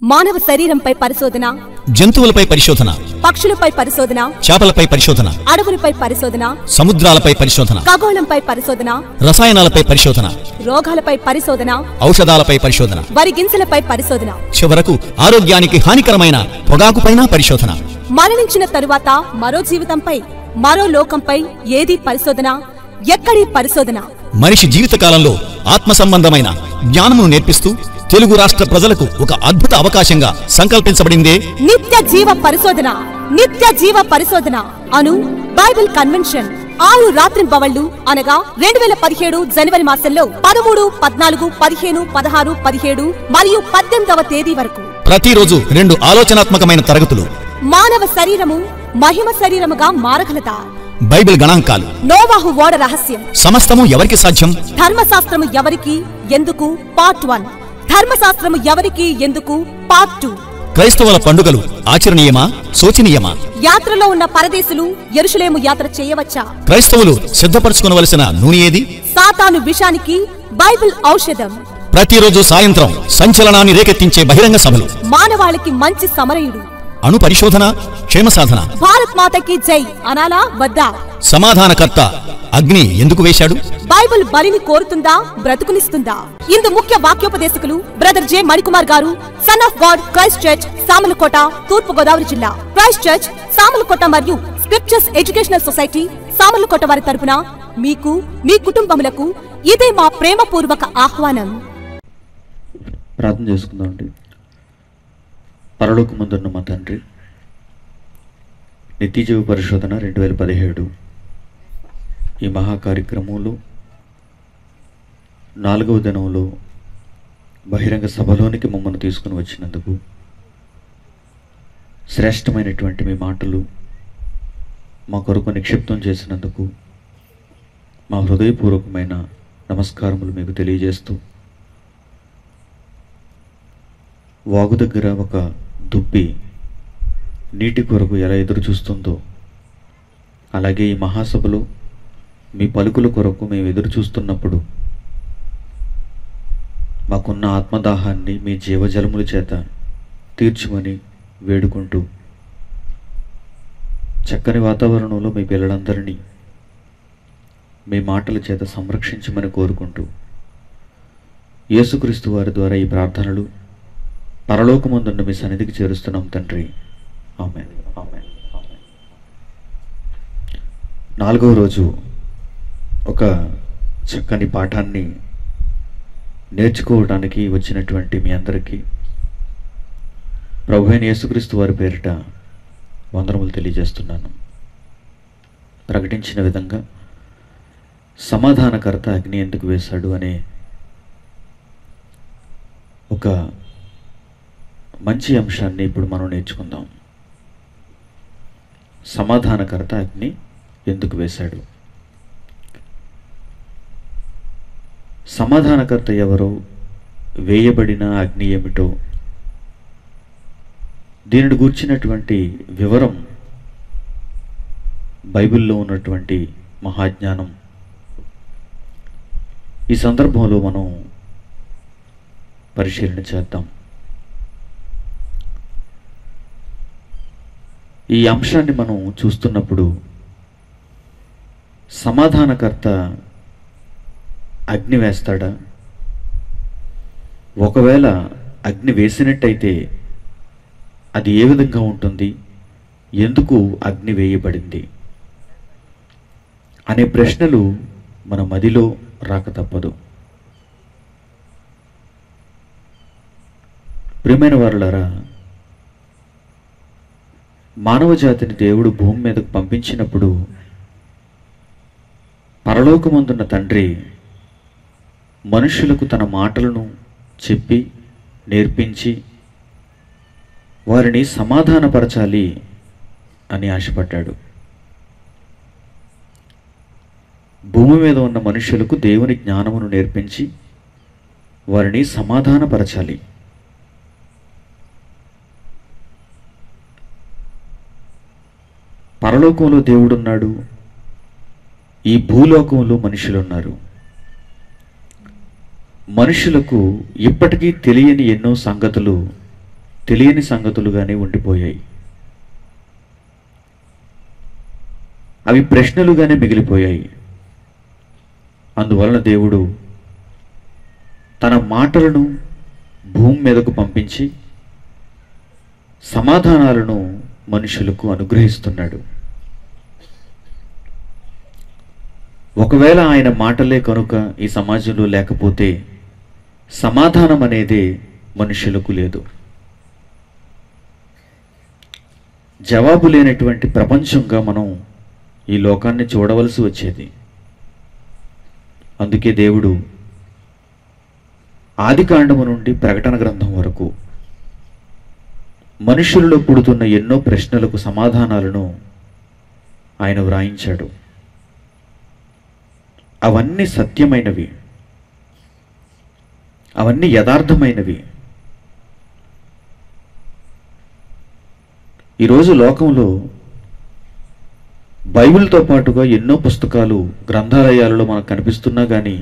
మానవ శరీరంపై పరిశోధన, జంతువులపై పరిశోధన, పక్షులపై పరిశోధన, చేపలపై పరిశోధన, అడవులపై పరిశోధన, సముద్రాలపై పరిశోధన, ఖగోళంపై పరిశోధన, రసాయనాలపై పరిశోధన, రోగాలపై పరిశోధన, ఔషధాలపై పరిశోధన, వరి గింజలపై పరిశోధన, చివరకు ఆరోగ్యానికి హానికరమైన పొగాకుపైన పరిశోధన. మరణించిన తరువాత మరో జీవితంపై, మరో లోకంపై ఏది పరిశోధన, ఎక్కడి పరిశోధన? మనిషి జీవితకాలంలో ఆత్మ సంబంధమైన జ్ఞానమును నేర్పిస్తూ తెలుగు రాష్ట్ర ప్రజలకు ఒక అద్భుత అవకాశంగా సంకల్పించబడిందే నిత్య జీవ పరిశోధన. నిత్య జీవ పరిశోధన అను బైబిల్ కన్వెన్షన్ 6 రాత్రింబవళ్లు అనగా 2017 జనవరి మాసంలో 13, 14, 15, 16, 17 మరియు 18వ తేదీ వరకు ప్రతిరోజు 2 ఆలోచనాత్మకమైన తరగతులు. మానవ శరీరము మహిమ శరీరముగా మారగలదా? బైబిల్ గణాంకాలు, నోవాహు ఓడ రహస్యం, సమస్తము ఎవరికి సాధ్యం, ధర్మశాస్త్రము ఎవరికి ఎందుకు పార్ట్ 1, ధర్మశాస్త్రము ఎవరికి ఎందుకు పార్ట్ 2, క్రైస్తవుల పండుగలు ఆచరణీయమా శోచనీయమా, యాత్రలో ఉన్న పరదేశులు యెరూషలేము యాత్ర చేయవచ్చా, క్రైస్తవులు సిద్ధపరచుకోవలసిన నూనె ఏది, సాతాను విషానికి బైబిల్ ఔషధం, ప్రతిరోజు సాయంత్రం సంచలనాన్ని రేకెత్తించే బహిరంగ సభలు, మానవాళికి మంచి సమరయుడు, అణు పరిశోధన, క్షేమ సాధన, భారత్ మాతకి జై అనాలా వద్దా, సమాధానకర్త అగ్ని ఎందుకు వేశాడు, బైబిల్ బలిని కోరుతుందా బ్రతుకునిస్తుందా? ఇందు ముఖ్య వాక్యోపదేశకులు బ్రదర్ జె మణికుమార్ గారు, son of God Christ church, Samalkot, తూర్పు గోదావరి జిల్లా. క్రైస్ట్ చర్చ్ సామలకోట మరియు స్క్రిప్చర్స్ ఎడ్యుకేషనల్ సొసైటీ సామలకోట వారి తరపున మీకు, మీ కుటుంబములకు ఇదే మా ప్రేమపూర్వక ఆహ్వానం. ప్రార్థన చేసుకుందామండి. పరలోకమందున్న మా తండ్రి, నిత్యజీవ పరిశోధన 2017 ఈ మహా కార్యక్రమంలో 4వ దినంలో బహిరంగ సభలోనికి మమ్మల్ని తీసుకుని వచ్చినందుకు, శ్రేష్టమైనటువంటి మీ మాటలు మా కొరకు నిక్షిప్తం చేసినందుకు మా హృదయపూర్వకమైన నమస్కారములు మీకు తెలియజేస్తూ, వాగు దగ్గర ఒక దుప్పి నీటి కొరకు ఎలా ఎదురు చూస్తుందో, అలాగే ఈ మహాసభలో మీ పలుకుల కొరకు మేము ఎదురు చూస్తున్నప్పుడు మాకున్న ఆత్మదాహాన్ని మీ జీవజలముల చేత తీర్చుమని వేడుకుంటూ, చక్కని వాతావరణంలో మీ పిల్లలందరినీ మీ మాటల చేత సంరక్షించమని కోరుకుంటూ, యేసుక్రీస్తు వారి ద్వారా ఈ ప్రార్థనలు పరలోకమందున్న మీ సన్నిధికి చేరుస్తున్నాం తండ్రి. ఆమేన్. ఆమేన్. ఆమేన్. 4వ రోజు ఒక చక్కని పాఠాన్ని నేర్చుకోవడానికి వచ్చినటువంటి మీ అందరికీ ప్రభువైన యేసుక్రీస్తు వారి పేరిట వందనములు తెలియజేస్తున్నాను. ప్రకటించిన విధంగా సమాధానకర్త అగ్ని ఎందుకు వేశాడు అనే ఒక మంచి అంశాన్ని ఇప్పుడు మనం నేర్చుకుందాం. సమాధానకర్త అగ్ని ఎందుకు వేశాడు? సమాధానకర్త ఎవరో, వేయబడిన అగ్ని ఏమిటో, దీనిని గూర్చినటువంటి వివరం బైబిల్లో ఉన్నటువంటి మహాజ్ఞానం ఈ సందర్భంలో మనం పరిశీలన చేద్దాం. ఈ అంశాన్ని మనం చూస్తున్నప్పుడు సమాధానకర్త అగ్ని వేస్తాడా? ఒకవేళ అగ్ని వేసినట్టయితే అది ఏ విధంగా ఉంటుంది? ఎందుకు అగ్ని వేయబడింది అనే ప్రశ్నలు మన మదిలో రాక తప్పదు. ప్రియమైన వారులారా, మానవ జాతిని దేవుడు భూమి మీదకు పంపించినప్పుడు పరలోకమందున్న తండ్రి మనుషులకు తన మాటలను చెప్పి నేర్పించి వారిని సమాధానపరచాలి అని ఆశపడ్డాడు. భూమి మీద ఉన్న మనుషులకు దేవుని జ్ఞానమును నేర్పించి వారిని సమాధానపరచాలి. పరలోకంలో దేవుడున్నాడు, ఈ భూలోకంలో మనుషులున్నారు. మనుషులకు ఇప్పటికీ తెలియని ఎన్నో సంగతులు తెలియని సంగతులుగానే ఉండిపోయాయి. అవి ప్రశ్నలుగానే మిగిలిపోయాయి. అందువలన దేవుడు తన మాటలను భూమి మీదకు పంపించి సమాధానాలను మనుషులకు అనుగ్రహిస్తున్నాడు. ఒకవేళ ఆయన మాటలే కనుక ఈ సమాజంలో లేకపోతే సమాధానం అనేదే మనుషులకు లేదు. జవాబు లేనటువంటి ప్రపంచంగా మనం ఈ లోకాన్ని చూడవలసి వచ్చేది. అందుకే దేవుడు ఆదికాండము నుండి ప్రకటన గ్రంథం వరకు మనుషులలో పుడుతున్న ఎన్నో ప్రశ్నలకు సమాధానాలను ఆయన వ్రాయించాడు. అవన్నీ సత్యమైనవి, అవన్నీ యథార్థమైనవి. ఈరోజు లోకంలో బైబిల్తో పాటుగా ఎన్నో పుస్తకాలు గ్రంథాలయాలలో మనకు కనిపిస్తున్నా కానీ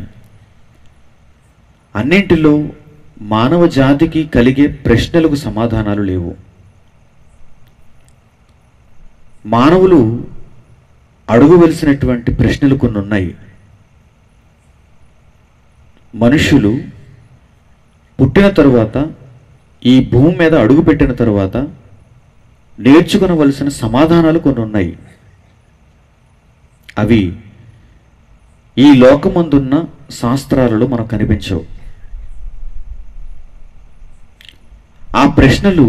అన్నింటిలో మానవ జాతికి కలిగే ప్రశ్నలకు సమాధానాలు లేవు. మానవులు అడుగవలసినటువంటి ప్రశ్నలు కొన్ని ఉన్నాయి. మనుషులు పుట్టిన తరువాత, ఈ భూమి మీద అడుగుపెట్టిన తరువాత నేర్చుకునవలసిన సమాధానాలు కొన్ని ఉన్నాయి. అవి ఈ లోకమందున్న శాస్త్రాలలో మనకు కనిపించవు. ఆ ప్రశ్నలు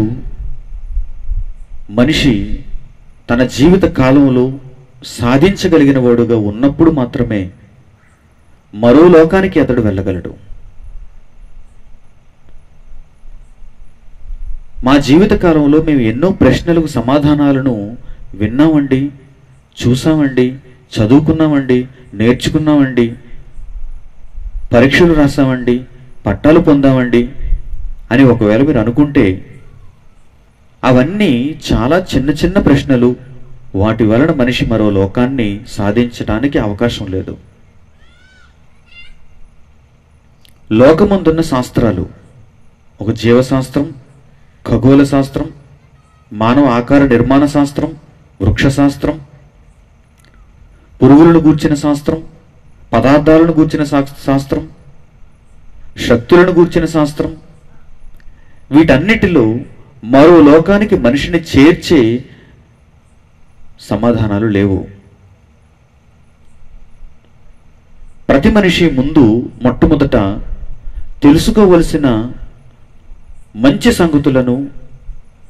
మనిషి తన జీవిత కాలంలో సాధించగలిగిన వాడుగా ఉన్నప్పుడు మాత్రమే మరో లోకానికి అతడు వెళ్ళగలడు. మా జీవిత కాలంలో మేము ఎన్నో ప్రశ్నలకు సమాధానాలను విన్నామండి, చూసామండి, చదువుకున్నామండి, నేర్చుకున్నామండి, పరీక్షలు రాసామండి, పట్టాలు పొందామండి అని ఒకవేళ మీరు అనుకుంటే అవన్నీ చాలా చిన్న చిన్న ప్రశ్నలు. వాటి వలన మనిషి మరో లోకాన్ని సాధించడానికి అవకాశం లేదు. లోకమందున్న శాస్త్రాలు, ఒక జీవశాస్త్రం, ఖగోళ శాస్త్రం, మానవ ఆకార నిర్మాణ శాస్త్రం, వృక్షశాస్త్రం, పురుగులను గూర్చిన శాస్త్రం, పదార్థాలను గూర్చిన శాస్త్రం, శక్తులను గూర్చిన శాస్త్రం, వీటన్నిటిలో మరో లోకానికి మనిషిని చేర్చే సమాధానాలు లేవు. ప్రతి మనిషి ముందు మొట్టమొదట తెలుసుకోవలసిన మంచి సంగతులను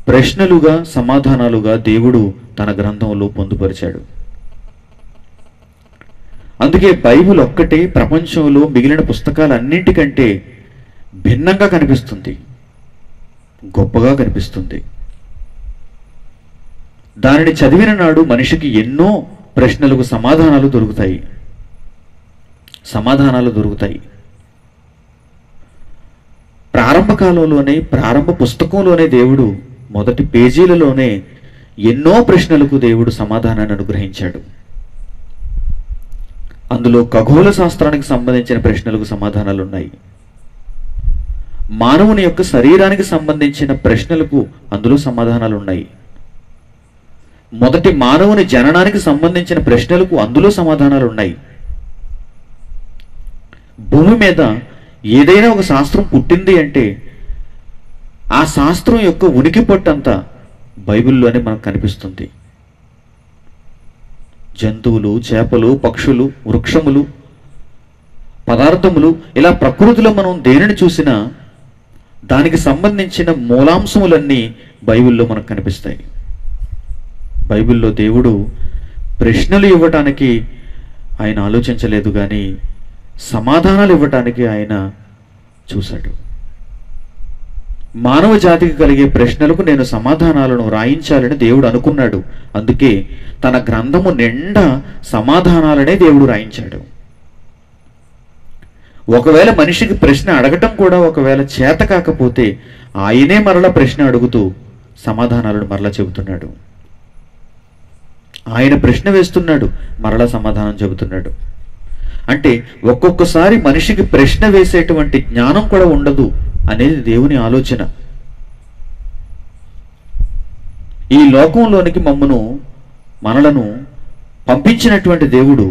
ప్రశ్నలుగా, సమాధానాలుగా దేవుడు తన గ్రంథంలో పొందుపరిచాడు. అందుకే బైబిల్ ఒక్కటే ప్రపంచంలో మిగిలిన పుస్తకాలన్నింటికంటే భిన్నంగా కనిపిస్తుంది, గొప్పగా కనిపిస్తుంది. దానిని చదివిన నాడు మనిషికి ఎన్నో ప్రశ్నలకు సమాధానాలు దొరుకుతాయి. ప్రారంభ కాలంలోనే, ప్రారంభ పుస్తకంలోనే దేవుడు మొదటి పేజీలలోనే ఎన్నో ప్రశ్నలకు దేవుడు సమాధానాన్ని అనుగ్రహించాడు. అందులో ఖగోళ శాస్త్రానికి సంబంధించిన ప్రశ్నలకు సమాధానాలు ఉన్నాయి. మానవుని యొక్క శరీరానికి సంబంధించిన ప్రశ్నలకు అందులో సమాధానాలు ఉన్నాయి. మొదటి మానవుని జననానికి సంబంధించిన ప్రశ్నలకు అందులో సమాధానాలు ఉన్నాయి. భూమి మీద ఏదైనా ఒక శాస్త్రం పుట్టింది అంటే ఆ శాస్త్రం యొక్క ఉనికి పట్టంతా బైబిల్లోనే మనకు కనిపిస్తుంది. జంతువులు, చేపలు, పక్షులు, వృక్షములు, పదార్థములు, ఇలా ప్రకృతిలో మనం దేనిని చూసినా దానికి సంబంధించిన మూలాంశములన్నీ బైబిల్లో మనకు కనిపిస్తాయి. బైబిల్లో దేవుడు ప్రశ్నలు ఇవ్వటానికి ఆయన ఆలోచించలేదు, కానీ సమాధానాలు ఇవ్వటానికి ఆయన చూశాడు. మానవ జాతికి కలిగే ప్రశ్నలకు నేను సమాధానాలను రాయించాలని దేవుడు అనుకున్నాడు. అందుకే తన గ్రంథము నిండా సమాధానాలనే దేవుడు రాయించాడు. ఒకవేళ మనిషికి ప్రశ్న అడగటం కూడా ఒకవేళ చేత కాకపోతే ఆయనే మరలా ప్రశ్న అడుగుతూ సమాధానాలను మరలా చెబుతున్నాడు. ఆయన ప్రశ్న వేస్తున్నాడు, మరలా సమాధానం చెబుతున్నాడు. అంటే ఒక్కొక్కసారి మనిషికి ప్రశ్న వేసేటువంటి జ్ఞానం కూడా ఉండదు అనేది దేవుని ఆలోచన. ఈ లోకంలోనికి మనలను పంపించినటువంటి దేవుడు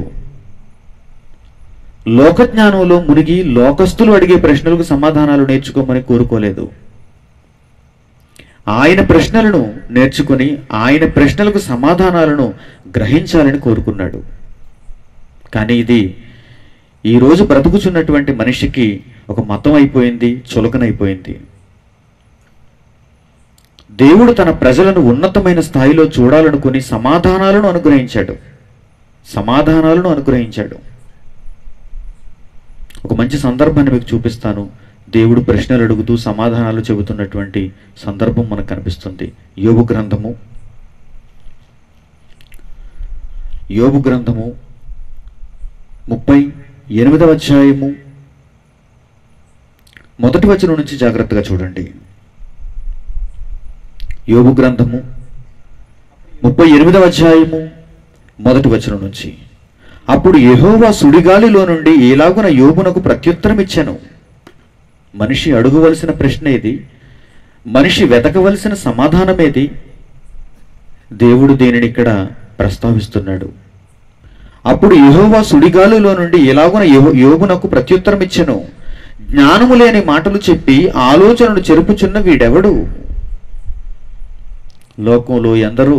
లోకజ్ఞానంలో మునిగి లోకస్తులు అడిగే ప్రశ్నలకు సమాధానాలు నేర్చుకోమని కోరుకోలేదు. ఆయన ప్రశ్నలను నేర్చుకొని ఆయన ప్రశ్నలకు సమాధానాలను గ్రహించాలని కోరుకున్నాడు. కానీ ఇది ఈరోజు బ్రతుకుచున్నటువంటి మనిషికి ఒక మతం అయిపోయింది, చులకనైపోయింది. దేవుడు తన ప్రజలను ఉన్నతమైన స్థాయిలో చూడాలనుకుని సమాధానాలను అనుగ్రహించాడు. ఒక మంచి సందర్భాన్ని మీకు చూపిస్తాను. దేవుడు ప్రశ్నలు అడుగుతూ సమాధానాలు చెబుతున్నటువంటి సందర్భం మనకు కనిపిస్తుంది. యోబు గ్రంథము 38వ అధ్యాయము 1వ వచనం నుంచి జాగ్రత్తగా చూడండి. యోబు గ్రంథము 38వ అధ్యాయము 1వ వచనం నుంచి. అప్పుడు యెహోవా సుడిగాలిలో నుండి ఎలాగున యోబునకు ప్రత్యుత్తరం ఇచ్చెను. మనిషి అడుగవలసిన ప్రశ్న ఏది? మనిషి వెతకవలసిన సమాధానమేది? దేవుడు దీనిని ఇక్కడ ప్రస్తావిస్తున్నాడు. అప్పుడు యెహోవా సుడిగాలిలో నుండి ఎలాగున యోబునకు ప్రత్యుత్తరం ఇచ్చెను. జ్ఞానము లేని మాటలు చెప్పి ఆలోచనను చెరుపుచున్న వీడెవడు? లోకంలో ఎందరూ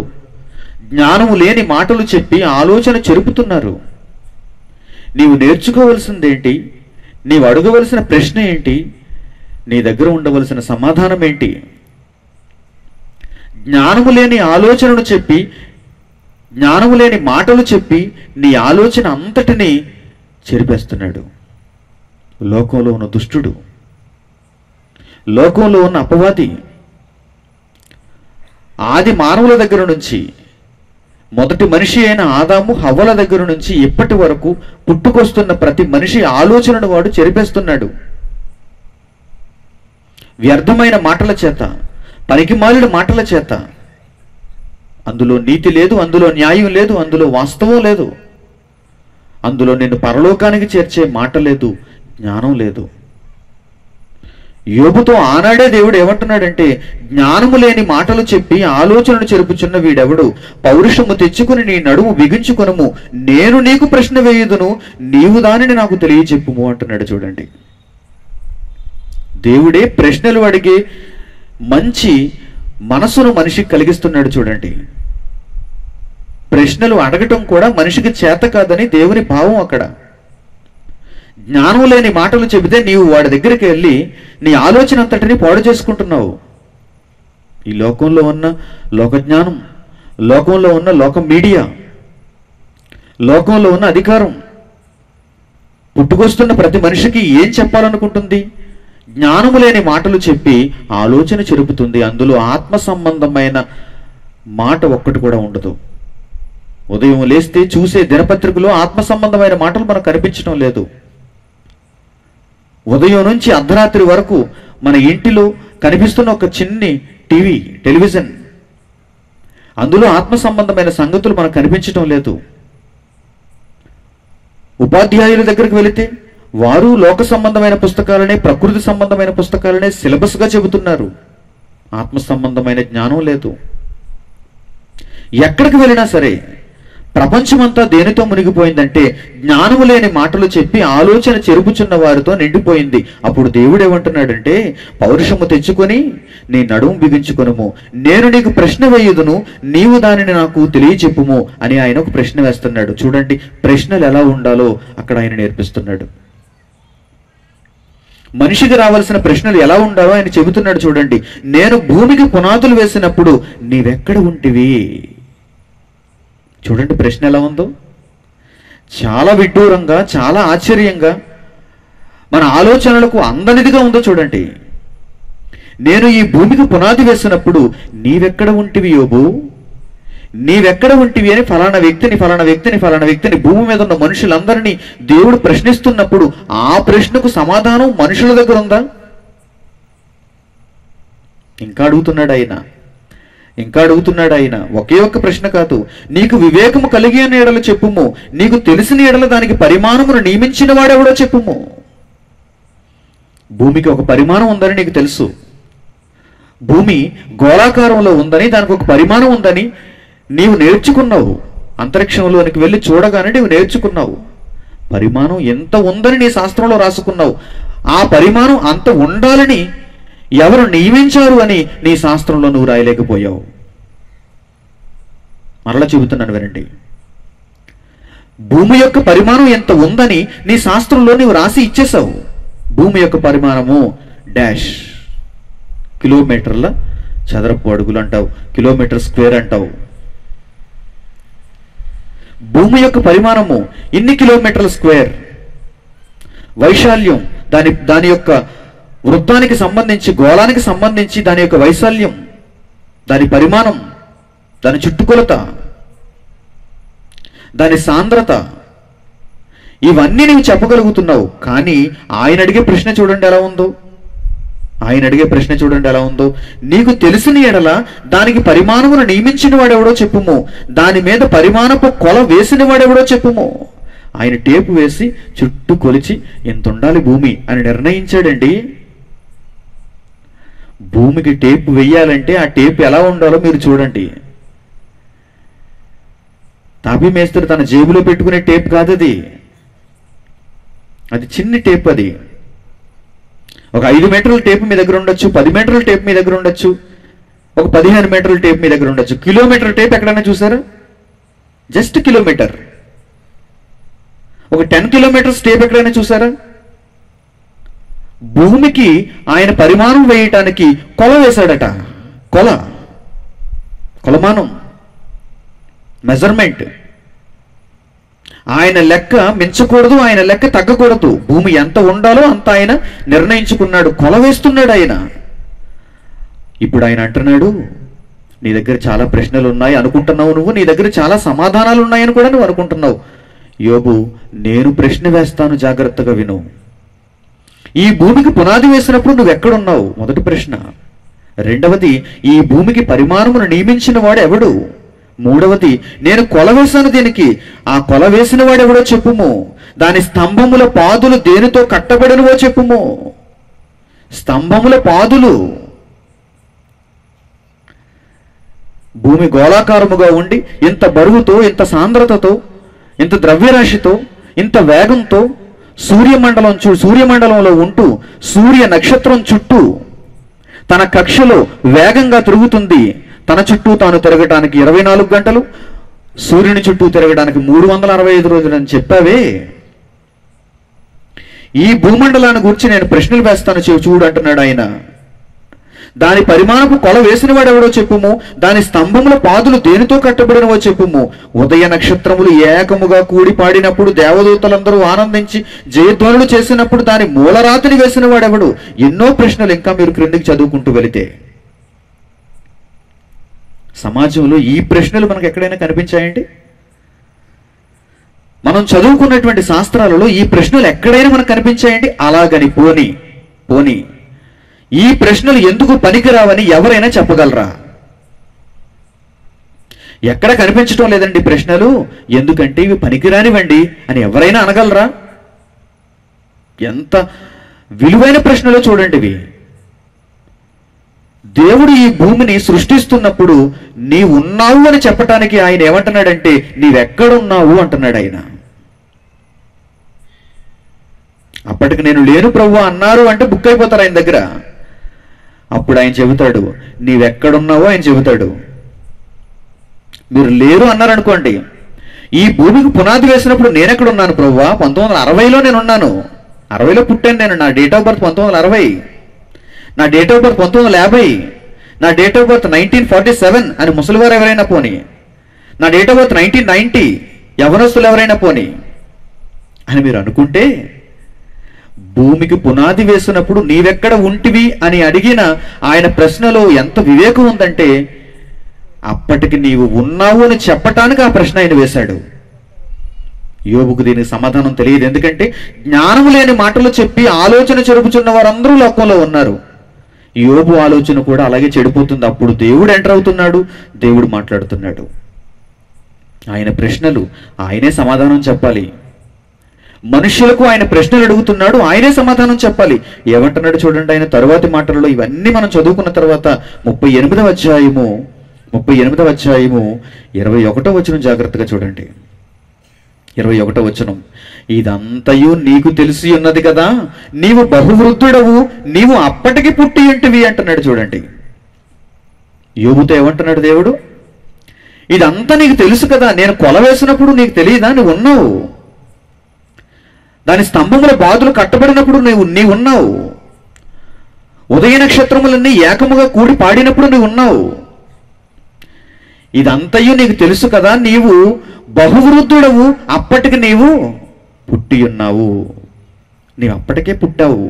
జ్ఞానము లేని మాటలు చెప్పి ఆలోచన చెరుపుతున్నారు. నీవు నేర్చుకోవలసిందేంటి? నీవు అడగవలసిన ప్రశ్న ఏంటి? నీ దగ్గర ఉండవలసిన సమాధానం ఏంటి? జ్ఞానము లేని మాటలు చెప్పి నీ ఆలోచన అంతటినీ చెరిపేస్తున్నాడు. లోకంలో ఉన్న దుష్టుడు, లోకంలో ఉన్న అపవాది ఆది మానవుల దగ్గర నుంచి, మొదటి మనిషి అయిన ఆదాము హవ్వల దగ్గర నుంచి ఇప్పటి వరకు పుట్టుకొస్తున్న ప్రతి మనిషి ఆలోచనను వాడు చెరిపేస్తున్నాడు. వ్యర్థమైన మాటల చేత, పనికిమాలిన మాటల చేత. అందులో నీతి లేదు, అందులో న్యాయం లేదు, అందులో వాస్తవం లేదు, అందులో నిన్ను పరలోకానికి చేర్చే మాట లేదు, జ్ఞానం లేదు. యోబుతో ఆనాడే దేవుడు ఏమంటున్నాడంటే, జ్ఞానము లేని మాటలు చెప్పి ఆలోచనను చెరుపుచున్న వీడెవడు? పౌరుషము తెచ్చుకుని నీ నడుము బిగించుకొనుము, నేను నీకు ప్రశ్న వేయుదును, నీవు దానిని నాకు తెలియచెప్పుము అంటున్నాడు. చూడండి, దేవుడే ప్రశ్నలు అడిగే మంచి మనసును మనిషికి కలిగిస్తున్నాడు. చూడండి, ప్రశ్నలు అడగటం కూడా మనిషికి చేత కాదని దేవుని భావం అక్కడ. జ్ఞానం లేని మాటలు చెబితే నీవు వాడి దగ్గరికి వెళ్ళి నీ ఆలోచన అంతటిని పాడు చేసుకుంటున్నావు. ఈ లోకంలో ఉన్న లోకజ్ఞానం, లోకంలో ఉన్న లోక మీడియా, లోకంలో ఉన్న అధికారం పుట్టుకొస్తున్న ప్రతి మనిషికి ఏం చెప్పాలనుకుంటుంది? జ్ఞానము లేని మాటలు చెప్పి ఆలోచన చెరుపుతుంది. అందులో ఆత్మ సంబంధమైన మాట ఒక్కటి కూడా ఉండదు. ఉదయం లేస్తే చూసే దినపత్రికలో ఆత్మ సంబంధమైన మాటలు మనకు కనిపించడం లేదు. ఉదయం నుంచి అర్ధరాత్రి వరకు మన ఇంటిలో కనిపిస్తున్న ఒక చిన్ని టెలివిజన్, అందులో ఆత్మ సంబంధమైన సంగతులు మనకు కనిపించడం లేదు. ఉపాధ్యాయుల దగ్గరికి వెళితే వారు లోక సంబంధమైన పుస్తకాలనే, ప్రకృతి సంబంధమైన పుస్తకాలనే సిలబస్గా చెబుతున్నారు. ఆత్మ సంబంధమైన జ్ఞానం లేదు. ఎక్కడికి వెళ్ళినా సరే ప్రపంచమంతా దేనితో మునిగిపోయిందంటే జ్ఞానము లేని మాటలు చెప్పి ఆలోచన చెరుపుచున్న వారితో నిండిపోయింది. అప్పుడు దేవుడు ఏమంటున్నాడంటే, పౌరుషము తెచ్చుకొని నీ నడుము బిగించుకొనుము, నేను నీకు ప్రశ్న వేయుదును, నీవు దానిని నాకు తెలియచెప్పుము అని ఆయన ఒక ప్రశ్న వేస్తున్నాడు. చూడండి, ప్రశ్నలు ఎలా ఉండాలో అక్కడ ఆయన నేర్పిస్తున్నాడు. మనిషికి రావాల్సిన ప్రశ్నలు ఎలా ఉండాలో ఆయన చెబుతున్నాడు. చూడండి, నేను భూమికి పునాదులు వేసినప్పుడు నీవెక్కడ ఉంటివి? చూడండి ప్రశ్న ఎలా ఉందో, చాలా విడ్డూరంగా, చాలా ఆశ్చర్యంగా, మన ఆలోచనలకు అందనిదిగా ఉందో. చూడండి, నేను ఈ భూమికి పునాది వేసినప్పుడు నీవెక్కడ ఉంటివి యోబు? నీవెక్కడ ఉంటివి అని ఫలానా వ్యక్తిని భూమి మీద ఉన్న మనుషులందరినీ దేవుడు ప్రశ్నిస్తున్నప్పుడు ఆ ప్రశ్నకు సమాధానం మనుషుల దగ్గర ఉందా? ఇంకా అడుగుతున్నాడు ఆయన. ఒకే ఒక్క ప్రశ్న కాదు, నీకు వివేకము కలిగిన ఎడల చెప్పుము, నీకు తెలిసిన ఎడల దానికి పరిమాణమును నియమించిన వాడెవడో చెప్పుము. భూమికి ఒక పరిమాణం ఉందని నీకు తెలుసు, భూమి గోళాకారంలో ఉందని, దానికి ఒక పరిమాణం ఉందని నీవు నేర్చుకున్నావు. అంతరిక్షంలోనికి వెళ్ళి చూడగానే నీవు నేర్చుకున్నావు. పరిమాణం ఎంత ఉందని నీ శాస్త్రంలో రాసుకున్నావు. ఆ పరిమాణం అంత ఉండాలని ఎవరు నియమించారు అని నీ శాస్త్రంలో నువ్వు రాయలేకపోయావు. మరలా చెబుతున్నాను వినండి. భూమి యొక్క పరిమాణం ఎంత ఉందని నీ శాస్త్రంలో నువ్వు రాసి ఇచ్చేసావు. భూమి యొక్క పరిమాణము డాష్ కిలోమీటర్ల చదరపు అడుగులు అంటావు, కిలోమీటర్ స్క్వేర్ అంటావు. భూమి యొక్క పరిమాణము ఇన్ని కిలోమీటర్ల స్క్వేర్. వైశాల్యం దాని యొక్క వృత్తానికి సంబంధించి, గోళానికి సంబంధించి దాని యొక్క వైశాల్యం, దాని పరిమాణం, దాని చుట్టుకొలత, దాని సాంద్రత, ఇవన్నీ నీవు చెప్పగలుగుతున్నావు. కానీ ఆయన అడిగే ప్రశ్న చూడండి ఎలా ఉందో. నీకు తెలిసిన ఎడల దానికి పరిమాణమును నియమించిన వాడెవడో చెప్పుము, దాని మీద పరిమాణపు కొల వేసిన వాడెవడో చెప్పుము. ఆయన టేపు వేసి చుట్టూ కొలిచి ఎంత ఉండాలి భూమి అని నిర్ణయించాడండి. భూమికి టేపు వేయాలంటే ఆ టేపు ఎలా ఉండాలో మీరు చూడండి. తాపీ మేస్త్రి తన జేబులో పెట్టుకునే టేప్ కాదు అది. అది చిన్ని టేప్. అది ఒక 5 మీటర్ల టేప్ మీ దగ్గర ఉండొచ్చు, 10 మీటర్ల టేప్ మీ దగ్గర ఉండొచ్చు, ఒక 15 మీటర్ల టేప్ మీ దగ్గర ఉండొచ్చు. కిలోమీటర్ టేప్ ఎక్కడైనా చూసారా? Just kilometer. ఒక 10 కిలోమీటర్స్ టేప్ ఎక్కడైనా చూసారా? భూమికి ఆయన పరిమాణం వేయటానికి కొల వేశాడట. కొలమానం, మెజర్మెంట్. ఆయన లెక్క మించకూడదు, ఆయన లెక్క తగ్గకూడదు. భూమి ఎంత ఉండాలో అంత ఆయన నిర్ణయించుకున్నాడు. కొల వేస్తున్నాడు ఆయన. ఇప్పుడు ఆయన అంటున్నాడు, నీ దగ్గర చాలా ప్రశ్నలు ఉన్నాయి అనుకుంటున్నావు నువ్వు, నీ దగ్గర చాలా సమాధానాలు ఉన్నాయని కూడా నువ్వు అనుకుంటున్నావు. యోబు, నేను ప్రశ్న వేస్తాను, జాగ్రత్తగా విను. ఈ భూమికి పునాది వేసినప్పుడు నువ్వు ఎక్కడున్నావు? మొదటి ప్రశ్న. రెండవది, ఈ భూమికి పరిమాణమును నియమించిన వాడు ఎవడు? మూడవది, నేను కొల వేశాను దీనికి, ఆ కొల వేసిన వాడెవడో చెప్పుము. దాని స్తంభముల పాదులు దేనితో కట్టబడినవో చెప్పుము. స్తంభముల పాదులు. భూమి గోళాకారముగా ఉండి ఇంత బరువుతో, ఇంత సాంద్రతతో, ఇంత ద్రవ్యరాశితో, ఇంత వేగంతో సూర్యమండలంలో ఉంటూ సూర్య నక్షత్రం చుట్టూ తన కక్షలో వేగంగా తిరుగుతుంది. తన చుట్టూ తాను తిరగటానికి 24 గంటలు, సూర్యుని చుట్టూ తిరగడానికి 365 రోజులు అని చెప్పావే. ఈ భూమండలాన్ని గురించి నేను ప్రశ్నలు వేస్తాను, చూడు అంటున్నాడు ఆయన. దాని పరిమాణపు కొల వేసిన వాడెవడో చెప్పుము. దాని స్తంభముల పాదులు దేనితో కట్టబడినవో చెప్పుము. ఉదయ నక్షత్రములు ఏకముగా కూడి పాడినప్పుడు దేవదూతలందరూ ఆనందించి జయధ్వనులు చేసినప్పుడు దాని మూలరాతిని వేసిన వాడెవడు? ఎన్నో ప్రశ్నలు ఇంకా మీరు క్రిందికి చదువుకుంటూ వెళితే. సమాజంలో ఈ ప్రశ్నలు మనకు ఎక్కడైనా కనిపించాయండి? మనం చదువుకున్నటువంటి శాస్త్రాలలో ఈ ప్రశ్నలు ఎక్కడైనా మనకు కనిపించాయండి? అలాగని పోని ఈ ప్రశ్నలు ఎందుకు పనికిరావని ఎవరైనా చెప్పగలరా? ఎక్కడ కనిపించడం లేదండి ప్రశ్నలు, ఎందుకంటే ఇవి పనికిరానివ్వండి అని ఎవరైనా అనగలరా? ఎంత విలువైన ప్రశ్నలో చూడండి ఇవి. దేవుడు ఈ భూమిని సృష్టిస్తున్నప్పుడు నీవు ఉన్నావు అని చెప్పటానికి ఆయన ఏమంటున్నాడంటే, నీవెక్కడున్నావు అంటున్నాడు ఆయన. అప్పటికి నేను లేను ప్రభువా అన్నారు అంటే బుక్ అయిపోతారు ఆయన దగ్గర. అప్పుడు ఆయన చెబుతాడు, నీవెక్కడున్నావో ఆయన చెబుతాడు. మీరు లేరు అన్నారనుకోండి, ఈ భూమికి పునాది వేసినప్పుడు నేనెక్కడున్నాను ప్రభువా? 1960లో నేనున్నాను. 60లో పుట్టాను నేను. నా డేట్ ఆఫ్ బర్త్ 1960, నా డేట్ ఆఫ్ బర్త్ 1950, నా డేట్ ఆఫ్ బర్త్ 1947 అని ముసలివారు ఎవరైనా పోని, నా డేట్ ఆఫ్ బర్త్ 1990 యవనస్తులు ఎవరైనా పోని అని మీరు అనుకుంటే, భూమికి పునాది వేసినప్పుడు నీవెక్కడ ఉంటివి అని అడిగిన ఆయన ప్రశ్నలో ఎంత వివేకం ఉందంటే, అప్పటికి నీవు ఉన్నావు అని చెప్పటానికి ఆ ప్రశ్న ఆయన వేశాడు. యోబుకు దీనికి సమాధానం తెలియదు. ఎందుకంటే జ్ఞానం లేని మాటలు చెప్పి ఆలోచన చెరుపుచున్న వారందరూ లోకంలో ఉన్నారు. యోబు ఆలోచన కూడా అలాగే చెడిపోతుంది. అప్పుడు దేవుడు ఎంటర్ అవుతున్నాడు, దేవుడు మాట్లాడుతున్నాడు. ఆయన ప్రశ్నలు ఆయనే సమాధానం చెప్పాలి. మనుషులకు ఆయన ప్రశ్నలు అడుగుతున్నాడు, ఆయనే సమాధానం చెప్పాలి. ఏమంటున్నాడు చూడండి ఆయన తరువాతి మాటలలో. ఇవన్నీ మనం చదువుకున్న తర్వాత 38వ అధ్యాయము 21వ వచనం జాగ్రత్తగా చూడండి. 21వ వచనం, ఇదంతయు నీకు తెలిసి ఉన్నది కదా, నీవు బహువృద్ధుడవు, నీవు అప్పటికి పుట్టి ఉంటివి అంటున్నాడు చూడండి. యోబుతో ఏమంటున్నాడు దేవుడు? ఇదంతా నీకు తెలుసు కదా, నేను కొల వేసినప్పుడు నీకు తెలియదా? నువ్వు ఉన్నావు. దాని స్తంభముల బాదులు కట్టబడినప్పుడు నీవున్నావు. ఉదయ నక్షత్రములన్నీ ఏకముగా కూడి పాడినప్పుడు నీవు ఉన్నావు. ఇదంతయు నీకు తెలుసు కదా, నీవు బహువృద్ధుడవు, అప్పటికి నీవు పుట్టి ఉన్నావు. నీవు అప్పటికే పుట్టావు.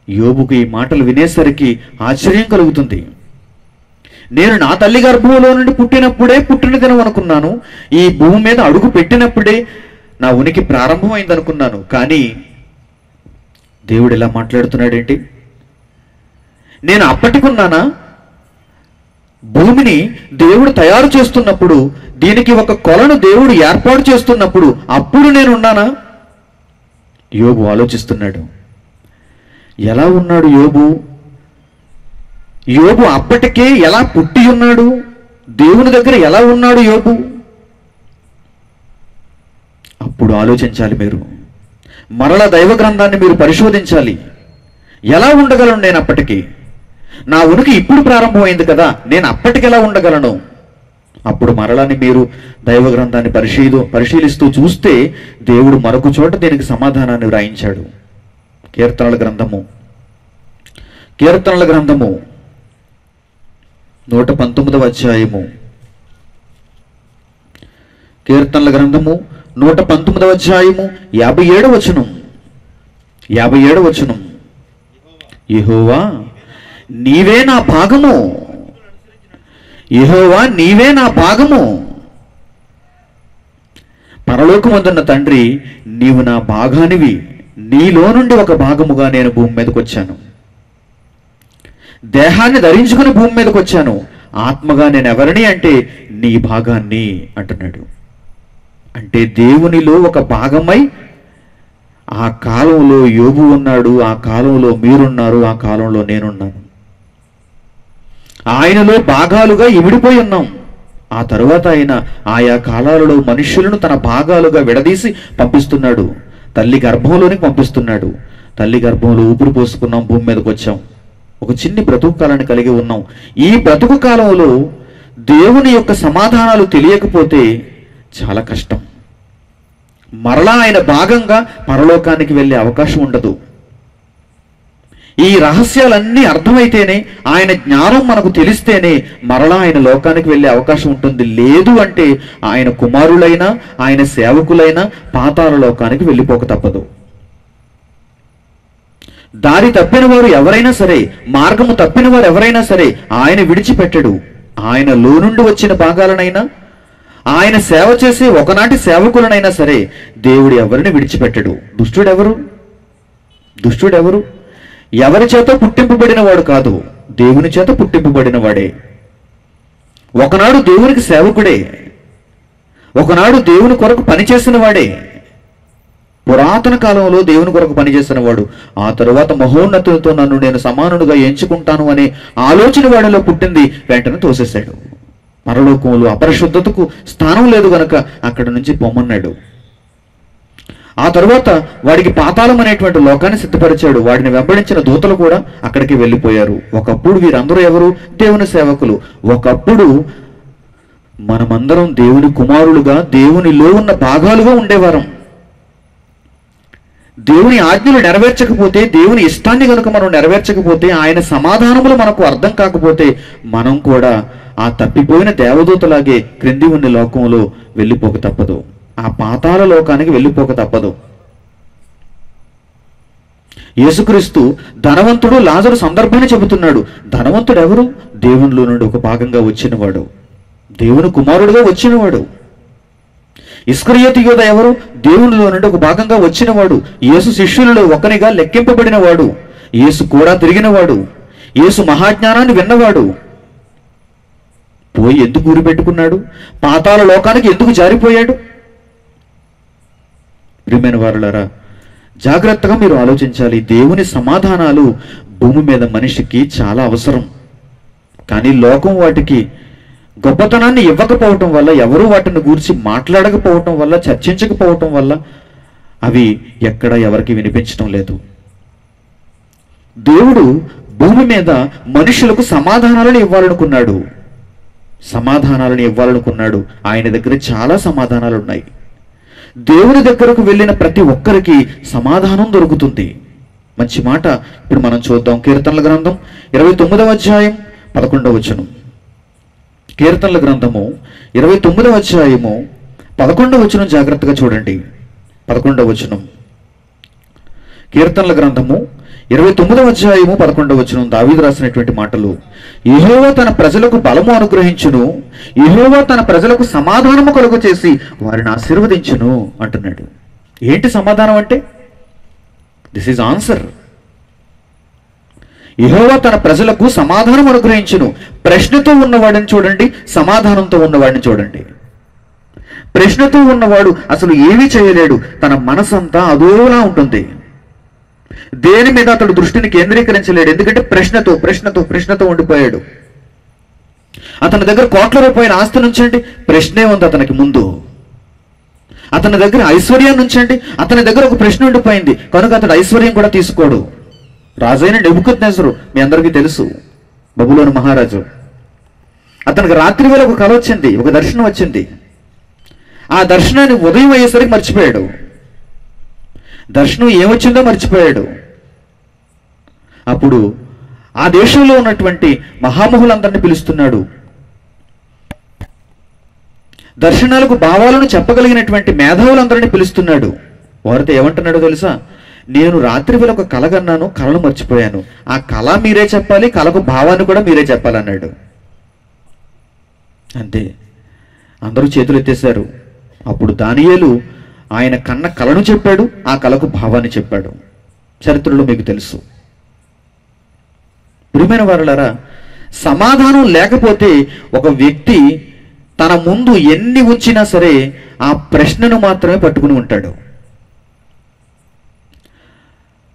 యోబుకు ఈ మాటలు వినేసరికి ఆశ్చర్యం కలుగుతుంది. నేను నా తల్లి గర్భంలో నుండి పుట్టినప్పుడే పుట్టిన దినం అనుకున్నాను. ఈ భూమి మీద అడుగు పెట్టినప్పుడే నా ఉనికి ప్రారంభమైంది అనుకున్నాను. కానీ దేవుడు ఇలా మాట్లాడుతున్నాడేంటి? నేను అప్పటికున్నానా? భూమిని దేవుడు తయారు చేస్తున్నప్పుడు, దీనికి ఒక కొలను దేవుడు ఏర్పాటు చేస్తున్నప్పుడు అప్పుడు నేనున్నానా? యోబు ఆలోచిస్తున్నాడు. ఎలా ఉన్నాడు యోబు? యోబు అప్పటికే ఎలా పుట్టి ఉన్నాడు? దేవుని దగ్గర ఎలా ఉన్నాడు యోబు? అప్పుడు ఆలోచించాలి మీరు. మరలా దైవ గ్రంథాన్ని మీరు పరిశోధించాలి. ఎలా ఉండగలను నేను అప్పటికి? నా ఉనికి ఇప్పుడు ప్రారంభమైంది కదా, నేను అప్పటికి ఎలా ఉండగలను? అప్పుడు మరలాని మీరు దైవ గ్రంథాన్ని పరిశీలిస్తూ చూస్తే దేవుడు మరొక చోట దీనికి సమాధానాన్ని వ్రాయించాడు. కీర్తనల గ్రంథము 119వ అధ్యాయము. కీర్తనల గ్రంథము 119వ అధ్యాయము 57వ వచనం. యెహోవా నీవే నా భాగము, యెహోవా నీవే నా భాగము. పరలోకమందున్న తండ్రి, నీవు నా భాగానివి. నీలో నుండి ఒక భాగముగా నేను భూమి మీదకి వచ్చాను. దేహాన్ని ధరించుకుని భూమి మీదకి వచ్చాను. ఆత్మగా నేను ఎవరిని అంటే నీ భాగాన్ని అంటున్నాడు. అంటే దేవునిలో ఒక భాగమై ఆ కాలంలో యోబు ఉన్నాడు, ఆ కాలంలో మీరున్నారు, ఆ కాలంలో నేనున్నాను. ఆయనలో భాగాలుగా ఇమిడిపోయి ఉన్నాం. ఆ తరువాత ఆయన ఆయా కాలాలలో మనుష్యులను తన భాగాలుగా విడదీసి పంపిస్తున్నాడు. తల్లి గర్భంలోనికి పంపిస్తున్నాడు. తల్లి గర్భంలో ఊపిరి పోసుకున్నాం, భూమి మీదకి వచ్చాం. ఒక చిన్ని బ్రతుకు కాలాన్ని కలిగి ఉన్నాం. ఈ బ్రతుకు కాలంలో దేవుని యొక్క సమాధానాలు తెలియకపోతే చాలా కష్టం. మరలా ఆయన భాగంగా పరలోకానికి వెళ్ళే అవకాశం ఉండదు. ఈ రహస్యాలన్నీ అర్థమైతేనే, ఆయన జ్ఞానం మనకు తెలిస్తేనే మరలా ఆయన లోకానికి వెళ్ళే అవకాశం ఉంటుంది. లేదు అంటే ఆయన కుమారులైనా ఆయన సేవకులైనా పాతాళ లోకానికి వెళ్ళిపోక తప్పదు. దారి తప్పిన వారు ఎవరైనా సరే, మార్గము తప్పిన వారు ఎవరైనా సరే ఆయన విడిచిపెట్టడు. ఆయనలో నుండి వచ్చిన భాగాలనైనా, ఆయన సేవ చేసే ఒకనాటి సేవకులనైనా సరే దేవుడు ఎవరిని విడిచిపెట్టడు. దుష్టుడెవరు? ఎవరి చేత పుట్టింపబడిన వాడు కాదు, దేవుని చేత పుట్టింపబడిన వాడే. ఒకనాడు దేవునికి సేవకుడే, ఒకనాడు దేవుని కొరకు పనిచేసిన వాడే. పురాతన కాలంలో దేవుని కొరకు పనిచేసిన వాడు. ఆ తరువాత మహోన్నతులతో నన్ను నేను సమానుడుగా ఎంచుకుంటాను అనే ఆలోచన వాడిలో పుట్టింది, వెంటనే తోసేశాడు. పరలోకంలో అపరిశుద్ధతకు స్థానం లేదు గనక అక్కడి నుంచి పొమ్మన్నాడు. ఆ తరువాత వాడికి పాతాళం అనేటువంటి లోకాన్ని సిద్ధపరిచాడు. వాడిని వెంబడించిన దూతలు కూడా అక్కడికి వెళ్ళిపోయారు. ఒకప్పుడు వీరందరూ ఎవరు? దేవుని సేవకులు. ఒకప్పుడు మనమందరం దేవుని కుమారులుగా, దేవునిలో ఉన్న భాగాలుగా ఉండేవారం. దేవుని ఆజ్ఞలు నెరవేర్చకపోతే, దేవుని ఇష్టాన్ని కనుక మనం నెరవేర్చకపోతే, ఆయన సమాధానములు మనకు అర్థం కాకపోతే మనం కూడా ఆ తప్పిపోయిన దేవదూతలాగే క్రింది ఉన్న లోకంలో వెళ్ళిపోక తప్పదు. ఆ పాతాళ లోకానికి వెళ్ళిపోక తప్పదు. యేసుక్రీస్తు ధనవంతుడు లాజరు సందర్భాన్ని చెబుతున్నాడు. ధనవంతుడు ఎవరు? దేవునిలో నుండి ఒక భాగంగా వచ్చినవాడు, దేవుని కుమారుడుగా వచ్చినవాడు. ఇస్కరియోతు యోధ ఎవరు? దేవునిలో నుండి ఒక భాగంగా వచ్చినవాడు, యేసు శిష్యులలో ఒకనిగా లెక్కింపబడిన వాడు, యేసు కూడా తిరిగినవాడు, యేసు మహాజ్ఞానాన్ని విన్నవాడు. పోయి ఎందుకు ఊరి పెట్టుకున్నాడు? పాతాళ లోకానికి ఎందుకు జారిపోయాడు? ప్రియమైన వారులారా, జాగ్రత్తగా మీరు ఆలోచించాలి. దేవుని సమాధానాలు భూమి మీద మనిషికి చాలా అవసరం. కానీ లోకం వాటికి గొప్పతనాన్ని ఇవ్వకపోవటం వల్ల, ఎవరూ వాటిని గురించి మాట్లాడకపోవటం వల్ల, చర్చించకపోవటం వల్ల అవి ఎక్కడ ఎవరికి వినిపించడం లేదు. దేవుడు భూమి మీద మనుషులకు సమాధానాలను ఇవ్వాలనుకున్నాడు. ఆయన దగ్గర చాలా సమాధానాలు ఉన్నాయి. దేవుని దగ్గరకు వెళ్ళిన ప్రతి ఒక్కరికి సమాధానం దొరుకుతుంది. మంచి మాట ఇప్పుడు మనం చూద్దాం. కీర్తనల గ్రంథం 29వ అధ్యాయం 11వ వచనం. కీర్తనల గ్రంథము 29వ అధ్యాయము 11వ వచనం జాగ్రత్తగా చూడండి. 11వ వచనం. కీర్తనల గ్రంథము 29వ అధ్యాయము 11వ వచనం. దావీదు రాసినటువంటి మాటలు. యెహోవా తన ప్రజలకు బలము అనుగ్రహించును, యెహోవా తన ప్రజలకు సమాధానము కలుగ చేసి వారిని ఆశీర్వదించును అంటున్నాడు. ఏంటి సమాధానం అంటే? This is answer. యెహోవా తన ప్రజలకు సమాధానం అనుగ్రహించును. ప్రశ్నతో ఉన్నవాడిని చూడండి, సమాధానంతో ఉన్నవాడిని చూడండి. ప్రశ్నతో ఉన్నవాడు అసలు ఏమీ చేయలేడు. తన మనసంతా అదోలా ఉంటుంది. దేని మీద అతడు దృష్టిని కేంద్రీకరించలేడు. ఎందుకంటే ప్రశ్నతో ఉండిపోయాడు. అతని దగ్గర కోట్ల రూపాయల ఆస్తి నుంచండి, ప్రశ్నే ఉంది అతనికి ముందు. అతని దగ్గర ఐశ్వర్యం నుంచండి, అతని దగ్గర ఒక ప్రశ్న ఉండిపోయింది కనుక అతడు ఐశ్వర్యం కూడా తీసుకోడు. రాజైన నెబుకద్నెజరు మీ అందరికీ తెలుసు, బబులోను మహారాజు. అతనికి రాత్రి వేళ ఒక కల వచ్చింది, ఒక దర్శనం వచ్చింది. ఆ దర్శనాన్ని ఉదయం అయ్యేసరికి మర్చిపోయాడు. దర్శనం ఏమొచ్చిందో మర్చిపోయాడు. అప్పుడు ఆ దేశంలో ఉన్నటువంటి మహామహులందరినీ పిలుస్తున్నాడు. దర్శనాలకు భావాలను చెప్పగలిగినటువంటి మేధావులందరినీ పిలుస్తున్నాడు. వారితో ఏమంటున్నాడో తెలుసా? నేను రాత్రి వేళ ఒక కల కన్నాను, కలను మర్చిపోయాను. ఆ కళ మీరే చెప్పాలి, కళకు భావాన్ని కూడా మీరే చెప్పాలన్నాడు. అంతే, అందరూ చేతులు ఎత్తేశారు. అప్పుడు దానియేలు ఆయన కన్న కలను చెప్పాడు, ఆ కళకు భావాన్ని చెప్పాడు. చరిత్రలో మీకు తెలుసు. ప్రియమైన వారులారా, సమాధానం లేకపోతే ఒక వ్యక్తి తన ముందు ఎన్ని ఉంచినా సరే ఆ ప్రశ్నను మాత్రమే పట్టుకుని ఉంటాడు.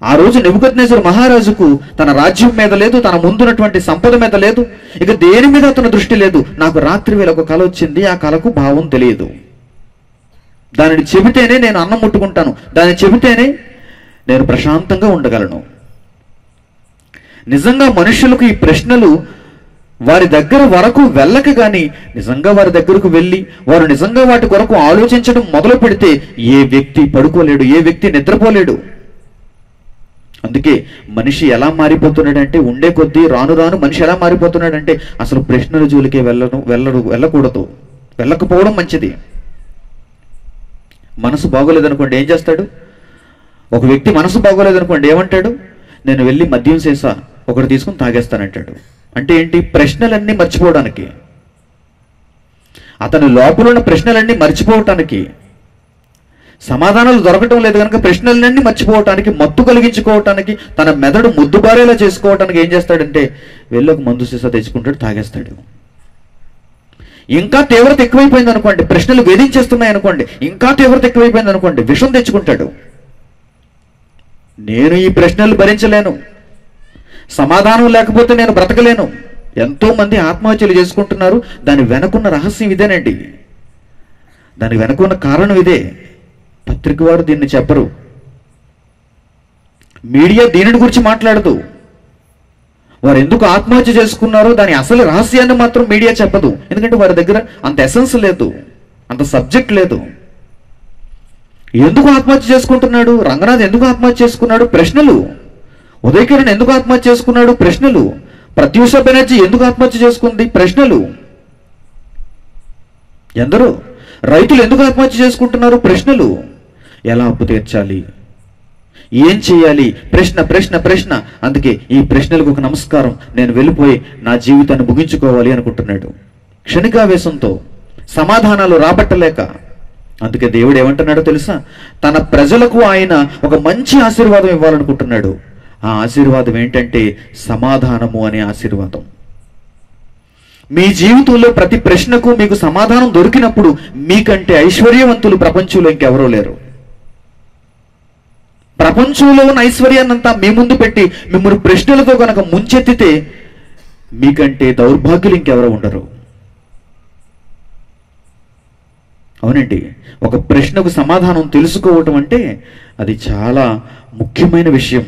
ఆ రోజు నెబుకద్నెజరు మహారాజుకు తన రాజ్యం మీద లేదు, తన ముందున్నటువంటి సంపద మీద లేదు, ఇక దేని మీద అతని దృష్టి లేదు. నాకు రాత్రి వేళ ఒక కల వచ్చింది, ఆ కళకు భావం తెలియదు. దానిని చెబితేనే నేను అన్నం ముట్టుకుంటాను, దాన్ని చెబితేనే నేను ప్రశాంతంగా ఉండగలను. నిజంగా మనుషులకు ఈ ప్రశ్నలు వారి దగ్గర వరకు వెళ్ళక గాని నిజంగా వారి దగ్గరకు వెళ్ళి వారు నిజంగా వాటి కొరకు ఆలోచించడం మొదలు పెడితే ఏ వ్యక్తి పడుకోలేడు, ఏ వ్యక్తి నిద్రపోలేడు. అందుకే మనిషి ఎలా మారిపోతున్నాడంటే, ఉండే కొద్దీ రాను రాను మనిషి ఎలా మారిపోతున్నాడంటే అసలు ప్రశ్నల జోలికే వెళ్ళకూడదు, వెళ్ళకపోవడం మంచిది. మనసు బాగోలేదనుకోండి ఏం చేస్తాడు? ఒక వ్యక్తి మనసు బాగోలేదనుకోండి ఏమంటాడు? నేను వెళ్ళి మద్యం సీసా ఒకటి తీసుకుని తాగేస్తానంటాడు. అంటే ఏంటి? ప్రశ్నలన్నీ మర్చిపోవడానికి, అతని లోపల ఉన్న ప్రశ్నలన్నీ మర్చిపోవటానికి, సమాధానాలు దొరకటం లేదు కనుక ప్రశ్నలన్నీ మర్చిపోవటానికి, మత్తు కలిగించుకోవటానికి, తన మెదడు ముద్దుబారేలా చేసుకోవటానికి ఏం చేస్తాడంటే వెళ్ళి ఒక మందు సీసా తెచ్చుకుంటాడు, తాగేస్తాడు. ఇంకా తీవ్రత ఎక్కువైపోయింది అనుకోండి, ప్రశ్నలు వేధించేస్తున్నాయి అనుకోండి, ఇంకా తీవ్రత ఎక్కువైపోయింది అనుకోండి, విషం తెచ్చుకుంటాడు. నేను ఈ ప్రశ్నలు భరించలేను, సమాధానం లేకపోతే నేను బ్రతకలేను. ఎంతో మంది ఆత్మహత్యలు చేసుకుంటున్నారు. దాని వెనకున్న రహస్యం ఇదేనండి, దాని వెనకున్న కారణం ఇదే. పత్రిక వారు దీన్ని చెప్పరు, మీడియా దీనిని గురించి మాట్లాడదు. వారు ఎందుకు ఆత్మహత్య చేసుకున్నారో దాని అసలు రహస్యాన్ని మాత్రం మీడియా చెప్పదు. ఎందుకంటే వారి దగ్గర అంత ఎసెన్స్ లేదు, అంత సబ్జెక్ట్ లేదు. ఎందుకు ఆత్మహత్య చేసుకుంటున్నాడు? రంగనాథ్ ఎందుకు ఆత్మహత్య చేసుకున్నాడు? ప్రశ్నలు. ఉదయకిరణ్ ఎందుకు ఆత్మహత్య చేసుకున్నాడు? ప్రశ్నలు. ప్రత్యూష బెనర్జీ ఎందుకు ఆత్మహత్య చేసుకుంది? ప్రశ్నలు. ఎందరో రైతులు ఎందుకు ఆత్మహత్య చేసుకుంటున్నారు? ప్రశ్నలు. ఎలా అప్పు తీర్చాలి, ఏం చేయాలి? ప్రశ్న ప్రశ్న ప్రశ్న. అందుకే ఈ ప్రశ్నలకు ఒక నమస్కారం, నేను వెళ్ళిపోయి నా జీవితాన్ని ముగించుకోవాలి అనుకుంటున్నాడు క్షణికావేశంతో, సమాధానాలు రాబట్టలేక. అందుకే దేవుడు ఏమంటున్నాడో తెలుసా? తన ప్రజలకు ఆయన ఒక మంచి ఆశీర్వాదం ఇవ్వాలనుకుంటున్నాడు. ఆ ఆశీర్వాదం ఏంటంటే సమాధానము అనే ఆశీర్వాదం. మీ జీవితంలో ప్రతి ప్రశ్నకు మీకు సమాధానం దొరికినప్పుడు మీకంటే ఐశ్వర్యవంతులు ప్రపంచంలో ఇంకెవరూ లేరు. ప్రపంచంలో ఉన్న ఐశ్వర్యాన్నంతా మీ ముందు పెట్టి మిమ్మల్ని ప్రశ్నలతో కనుక ముంచెత్తితే మీకంటే దౌర్భాగ్యులు ఇంకెవరు ఉండరు. అవునండి, ఒక ప్రశ్నకు సమాధానం తెలుసుకోవటం అంటే అది చాలా ముఖ్యమైన విషయం.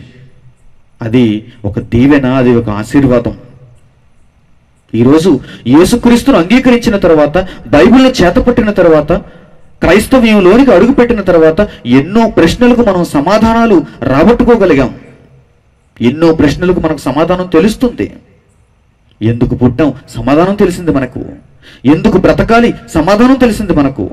అది ఒక దీవెన, అది ఒక ఆశీర్వాదం. ఈరోజు యేసుక్రీస్తును అంగీకరించిన తర్వాత, బైబిల్ని చేతపట్టిన తర్వాత, క్రైస్తవ్యంలోనికి అడుగుపెట్టిన తర్వాత ఎన్నో ప్రశ్నలకు మనం సమాధానాలు రాబట్టుకోగలిగాం. ఎన్నో ప్రశ్నలకు మనకు సమాధానం తెలుస్తుంది. ఎందుకు పుట్టాం సమాధానం తెలిసింది మనకు. ఎందుకు బ్రతకాలి సమాధానం తెలిసింది మనకు.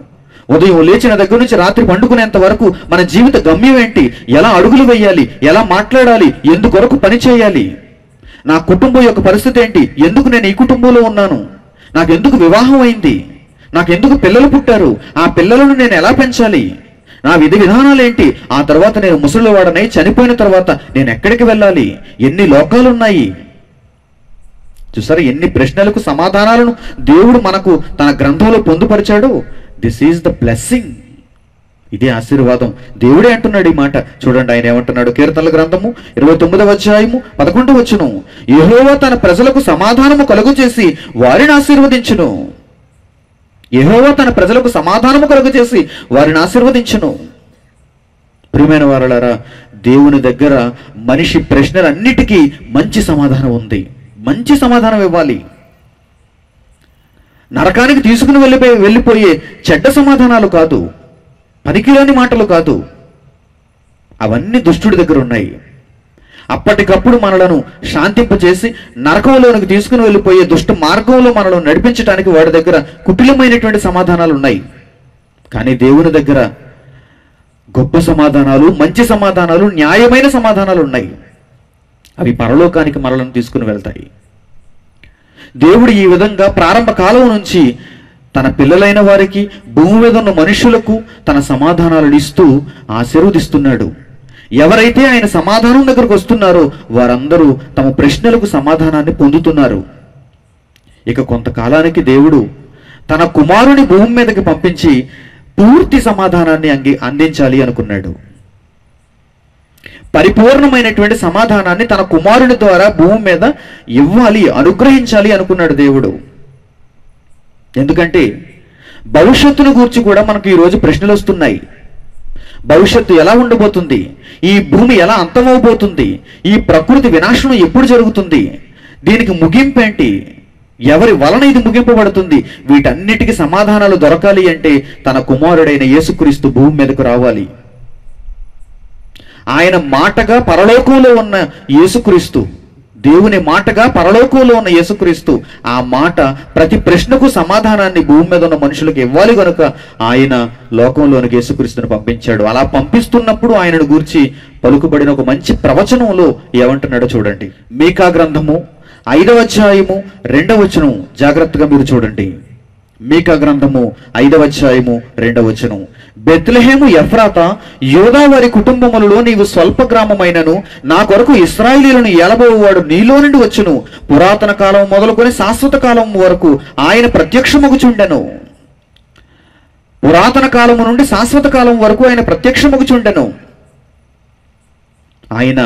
ఉదయం లేచిన దగ్గర నుంచి రాత్రి పండుకునేంత వరకు మన జీవిత గమ్యం ఏంటి, ఎలా అడుగులు వేయాలి, ఎలా మాట్లాడాలి, ఎందుకొరకు పని చేయాలి, నా కుటుంబం యొక్క పరిస్థితి ఏంటి, ఎందుకు నేను ఈ కుటుంబంలో ఉన్నాను, నాకెందుకు వివాహం అయింది, నాకెందుకు పిల్లలు పుట్టారు, ఆ పిల్లలను నేను ఎలా పెంచాలి, నా విధి విధానాలు ఏంటి, ఆ తర్వాత నేను ముసలివాడనై చనిపోయిన తర్వాత నేను ఎక్కడికి వెళ్ళాలి, ఎన్ని లోకాలున్నాయి. చూసారా, ఎన్ని ప్రశ్నలకు సమాధానాలను దేవుడు మనకు తన గ్రంథంలో పొందుపరిచాడు. This is the blessing. ఇదే ఆశీర్వాదం. దేవుడే అంటున్నాడు ఈ మాట. చూడండి ఆయన ఏమంటున్నాడు. కీర్తనల గ్రంథము 29వ అధ్యాయము 11వ వచనం, యెహోవా తన ప్రజలకు సమాధానము కలుగు చేసి వారిని ఆశీర్వదించును. యెహోవా తన ప్రజలకు సమాధానము కలుగు చేసి వారిని ఆశీర్వదించును. ప్రియమైన వారలారా, దేవుని దగ్గర మనిషి ప్రశ్నలన్నిటికీ మంచి సమాధానం ఉంది. మంచి సమాధానం ఇవ్వాలి. నరకానికి తీసుకుని వెళ్ళిపోయే చెడ్డ సమాధానాలు కాదు, పనికిరాని మాటలు కాదు. అవన్నీ దుష్టుడి దగ్గర ఉన్నాయి. అప్పటికప్పుడు మనలను శాంతింపచేసి నరకంలోనికి తీసుకుని వెళ్ళిపోయే దుష్ట మార్గంలో మనలను నడిపించడానికి వాడి దగ్గర కుటిలమైనటువంటి సమాధానాలు ఉన్నాయి. కానీ దేవుని దగ్గర గొప్ప సమాధానాలు, మంచి సమాధానాలు, న్యాయమైన సమాధానాలు ఉన్నాయి. అవి పరలోకానికి మనలను తీసుకుని వెళ్తాయి. దేవుడు ఈ విధంగా ప్రారంభ కాలం నుంచి తన పిల్లలైన వారికి, భూమి మీద ఉన్న మనుషులకు తన సమాధానాలను ఇస్తూ ఆశీర్వదిస్తున్నాడు. ఎవరైతే ఆయన సమాధానం దగ్గరకు వస్తున్నారో వారందరూ తమ ప్రశ్నలకు సమాధానాన్ని పొందుతున్నారు. ఇక కొంతకాలానికి దేవుడు తన కుమారుని భూమి మీదకి పంపించి పూర్తి సమాధానాన్ని అందించాలి అనుకున్నాడు. పరిపూర్ణమైనటువంటి సమాధానాన్ని తన కుమారుని ద్వారా భూమి మీద ఇవ్వాలి, అనుగ్రహించాలి అనుకున్నాడు దేవుడు. ఎందుకంటే భవిష్యత్తును గురించి కూడా మనకు ఈరోజు ప్రశ్నలు వస్తున్నాయి. భవిష్యత్తు ఎలా ఉండబోతుంది, ఈ భూమి ఎలా అంతమవబోతుంది, ఈ ప్రకృతి వినాశనం ఎప్పుడు జరుగుతుంది, దీనికి ముగింపు ఏంటి, ఎవరి వలన ఇది ముగింపబడుతుంది, వీటన్నిటికీ సమాధానాలు దొరకాలి అంటే తన కుమారుడైన యేసుక్రీస్తు భూమి మీదకు రావాలి. ఆయన మాటగా పరలోకంలో ఉన్న యేసుక్రీస్తు, దేవుని మాటగా పరలోకంలో ఉన్న యేసుక్రీస్తు, ఆ మాట ప్రతి ప్రశ్నకు సమాధానాన్ని భూమి మీద ఉన్న మనుషులకు ఇవ్వాలి కనుక ఆయన లోకంలోనికి యేసుక్రీస్తుని పంపించాడు. అలా పంపిస్తున్నప్పుడు ఆయనను గూర్చి పలుకుబడిన ఒక మంచి ప్రవచనంలో ఏమంటున్నాడో చూడండి. మీకా గ్రంథము 5వ అధ్యాయము 2వ వచనం జాగ్రత్తగా మీరు చూడండి. మీకా గ్రంథము 5వ అధ్యాయము 2వ వచనం, బెత్లెహేము ఎఫ్రాతా, యోదా వారి కుటుంబములలో నీవు స్వల్ప గ్రామమైనను నా కొరకు ఇశ్రాయేలీయులను ఏలబోవాడు నీలో నుండి వచ్చును. పురాతన కాలం మొదలుకొని శాశ్వత కాలం వరకు ఆయన ప్రత్యక్షమగుచుండెను. పురాతన కాలము నుండి శాశ్వత కాలం వరకు ఆయన ప్రత్యక్షమగుచుండెను. ఆయన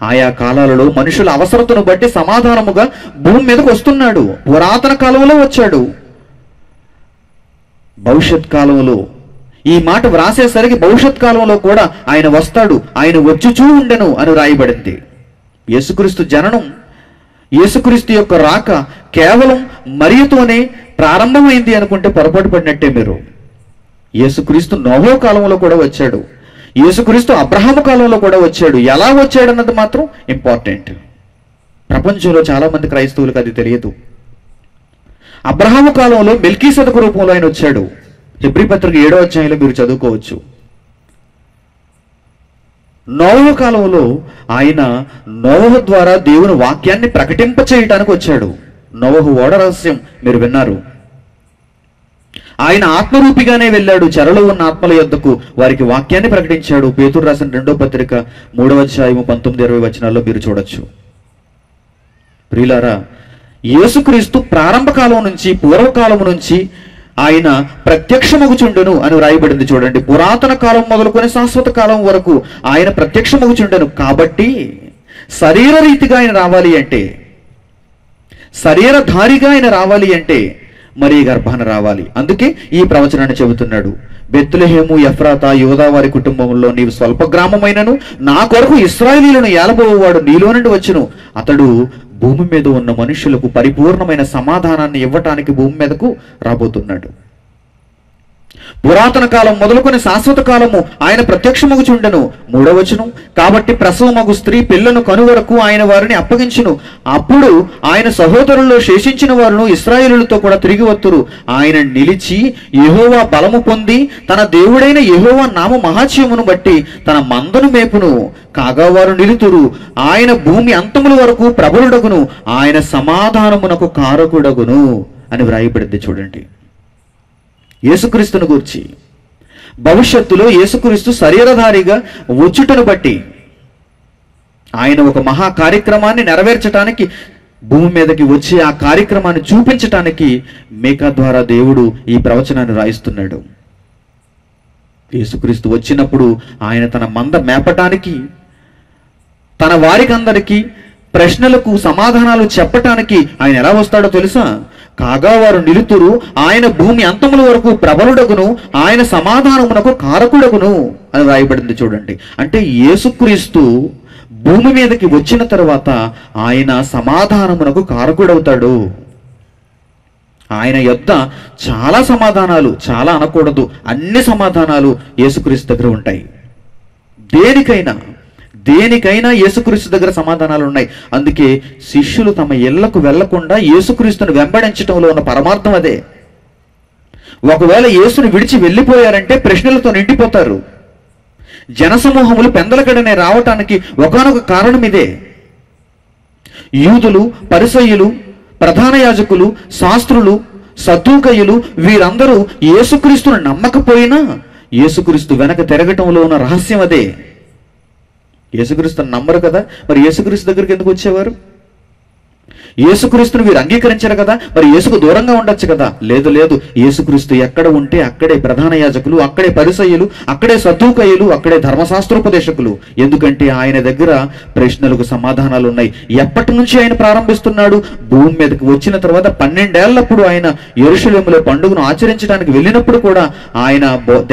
ఆయా కాలాలలో మనుషుల అవసరతను బట్టి సమాధానముగా భూమి మీదకు వస్తున్నాడు. పురాతన కాలంలో వచ్చాడు, భవిష్యత్ కాలంలో ఈ మాట వ్రాసేసరికి భవిష్యత్ కాలంలో కూడా ఆయన వస్తాడు, ఆయన వచ్చుచూ ఉండెను అని రాయబడింది. యేసుక్రీస్తు జననం, యేసుక్రీస్తు యొక్క రాక కేవలం మరియతోనే ప్రారంభమైంది అనుకుంటే పొరపాటు పడినట్టే మీరు. యేసుక్రీస్తు నోహో కాలంలో కూడా వచ్చాడు, యేసుక్రీస్తు అబ్రహాము కాలంలో కూడా వచ్చాడు. ఎలా వచ్చాడన్నది మాత్రం ఇంపార్టెంట్. ప్రపంచంలో చాలా మంది క్రైస్తవులకు అది తెలియదు. అబ్రహాము కాలంలో మెల్కీసెదకు రూపంలో ఆయన వచ్చాడు. హెబ్రీ పత్రిక 7వ అధ్యాయంలో మీరు చదువుకోవచ్చు. నోవహు కాలంలో ఆయన నోవహు ద్వారా దేవుని వాక్యాన్ని ప్రకటింప చేయటానికి వచ్చాడు. నోవహు ఓడ రహస్యం మీరు విన్నారు. ఆయన ఆత్మరూపిగానే వెళ్ళాడు, చెరలో ఉన్న ఆత్మల యొద్దకు వారికి వాక్యాన్ని ప్రకటించాడు. పేతురు రాసిన 2వ పత్రిక 3వ అధ్యాయము 19-20 వచనాల్లో మీరు చూడొచ్చు. ప్రియులారా, యేసుక్రీస్తు ప్రారంభ కాలం నుంచి, పూర్వకాలం నుంచి ఆయన ప్రత్యక్షమగుచుండును అని వ్రాయబడింది. చూడండి, పురాతన కాలం మొదలుకొని శాశ్వత కాలం వరకు ఆయన ప్రత్యక్షమగుచుండెను. కాబట్టి శరీర రీతిగా ఆయన రావాలి అంటే, శరీరధారిగా ఆయన రావాలి అంటే మరి గర్భాన రావాలి. అందుకే ఈ ప్రవచనాన్ని చెబుతున్నాడు. బెత్లెహేము ఎఫ్రాతా యూదా వారి కుటుంబంలో నీవు స్వల్ప గ్రామమైనను నా కొరకు ఇశ్రాయేలీయులను ఏలబోవాడు నీలో నుండి వచ్చును. అతడు భూమి మీద ఉన్న మనుషులకు పరిపూర్ణమైన సమాధానాన్ని ఇవ్వటానికి భూమి మీదకు రాబోతున్నాడు. పురాతన కాలం మొదలుకొని శాశ్వత కాలము ఆయన ప్రత్యక్షమగుచుండెను. 3వ వచనం, కాబట్టి ప్రసవమగు స్త్రీ పిల్లను కనువరకు ఆయన వారిని అప్పగించును. అప్పుడు ఆయన సహోదరుల్లో శేషించిన వారును ఇశ్రాయేలులతో కూడా తిరిగి వత్తురు. ఆయన నిలిచి యెహోవా బలము పొంది తన దేవుడైన యెహోవా నామ మహాత్మ్యమును బట్టి తన మందను మేపును. కాగా వారు నిలుతురు. ఆయన భూమి అంతముల వరకు ప్రబలుడగును. ఆయన సమాధానమునకు కారకుడగును అని వ్రాయబడింది. చూడండి, యేసుక్రీస్తును గూర్చి భవిష్యత్తులో యేసుక్రీస్తు శరీరధారిగా వచ్చుటను బట్టి ఆయన ఒక మహా కార్యక్రమాన్ని నెరవేర్చడానికి భూమి మీదకి వచ్చి ఆ కార్యక్రమాన్ని చూపించటానికి మీకా ద్వారా దేవుడు ఈ ప్రవచనాన్ని రాయిస్తున్నాడు. యేసుక్రీస్తు వచ్చినప్పుడు ఆయన తన మంద మేపటానికి, తన వారికి అందరికీ ప్రశ్నలకు సమాధానాలు చెప్పటానికి ఆయన ఎలా వస్తాడో తెలుసా? కాగా వారు నిలుతురు. ఆయన భూమి అంతముల వరకు ప్రబలుడగును. ఆయన సమాధానమునకు కారకుడగును అని రాయబడింది. చూడండి, అంటే యేసుక్రీస్తు భూమి మీదకి వచ్చిన తర్వాత ఆయన సమాధానమునకు కారకుడవుతాడు. ఆయన యొద్ద చాలా సమాధానాలు, చాలా అనకూడదు, అన్ని సమాధానాలు యేసుక్రీస్తు దగ్గర ఉంటాయి. దేనికైనా యేసుక్రీస్తు దగ్గర సమాధానాలు ఉన్నాయి. అందుకే శిష్యులు తమ ఇళ్లకు వెళ్లకుండా యేసుక్రీస్తును వెంబడించడంలో ఉన్న పరమార్థం అదే. ఒకవేళ యేసుని విడిచి వెళ్ళిపోయారంటే ప్రశ్నలతో నిండిపోతారు. జనసమూహములు పెందలకడనే రావటానికి ఒకానొక కారణం ఇదే. యూదులు, పరిసయ్యులు, ప్రధాన యాజకులు, శాస్త్రులు, సద్దూకయ్యులు వీరందరూ యేసుక్రీస్తును నమ్మకపోయినా యేసుక్రీస్తు వెనక తిరగటంలో ఉన్న రహస్యం అదే. యేసుక్రీస్తుని నమ్మరు కదా, మరి యేసుక్రీస్తు దగ్గరికి ఎందుకు వచ్చేవారు? యేసుక్రీస్తుని వీరు అంగీకరించారు కదా, మరి యేసుకు దూరంగా ఉండొచ్చు కదా. లేదు, యేసుక్రీస్తు ఎక్కడ ఉంటే అక్కడే ప్రధాన యాజకులు, అక్కడే పరిసయ్యులు, అక్కడే సద్దూకయ్యులు, అక్కడే ధర్మశాస్త్రోపదేశకులు. ఎందుకంటే ఆయన దగ్గర ప్రశ్నలకు సమాధానాలు ఉన్నాయి. ఎప్పటి నుంచి ఆయన ప్రారంభిస్తున్నాడు? భూమి మీదకి వచ్చిన తర్వాత 12 ఏళ్లప్పుడు ఆయన యెరూషలేములో పండుగను ఆచరించడానికి వెళ్ళినప్పుడు కూడా ఆయన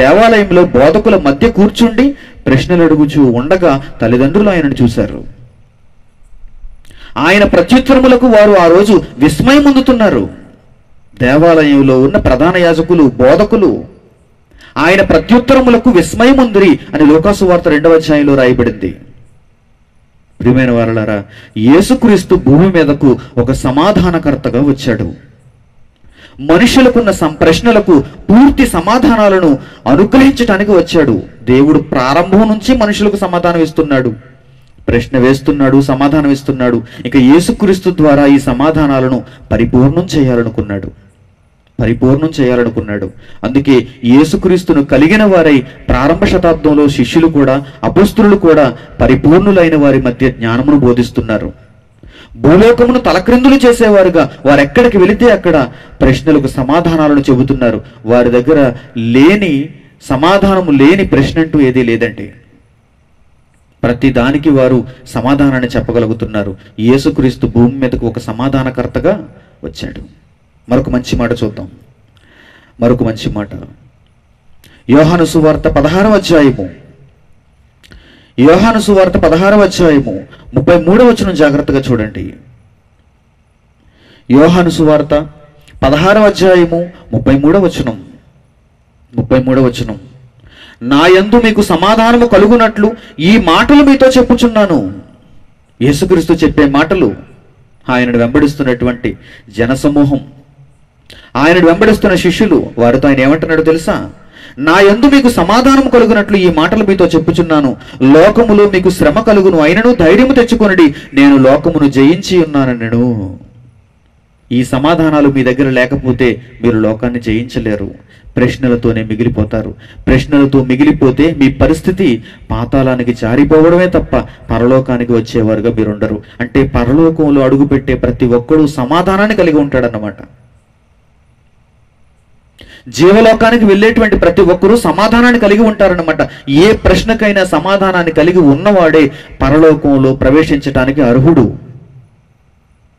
దేవాలయంలో బోధకుల మధ్య కూర్చుండి ప్రశ్నలు అడుగుచూ ఉండగా తల్లిదండ్రులు ఆయనను చూశారు. ఆయన ప్రత్యుత్తరములకు వారు ఆ రోజు విస్మయం పొందుతున్నారు. దేవాలయంలో ఉన్న ప్రధాన యాజకులు, బోధకులు ఆయన ప్రత్యుత్తరములకు విస్మయం ఉందిరి అని లూకాసు వార్త 2వ అధ్యాయంలో రాయబడింది. ప్రియమైన వారలారా, యేసుక్రీస్తు భూమి మీదకు ఒక సమాధానకర్తగా వచ్చాడు. మనుషులకున్న ప్రశ్నలకు పూర్తి సమాధానాలను అనుగ్రహించడానికి వచ్చాడు. దేవుడు ప్రారంభం నుంచి మనుషులకు సమాధానం ఇస్తున్నాడు, ప్రశ్న వేస్తున్నాడు, సమాధానం ఇస్తున్నాడు. ఇక యేసుక్రీస్తు ద్వారా ఈ సమాధానాలను పరిపూర్ణం చేయాలనుకున్నాడు. అందుకే యేసుక్రీస్తును కలిగిన వారై ప్రారంభ శతాబ్దంలో శిష్యులు కూడా, అపొస్తలులు కూడా పరిపూర్ణులైన వారి మధ్య జ్ఞానమును బోధిస్తున్నారు. భూలోకమును తలక్రిందులు చేసేవారుగా వారెక్కడికి వెళితే అక్కడ ప్రశ్నలకు సమాధానాలను చెబుతున్నారు. వారి దగ్గర సమాధానము లేని ప్రశ్న అంటూ ఏదీ లేదండి. ప్రతి దానికి వారు సమాధానాన్ని చెప్పగలుగుతున్నారు. యేసుక్రీస్తు భూమి మీదకు ఒక సమాధానకర్తగా వచ్చాడు. మరొక మంచి మాట చూద్దాం. యోహాను సువార్త 16వ అధ్యాయము 33వ వచనం జాగ్రత్తగా చూడండి. యోహాను సువార్త 16వ అధ్యాయము 33వ వచనం, నా యందు మీకు సమాధానము కలుగునట్లు ఈ మాటలు మీతో చెప్పుచున్నాను. యేసుక్రీస్తు చెప్పే మాటలు ఆయనను వెంబడిస్తున్నటువంటి జనసమూహం, ఆయనను వెంబడిస్తున్న శిష్యులు, వారితో ఆయన ఏమంటున్నాడో తెలుసా? నా యందు మీకు సమాధానం కలుగునట్లు ఈ మాటలు మీతో చెప్పుచున్నాను. లోకములో మీకు శ్రమ కలుగును, అయినను ధైర్యము తెచ్చుకొనుడి, నేను లోకమును జయించి ఉన్నానెను. ఈ సమాధానాలు మీ దగ్గర లేకపోతే మీరు లోకాన్ని జయించలేరు. ప్రశ్నలతోనే మిగిలిపోతారు. ప్రశ్నలతో మిగిలిపోతే మీ పరిస్థితి పాతాళానికి జారిపోవడమే తప్ప పరలోకానికి వచ్చేవారుగా మీరుండరు. అంటే పరలోకంలో అడుగుపెట్టే ప్రతి ఒక్కడూ సమాధానాన్ని కలిగి ఉంటాడన్నమాట. జీవలోకానికి వెళ్ళేటువంటి ప్రతి ఒక్కరూ సమాధానాన్ని కలిగి ఉంటారన్నమాట. ఏ ప్రశ్నకైనా సమాధానాన్ని కలిగి ఉన్నవాడే పరలోకంలో ప్రవేశించటానికి అర్హుడు.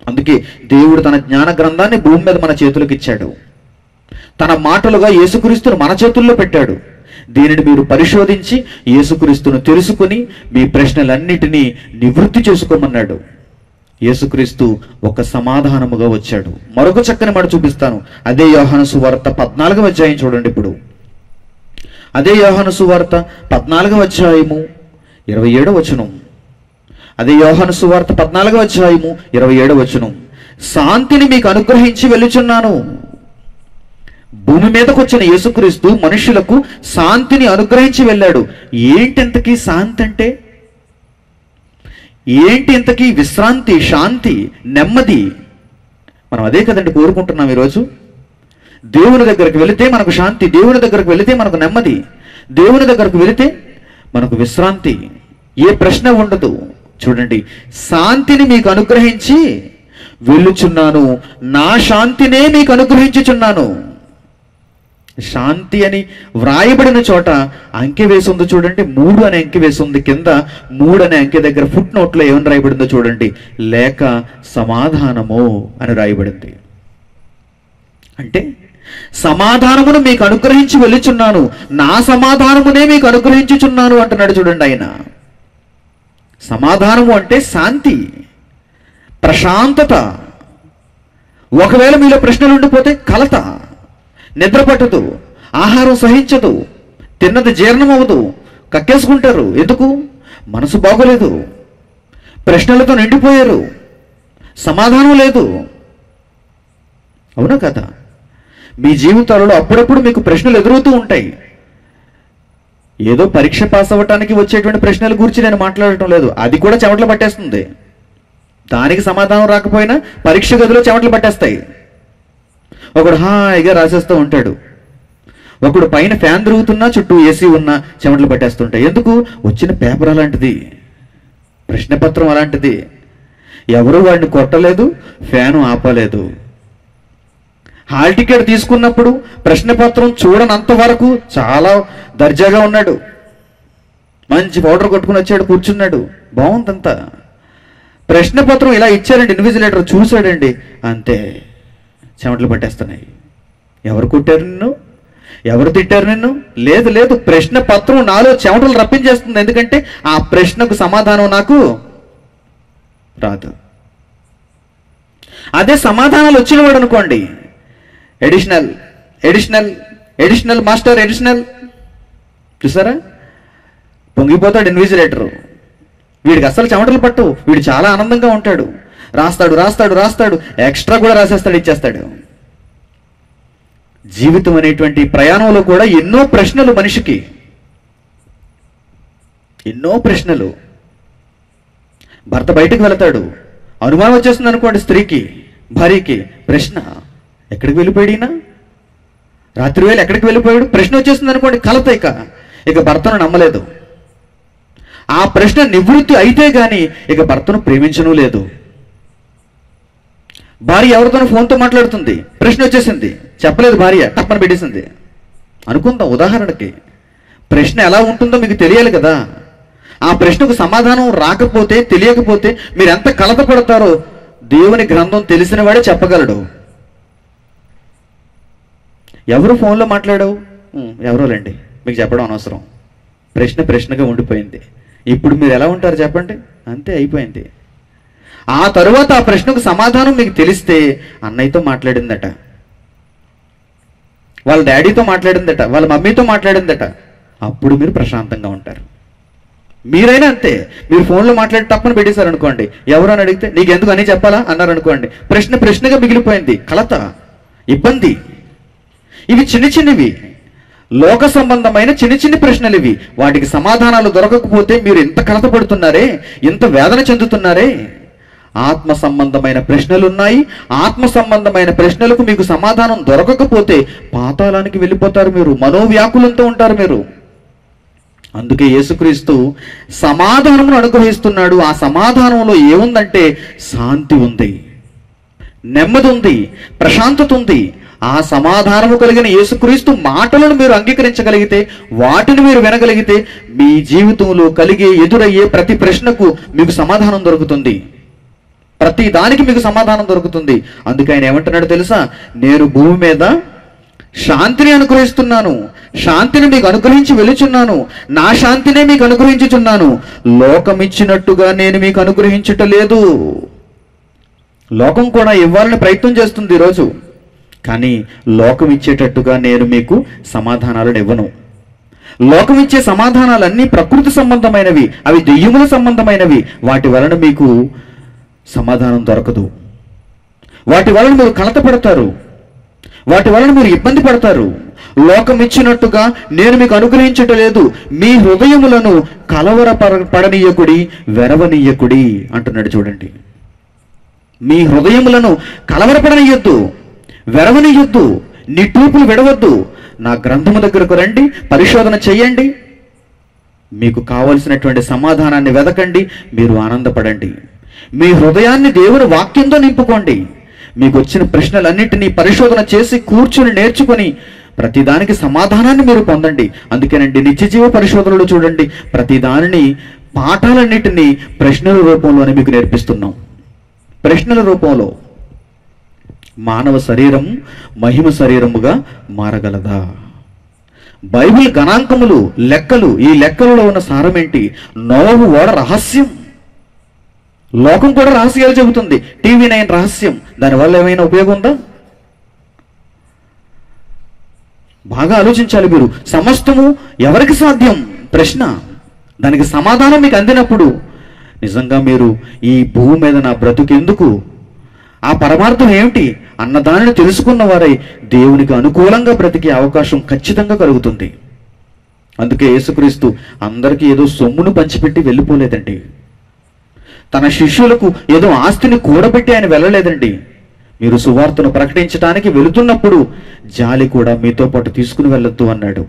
అందుకే దేవుడు తన జ్ఞాన గ్రంథాన్ని భూమి మీద మన చేతులకు ఇచ్చాడు. తన మాటలుగా యేసుక్రీస్తును మన చేతుల్లో పెట్టాడు. దీనిని మీరు పరిశోధించి యేసుక్రీస్తును తెలుసుకుని మీ ప్రశ్నలన్నిటినీ నివృత్తి చేసుకోమన్నాడు. యేసుక్రీస్తు ఒక సమాధానముగా వచ్చాడు. మరొక చక్కని మాట చూపిస్తాను. అదే యోహాను సువార్త 14వ అధ్యాయం చూడండి. ఇప్పుడు అదే యోహాను సువార్త 14వ అధ్యాయము 27వ వచనం. అదే యోహాను సువార్త 14వ అధ్యాయము 27వ వచనం. శాంతిని మీకు అనుగ్రహించి వెళ్ళుచున్నాను. భూమి మీదకు వచ్చిన యేసుక్రీస్తు మనుషులకు శాంతిని అనుగ్రహించి వెళ్ళాడు. ఏంటింతకీ శాంతి అంటే? ఏంటి ఇంతకీ విశ్రాంతి, శాంతి, నెమ్మది? మనం అదే కదండి కోరుకుంటున్నాం ఈరోజు. దేవుని దగ్గరకు వెళితే మనకు శాంతి, దేవుని దగ్గరకు వెళితే మనకు నెమ్మది, దేవుని దగ్గరకు వెళితే మనకు విశ్రాంతి, ఏ ప్రశ్న ఉండదు. చూడండి, శాంతిని మీకు అనుగ్రహించి వెళ్ళుచున్నాను, నా శాంతినే మీకు అనుగ్రహించుచున్నాను. శాంతి అని వ్రాయబడిన చోట అంకె వేసి ఉంది చూడండి, 3 అనే అంకె వేసి ఉంది. కింద 3 అనే అంకె దగ్గర ఫుట్ నోట్లో ఏమని రాయబడిందో చూడండి, లేక సమాధానము అని రాయబడింది. అంటే సమాధానమును మీకు అనుగ్రహించి వెళ్ళుచున్నాను, నా సమాధానమునే మీకు అనుగ్రహించుచున్నాను అంటున్నాడు. చూడండి, ఆయన సమాధానము అంటే శాంతి, ప్రశాంతత. ఒకవేళ మీలో ప్రశ్నలు ఉండిపోతే కలత, నిద్ర పట్టదు, ఆహారం సహించదు, తిన్నది జీర్ణం అవ్వదు, కక్కేసుకుంటారు. ఎందుకు? మనసు బాగోలేదు, ప్రశ్నలతో నిండిపోయారు, సమాధానం లేదు. అవునా కదా? మీ జీవితాలలో అప్పుడప్పుడు మీకు ప్రశ్నలు ఎదురవుతూ ఉంటాయి. ఏదో పరీక్ష పాస్ అవ్వటానికి వచ్చేటువంటి ప్రశ్నల గురించి నేను మాట్లాడటం లేదు. అది కూడా చెమటలు పట్టేస్తుంది. దానికి సమాధానం రాకపోయినా పరీక్ష గదిలో చెమటలు పట్టేస్తాయి. ఒకడు హాయిగా రాసేస్తూ ఉంటాడు, ఒకడు పైన ఫ్యాన్ తిరుగుతున్నా చుట్టూ ఏసీ ఉన్నా చెమటలు పట్టేస్తుంటాయి. ఎందుకు? వచ్చిన పేపర్ అలాంటిది, ప్రశ్నపత్రం అలాంటిది. ఎవరు వాడిని కొట్టలేదు, ఫ్యాను ఆపలేదు. హాల్ టికెట్ తీసుకున్నప్పుడు ప్రశ్నపత్రం చూడనంత వరకు చాలా దర్జాగా ఉన్నాడు, మంచి పౌడర్ కొట్టుకుని వచ్చాడు, కూర్చున్నాడు, బాగుందంతా. ప్రశ్నపత్రం ఇలా ఇచ్చారండి, ఇన్విజిలేటర్ చూశాడండి, అంతే చెమటలు పట్టేస్తున్నాయి. ఎవరు కొట్టారు నిన్ను? ఎవరు తిట్టారు నిన్ను? లేదు లేదు, ప్రశ్న పత్రం నాలో చెమటలు రప్పించేస్తుంది. ఎందుకంటే ఆ ప్రశ్నకు సమాధానం నాకు రాదు. అదే సమాధానాలు వచ్చినవాడు అనుకోండి, additional additional additional master additional, చూసారా? పొంగిపోతాడు ఇన్విజిలేటరు. వీడికి అస్సలు చెమటలు పట్టు, వీడు చాలా ఆనందంగా ఉంటాడు. రాస్తాడు రాస్తాడు రాస్తాడు, ఎక్స్ట్రా కూడా రాసేస్తాడు, ఇచ్చేస్తాడు. జీవితం అనేటువంటి ప్రయాణంలో కూడా ఎన్నో ప్రశ్నలు మనిషికి, ఎన్నో ప్రశ్నలు. భర్త బయటకు వెళతాడు, అనుమానం వచ్చేస్తుంది అనుకోండి స్త్రీకి, భార్యకి. ప్రశ్న, ఎక్కడికి వెళ్ళిపోయాడినా? రాత్రి వేళ ఎక్కడికి వెళ్ళిపోయాడు? ప్రశ్న వచ్చేస్తుంది అనుకోండి, కలత. ఇక భర్తను నమ్మలేదు. ఆ ప్రశ్న నివృత్తి అయితే గాని ఇక భర్తను ప్రేమించను లేదు. భార్య ఎవరితోనో ఫోన్తో మాట్లాడుతుంది, ప్రశ్న వచ్చేసింది, చెప్పలేదు భార్య, తప్పని పెట్టేసింది అనుకుందాం ఉదాహరణకి. ప్రశ్న ఎలా ఉంటుందో మీకు తెలియాలి కదా. ఆ ప్రశ్నకు సమాధానం రాకపోతే, తెలియకపోతే మీరు ఎంత కలత పడతారో దేవుని గ్రంథం తెలిసిన వాడే చెప్పగలడు. ఎవరు ఫోన్లో మాట్లాడావు? ఎవరోలేండి, మీకు చెప్పడం అనవసరం. ప్రశ్న ప్రశ్నగా ఉండిపోయింది. ఇప్పుడు మీరు ఎలా ఉంటారు చెప్పండి? అంతే, అయిపోయింది. ఆ తరువాత ఆ ప్రశ్నకు సమాధానం మీకు తెలిస్తే, అన్నయ్యతో మాట్లాడిందట, వాళ్ళ డాడీతో మాట్లాడిందట, వాళ్ళ మమ్మీతో మాట్లాడిందట, అప్పుడు మీరు ప్రశాంతంగా ఉంటారు. మీరైనా అంతే. మీరు ఫోన్లో మాట్లాడి తప్పని పెట్టేశారు అనుకోండి, ఎవరు అని అడిగితే నీకెందుకు అని చెప్పాలా అన్నారు అనుకోండి, ప్రశ్న ప్రశ్నగా మిగిలిపోయింది, కలత, ఇబ్బంది. ఇవి చిన్న చిన్నవి, లోక సంబంధమైన చిన్న చిన్న ప్రశ్నలు ఇవి. వాటికి సమాధానాలు దొరకకపోతే మీరు ఎంత కలత పడుతున్నారే, ఎంత వేదన చెందుతున్నారే. ఆత్మ సంబంధమైన ప్రశ్నలు ఉన్నాయి. ఆత్మ సంబంధమైన ప్రశ్నలకు మీకు సమాధానం దొరకకపోతే పాతాళానికి వెళ్ళిపోతారు మీరు, మనోవ్యాకులంతో ఉంటారు మీరు. అందుకే యేసుక్రీస్తు సమాధానమును అనుగ్రహిస్తున్నాడు. ఆ సమాధానంలో ఏముందంటే శాంతి ఉంది, నెమ్మది ఉంది, ప్రశాంతత ఉంది, ఆ సమాధానము కలిగిన యేసుక్రీస్తు మాటలను మీరు అంగీకరించగలిగితే, వాటిని మీరు వినగలిగితే, మీ జీవితంలో కలిగే ఎదురయ్యే ప్రతి ప్రశ్నకు మీకు సమాధానం దొరుకుతుంది. ప్రతి దానికి మీకు సమాధానం దొరుకుతుంది. అందుకే ఆయన ఏమంటున్నాడు తెలుసా? నేను భూమి మీద శాంతిని అనుగ్రహిస్తున్నాను, శాంతిని మీకు అనుగ్రహించి వెలుచున్నాను, నా శాంతినే మీకు అనుగ్రహించుచున్నాను, లోకం ఇచ్చినట్టుగా నేను మీకు అనుగ్రహించటలేదు. లోకం కూడా ఇవ్వాలని ప్రయత్నం చేస్తుంది ఈరోజు, కానీ లోకం ఇచ్చేటట్టుగా నేను మీకు సమాధానాలను ఇవ్వను. లోకం ఇచ్చే సమాధానాలన్నీ ప్రకృతి సంబంధమైనవి, అవి దెయ్యముల సంబంధమైనవి. వాటి వలన మీకు సమాధానం దొరకదు. వాటి వలన మీరు కలతపడతారు, వాటి వలన మీరు ఇబ్బంది పడతారు. లోకం ఇచ్చినట్టుగా నేను మీకు అనుగ్రహించటలేదు. మీ హృదయములను కలవరపడనీయకుడి, వెరవనీయకుడి అంటున్నాడు. చూడండి, మీ హృదయములను కలవరపడనీయొద్దు, వెరవనీయొద్దు, నిట్టూపులు విడవద్దు. నా గ్రంథము దగ్గరకు రండి, పరిశోధన చెయ్యండి, మీకు కావలసినటువంటి సమాధానాన్ని వెదకండి, మీరు ఆనందపడండి. మీ హృదయాన్ని దేవుని వాక్యంతో నింపుకోండి. మీకు వచ్చిన ప్రశ్నలన్నింటినీ పరిశోధన చేసి కూర్చుని నేర్చుకొని ప్రతిదానికి సమాధానాన్ని మీరు పొందండి. అందుకేనండి నిత్యజీవ పరిశోధనలు చూడండి, ప్రతిదానిని పాఠాలన్నింటినీ ప్రశ్నల రూపంలోనే మీకు నేర్పిస్తున్నాం. ప్రశ్నల రూపంలో మానవ శరీరం మహిమ శరీరముగా మారగలదా? బైబిల్ గణాంకములు, లెక్కలు, ఈ లెక్కలలో ఉన్న సారం ఏంటి? నోవహు ఓడ రహస్యం. లోకం కూడా రహస్యాలు చెబుతుంది. TV9 రహస్యం. దానివల్ల ఏమైనా ఉపయోగం ఉందా? బాగా ఆలోచించాలి మీరు. సమస్తము ఎవరికి సాధ్యం? ప్రశ్న. దానికి సమాధానం మీకు అందినప్పుడు నిజంగా మీరు ఈ భూమి మీద నా బ్రతుకెందుకు, ఆ పరమార్థం ఏమిటి అన్న దానిని తెలుసుకున్న వారై దేవునికి అనుకూలంగా బ్రతికే అవకాశం ఖచ్చితంగా కలుగుతుంది. అందుకే యేసుక్రీస్తు అందరికీ ఏదో సొమ్మును పంచిపెట్టి వెళ్ళిపోలేదండి. తన శిష్యులకు ఏదో ఆస్తిని కూడబెట్టి ఆయన వెళ్ళలేదండి. మీరు సువార్తను ప్రకటించడానికి వెళుతున్నప్పుడు జాలి కూడా మీతో పాటు తీసుకుని వెళ్ళొద్దు అన్నాడు.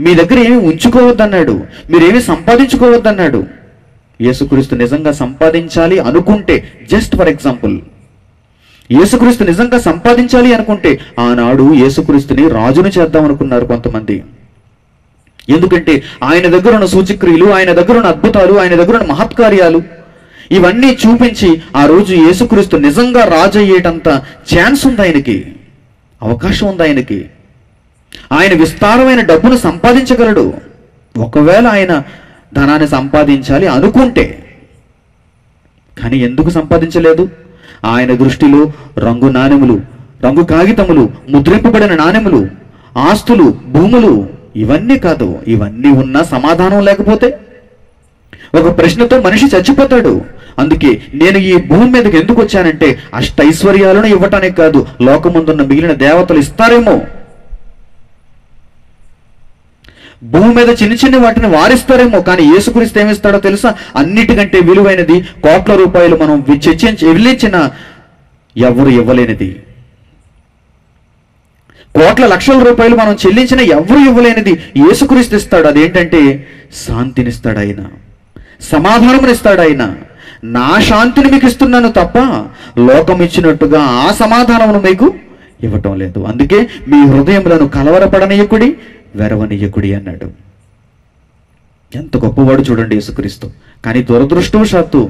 మీ దగ్గర ఏమి ఉంచుకోవద్దన్నాడు, మీరేమి సంపాదించుకోవద్దన్నాడు. యేసుక్రీస్తు నిజంగా సంపాదించాలి అనుకుంటే, జస్ట్ ఫర్ ఎగ్జాంపుల్, యేసుక్రీస్తు నిజంగా సంపాదించాలి అనుకుంటే ఆనాడు యేసుక్రీస్తుని రాజును చేద్దాం అనుకున్నారు కొంతమంది. ఎందుకంటే ఆయన దగ్గర ఉన్న సూచక్రియలు, ఆయన దగ్గర ఉన్న అద్భుతాలు, ఆయన దగ్గర ఉన్న మహత్కార్యాలు ఇవన్నీ చూపించి ఆ రోజు యేసుక్రీస్తు నిజంగా రాజు అయ్యేటంత ఛాన్స్ ఉంది ఆయనకి, అవకాశం ఉంది ఆయనకి. ఆయన విస్తారమైన డబ్బును సంపాదించగలడు ఒకవేళ ఆయన ధనాన్ని సంపాదించాలి అనుకుంటే. కానీ ఎందుకు సంపాదించలేదు? ఆయన దృష్టిలో రంగు నాణెములు, రంగు కాగితములు, ముద్రింపబడిన నాణెములు, ఆస్తులు, భూములు ఇవన్నీ కాదు. ఇవన్నీ ఉన్నా సమాధానం లేకపోతే ఒక ప్రశ్నతో మనిషి చచ్చిపోతాడు. అందుకే నేను ఈ భూమి మీదకి ఎందుకు వచ్చానంటే అష్టైశ్వర్యాలను ఇవ్వటానికి కాదు, లోకముందున్న మిగిలిన దేవతలు ఇస్తారేమో, భూమి మీద చిన్న చిన్న వాటిని వారిస్తారేమో, కానీ యేసుక్రీస్తు ఏమిస్తాడో తెలుసా? అన్నిటికంటే విలువైనది, కోట్ల రూపాయలు మనం చెల్లించిన ఎవరు ఇవ్వలేనిది, కోట్ల లక్షల రూపాయలు మనం చెల్లించిన ఎవరు ఇవ్వలేనిది యేసుక్రీస్తు ఇస్తాడు. అదేంటంటే శాంతినిస్తాడు ఆయన, సమాధానమునిస్తాడు ఆయన. నా శాంతిని మీకు ఇస్తున్నాను తప్ప లోకం ఇచ్చినట్టుగా ఆ సమాధానమును మీకు ఇవ్వటం లేదు. అందుకే మీ హృదయములను కలవరపడనీయకుడి, వెరవనీయకుడి అన్నాడు. ఎంత గొప్పవాడు చూడండి యేసుక్రీస్తు. కానీ దురదృష్టవశాత్తు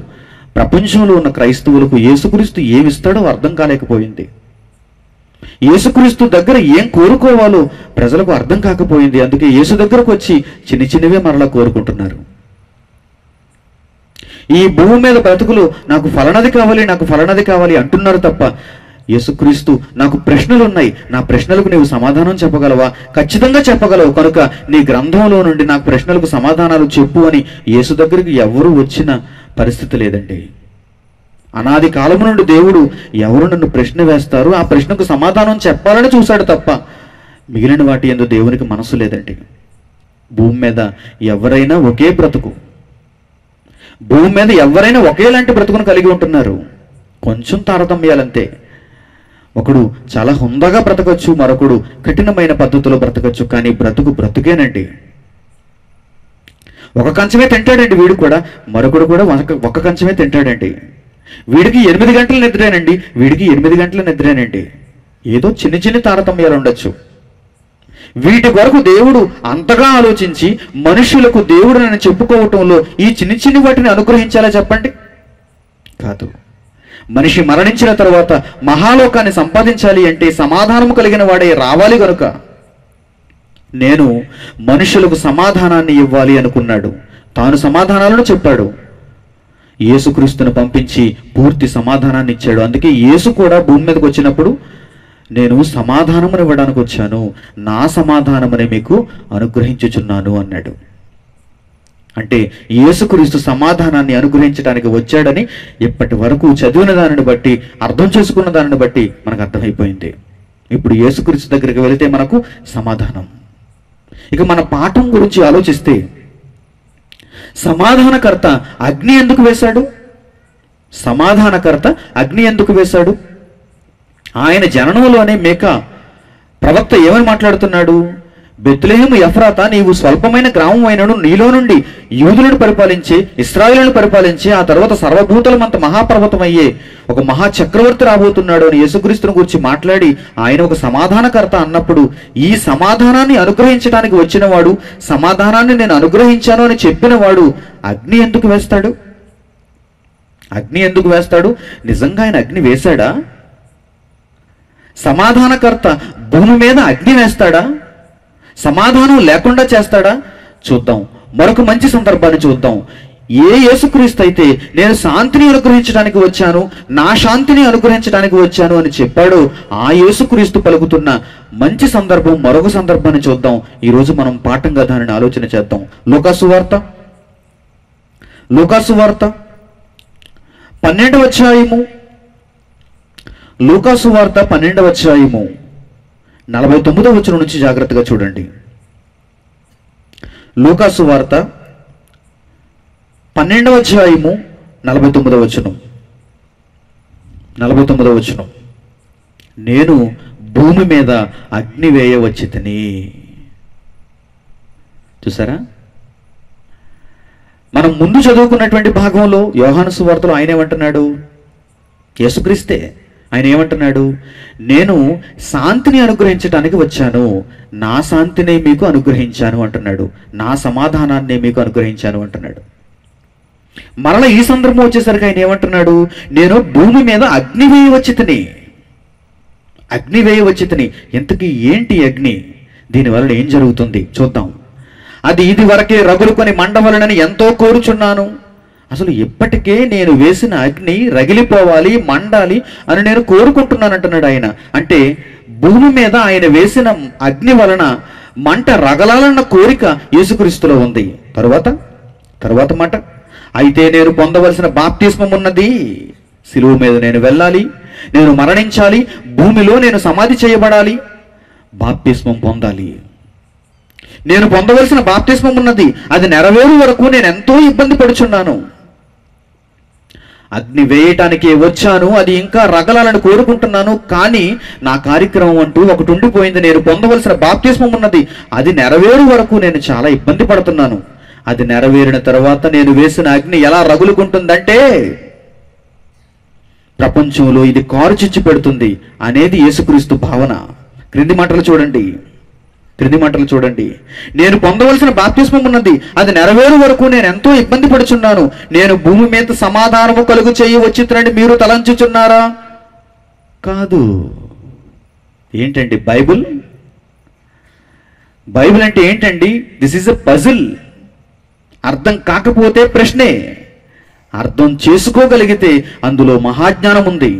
ప్రపంచంలో ఉన్న క్రైస్తవులకు యేసుక్రీస్తు ఏమిస్తాడో అర్థం కాలేకపోయింది. యేసుక్రీస్తు దగ్గర ఏం కోరుకోవాలో ప్రజలకు అర్థం కాకపోయింది. అందుకే యేసు దగ్గరకు వచ్చి చిన్న చిన్నవే మరలా కోరుకుంటున్నారు. ఈ భూమి మీద బ్రతుకులు నాకు ఫలనది కావాలి, నాకు ఫలనది కావాలి అంటున్నారు తప్ప యేసుక్రీస్తు నాకు ప్రశ్నలు ఉన్నాయి, నా ప్రశ్నలకు నీవు సమాధానం చెప్పగలవా? ఖచ్చితంగా చెప్పగలవు, కనుక నీ గ్రంథంలో నుండి నాకు ప్రశ్నలకు సమాధానాలు చెప్పు అని యేసు దగ్గరికి ఎవరు వచ్చిన పరిస్థితి లేదండి. అనాది కాలము నుండి దేవుడు ఎవరు నన్ను ప్రశ్న వేస్తారు, ఆ ప్రశ్నకు సమాధానం చెప్పాలని చూశాడు తప్ప మిగిలిన వాటి యందు దేవునికి మనసు లేదండి. భూమి మీద ఎవరైనా ఒకే బ్రతుకు, భూమి మీద ఎవరైనా ఒకేలాంటి బ్రతుకును కలిగి ఉంటున్నారు. కొంచెం తారతమ్యాలంతే. ఒకడు చాలా హుందాగా బ్రతకచ్చు, మరొకడు కఠినమైన పద్ధతిలో బ్రతకచ్చు, కానీ బ్రతుకు బ్రతుకేనండి. ఒక కంచమే తింటాడండి వీడు కూడా, మరొకడు కూడా ఒక కంచమే తింటాడండి. వీడికి 8 గంటల నిద్రేనండి, వీడికి 8 గంటల నిద్రేనండి. ఏదో చిన్న చిన్న తారతమ్యాలు ఉండొచ్చు. వీటి కొరకు దేవుడు అంతగా ఆలోచించి మనుషులకు దేవుడు నన్ను చెప్పుకోవటంలో ఈ చిన్న చిన్న వాటిని అనుగ్రహించాలా చెప్పండి? కాదు. మనిషి మరణించిన తర్వాత మహాలోకాన్ని సంపాదించాలి అంటే సమాధానము కలిగిన వాడే రావాలి కనుక నేను మనుషులకు సమాధానాన్ని ఇవ్వాలి అనుకున్నాడు. తాను సమాధానాలను చెప్పాడు. యేసుక్రీస్తును పంపించి పూర్తి సమాధానాన్ని ఇచ్చాడు. అందుకే యేసు కూడా భూమి మీదకి వచ్చినప్పుడు నేను సమాధానమును ఇవ్వడానికి వచ్చాను, నా సమాధానమునే మీకు అనుగ్రహించుచున్నాను అన్నాడు. అంటే యేసుక్రీస్తు సమాధానాన్ని అనుగ్రహించడానికి వచ్చాడని ఇప్పటి వరకు చదివిన దానిని బట్టి, అర్థం చేసుకున్న దానిని బట్టి మనకు అర్థమైపోయింది. ఇప్పుడు యేసుక్రీస్తు దగ్గరికి వెళితే మనకు సమాధానం. ఇక మన పాఠం గురించి ఆలోచిస్తే, సమాధానకర్త అగ్ని ఎందుకు వేశాడు? సమాధానకర్త అగ్ని ఎందుకు వేశాడు? ఆయన జననంలోనే మేకా ప్రవక్త ఏమని మాట్లాడుతున్నాడు? బెత్లెహేము ఎఫ్రాతా, నీవు స్వల్పమైన గ్రామం అయినను నీలో నుండి యూదులను పరిపాలించి ఇశ్రాయేలును పరిపాలించి ఆ తర్వాత సర్వభూతలమంత మహాపర్వతం అయ్యే ఒక మహా చక్రవర్తి రాబోతున్నాడు అని యేసుక్రీస్తుని గురించి మాట్లాడి ఆయన ఒక సమాధానకర్త అన్నప్పుడు, ఈ సమాధానాన్ని అనుగ్రహించడానికి వచ్చినవాడు, సమాధానాన్ని నేను అనుగ్రహించాను అని చెప్పినవాడు అగ్ని ఎందుకు వేస్తాడు? అగ్ని ఎందుకు వేస్తాడు? నిజంగా ఆయన అగ్ని వేశాడా? సమాధానకర్త భూమి మీద అగ్ని వేస్తాడా? సమాధానం లేకుండా చేస్తాడా? చూద్దాం. మరొక మంచి సందర్భాన్ని చూద్దాం. ఏ యేసుక్రీస్తు అయితే నేను శాంతిని అనుగ్రహించడానికి వచ్చాను, నా శాంతిని అనుగ్రహించడానికి వచ్చాను అని చెప్పాడు, ఆ యేసుక్రీస్తు పలుకుతున్న మంచి సందర్భం మరొక సందర్భాన్ని చూద్దాం. ఈరోజు మనం పాఠంగా దానిని ఆలోచన చేద్దాం. లూకాసు వార్త 12వ అధ్యాయము, లూకాసు వార్త 12వ అధ్యాయము 49వ వచనం నుంచి జాగ్రత్తగా చూడండి. లూకాసు వార్త 12వ అధ్యాయము 49వ వచనం. 49వ వచనం, నేను భూమి మీద అగ్ని వేయవచ్చితిని. చూసారా? మనం ముందు చదువుకున్నటువంటి భాగంలో యోహాను సువార్తలో ఆయన ఏమంటున్నాడు? యేసుక్రీస్తే ఆయన ఏమంటున్నాడు? నేను శాంతిని అనుగ్రహించడానికి వచ్చాను, నా శాంతిని మీకు అనుగ్రహించాను అంటున్నాడు, నా సమాధానాన్ని మీకు అనుగ్రహించాను అంటున్నాడు. మరలా ఈ సందర్భం వచ్చేసరికి ఆయన ఏమంటున్నాడు? నేను భూమి మీద అగ్ని వేయవచ్చితిని. అగ్ని వేయవచ్చితిని. ఇంతకీ ఏంటి అగ్ని? దీనివల్ల ఏం జరుగుతుంది చూద్దాం. అది ఇది వరకే రగులుకొని మండవలనని ఎంతో కోరుచున్నాను. అసలు ఇప్పటికే నేను వేసిన అగ్ని రగిలిపోవాలి, మండాలి అని నేను కోరుకుంటున్నాను అంటున్నాడు ఆయన. అంటే భూమి మీద ఆయన వేసిన అగ్ని వలన మంట రగలాలన్న కోరిక యేసుక్రీస్తులో ఉంది. తరువాత మాట, అయితే నేను పొందవలసిన బాప్తిస్మం ఉన్నది. సిలువ మీద నేను వెళ్ళాలి, నేను మరణించాలి, భూమిలో నేను సమాధి చేయబడాలి, బాప్తిస్మం పొందాలి. నేను పొందవలసిన బాప్తిస్మం ఉన్నది, అది నెరవేరు వరకు నేను ఎంతో ఇబ్బంది పడుచున్నాను. అగ్ని వేయటానికి వచ్చాను, అది ఇంకా రగలాలని కోరుకుంటున్నాను, కానీ నా కార్యక్రమం అంటూ ఒకటి ఉండిపోయింది. నేను పొందవలసిన బాప్తిస్మం ఉన్నది, అది నెరవేరు వరకు నేను చాలా ఇబ్బంది పడుతున్నాను. అది నెరవేరిన తర్వాత నేను వేసిన అగ్ని ఎలా రగులుకుంటుందంటే ప్రపంచంలో ఇది కారుచిచ్చి పెడుతుంది అనేది యేసుక్రీస్తు భావన. క్రింది మాటలు చూడండి. నేను పొందవలసిన బాప్తిస్మం ఉన్నది, అది నెరవేరు వరకు నేను ఎంతో ఇబ్బంది పడుచున్నాను. నేను భూమి మీద సమాధానము కలుగు చేయి వచ్చిందని మీరు తలంచుచున్నారా? కాదు. ఏంటండి బైబిల్? బైబిల్ అంటే ఏంటండి? This is a puzzle. అర్థం కాకపోతే ప్రశ్నే, అర్థం చేసుకోగలిగితే అందులో మహాజ్ఞానం ఉంది.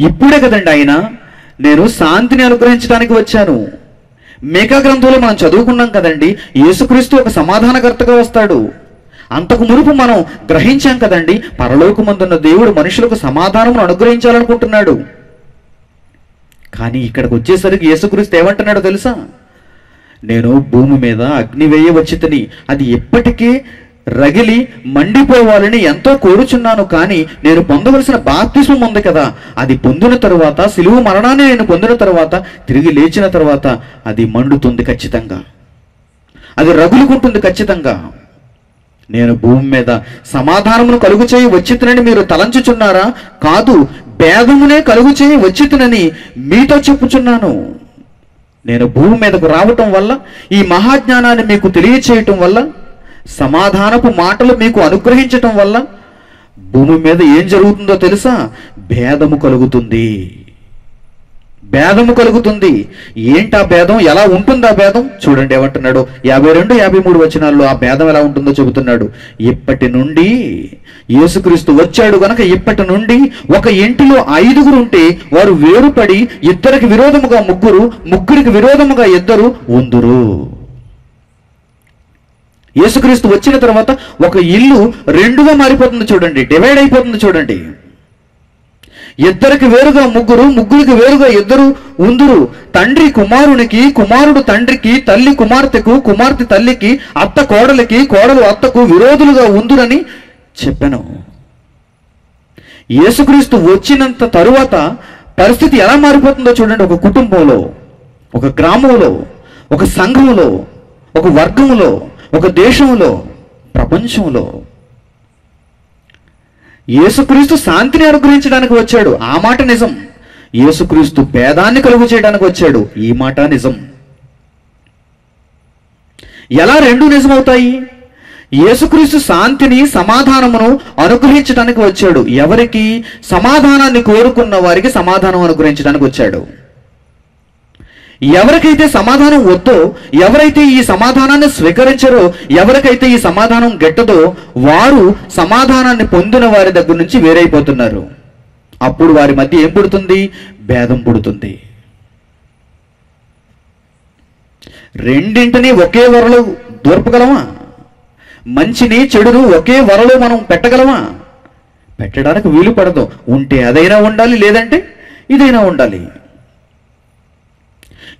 ఇప్పుడే కదండి ఆయన నేను శాంతిని అనుగ్రహించడానికి వచ్చాను. మేకా గ్రంథంలో మనం చదువుకున్నాం కదండి, యేసుక్రీస్తు ఒక సమాధానకర్తగా వస్తాడు. అంతకు మునుపు మనం గ్రహించాం కదండి, పరలోకమందున్న దేవుడు మనుషులకు సమాధానమును అనుగ్రహించాలనుకుంటున్నాడు. కానీ ఇక్కడికి వచ్చేసరికి యేసుక్రీస్తు ఏమంటున్నాడో తెలుసా? నేను భూమి మీద అగ్ని వేయవచ్చితిని, అది ఎప్పటికీ రగిలి మండిపోవాలని ఎంతో కోరుచున్నాను, కానీ నేను పొందవలసిన బాప్తిస్మం ఉంది కదా, అది పొందిన తరువాత, సిలువ మరణాన్ని నేను పొందిన తరువాత, తిరిగి లేచిన తరువాత అది మండుతుంది ఖచ్చితంగా, అది రగులుకుంటుంది ఖచ్చితంగా. నేను భూమి మీద సమాధానమును కలుగు చేయి వచ్చినని మీరు తలంచుచున్నారా? కాదు, భేదమునే కలుగు చేయి వచ్చితునని మీతో చెప్పుచున్నాను. నేను భూమి మీదకు రావటం వల్ల, ఈ మహాజ్ఞానాన్ని మీకు తెలియచేయటం వల్ల, సమాధానపు మాటలు మీకు అనుగ్రహించటం వల్ల భూమి మీద ఏం జరుగుతుందో తెలుసా? భేదము కలుగుతుంది. భేదము కలుగుతుంది. ఏంటా భేదం? ఎలా ఉంటుంది ఆ భేదం? చూడండి ఏమంటున్నాడు 52, 53 వచనాల్లో ఆ భేదం ఎలా ఉంటుందో చెబుతున్నాడు. ఇప్పటి నుండి యేసుక్రీస్తు వచ్చాడు గనక ఇప్పటి నుండి ఒక ఇంటిలో 5 ఉంటే వారు వేరుపడి ఇద్దరికి విరోధముగా 3, ముగ్గురికి విరోధముగా 2 ఉందురు. యేసుక్రీస్తు వచ్చిన తర్వాత ఒక ఇల్లు 2గా మారిపోతుంది చూడండి, డివైడ్ అయిపోతుంది చూడండి. ఇద్దరికి వేరుగా 3, ముగ్గురికి వేరుగా 2 ఉందురు. తండ్రి కుమారునికి, కుమారుడు తండ్రికి, తల్లి కుమార్తెకు, కుమార్తె తల్లికి, అత్త కోడలికి, కోడలు అత్తకు విరోధులుగా ఉందురని చెప్పాను. యేసుక్రీస్తు వచ్చినంత తరువాత పరిస్థితి ఎలా మారిపోతుందో చూడండి. ఒక కుటుంబంలో, ఒక గ్రామంలో, ఒక సంఘంలో, ఒక వర్గంలో, ఒక దేశంలో, ప్రపంచంలో యేసుక్రీస్తు శాంతిని అనుగ్రహించడానికి వచ్చాడు. ఆ మాట నిజం. యేసుక్రీస్తు భేదాన్ని కలుగు చేయడానికి వచ్చాడు. ఈ మాట నిజం. ఎలా 2 నిజమవుతాయి? యేసుక్రీస్తు శాంతిని, సమాధానమును అనుగ్రహించడానికి వచ్చాడు. ఎవరికి? సమాధానాన్ని కోరుకున్న వారికి సమాధానం అనుగ్రహించడానికి వచ్చాడు. ఎవరికైతే సమాధానం వద్దో, ఎవరైతే ఈ సమాధానాన్ని స్వీకరించరో, ఎవరికైతే ఈ సమాధానం గెట్టదో, వారు సమాధానాన్ని పొందిన వారి దగ్గర నుంచి వేరైపోతున్నారు. అప్పుడు వారి మధ్య ఏం పుడుతుంది? భేదం పుడుతుంది. రెండింటినీ ఒకే వరలో దూర్పగలమా? మంచిని చెడును ఒకే వరలో మనం పెట్టగలమా? పెట్టడానికి వీలు పడదు. ఉంటే అదైనా ఉండాలి, లేదంటే ఇదైనా ఉండాలి.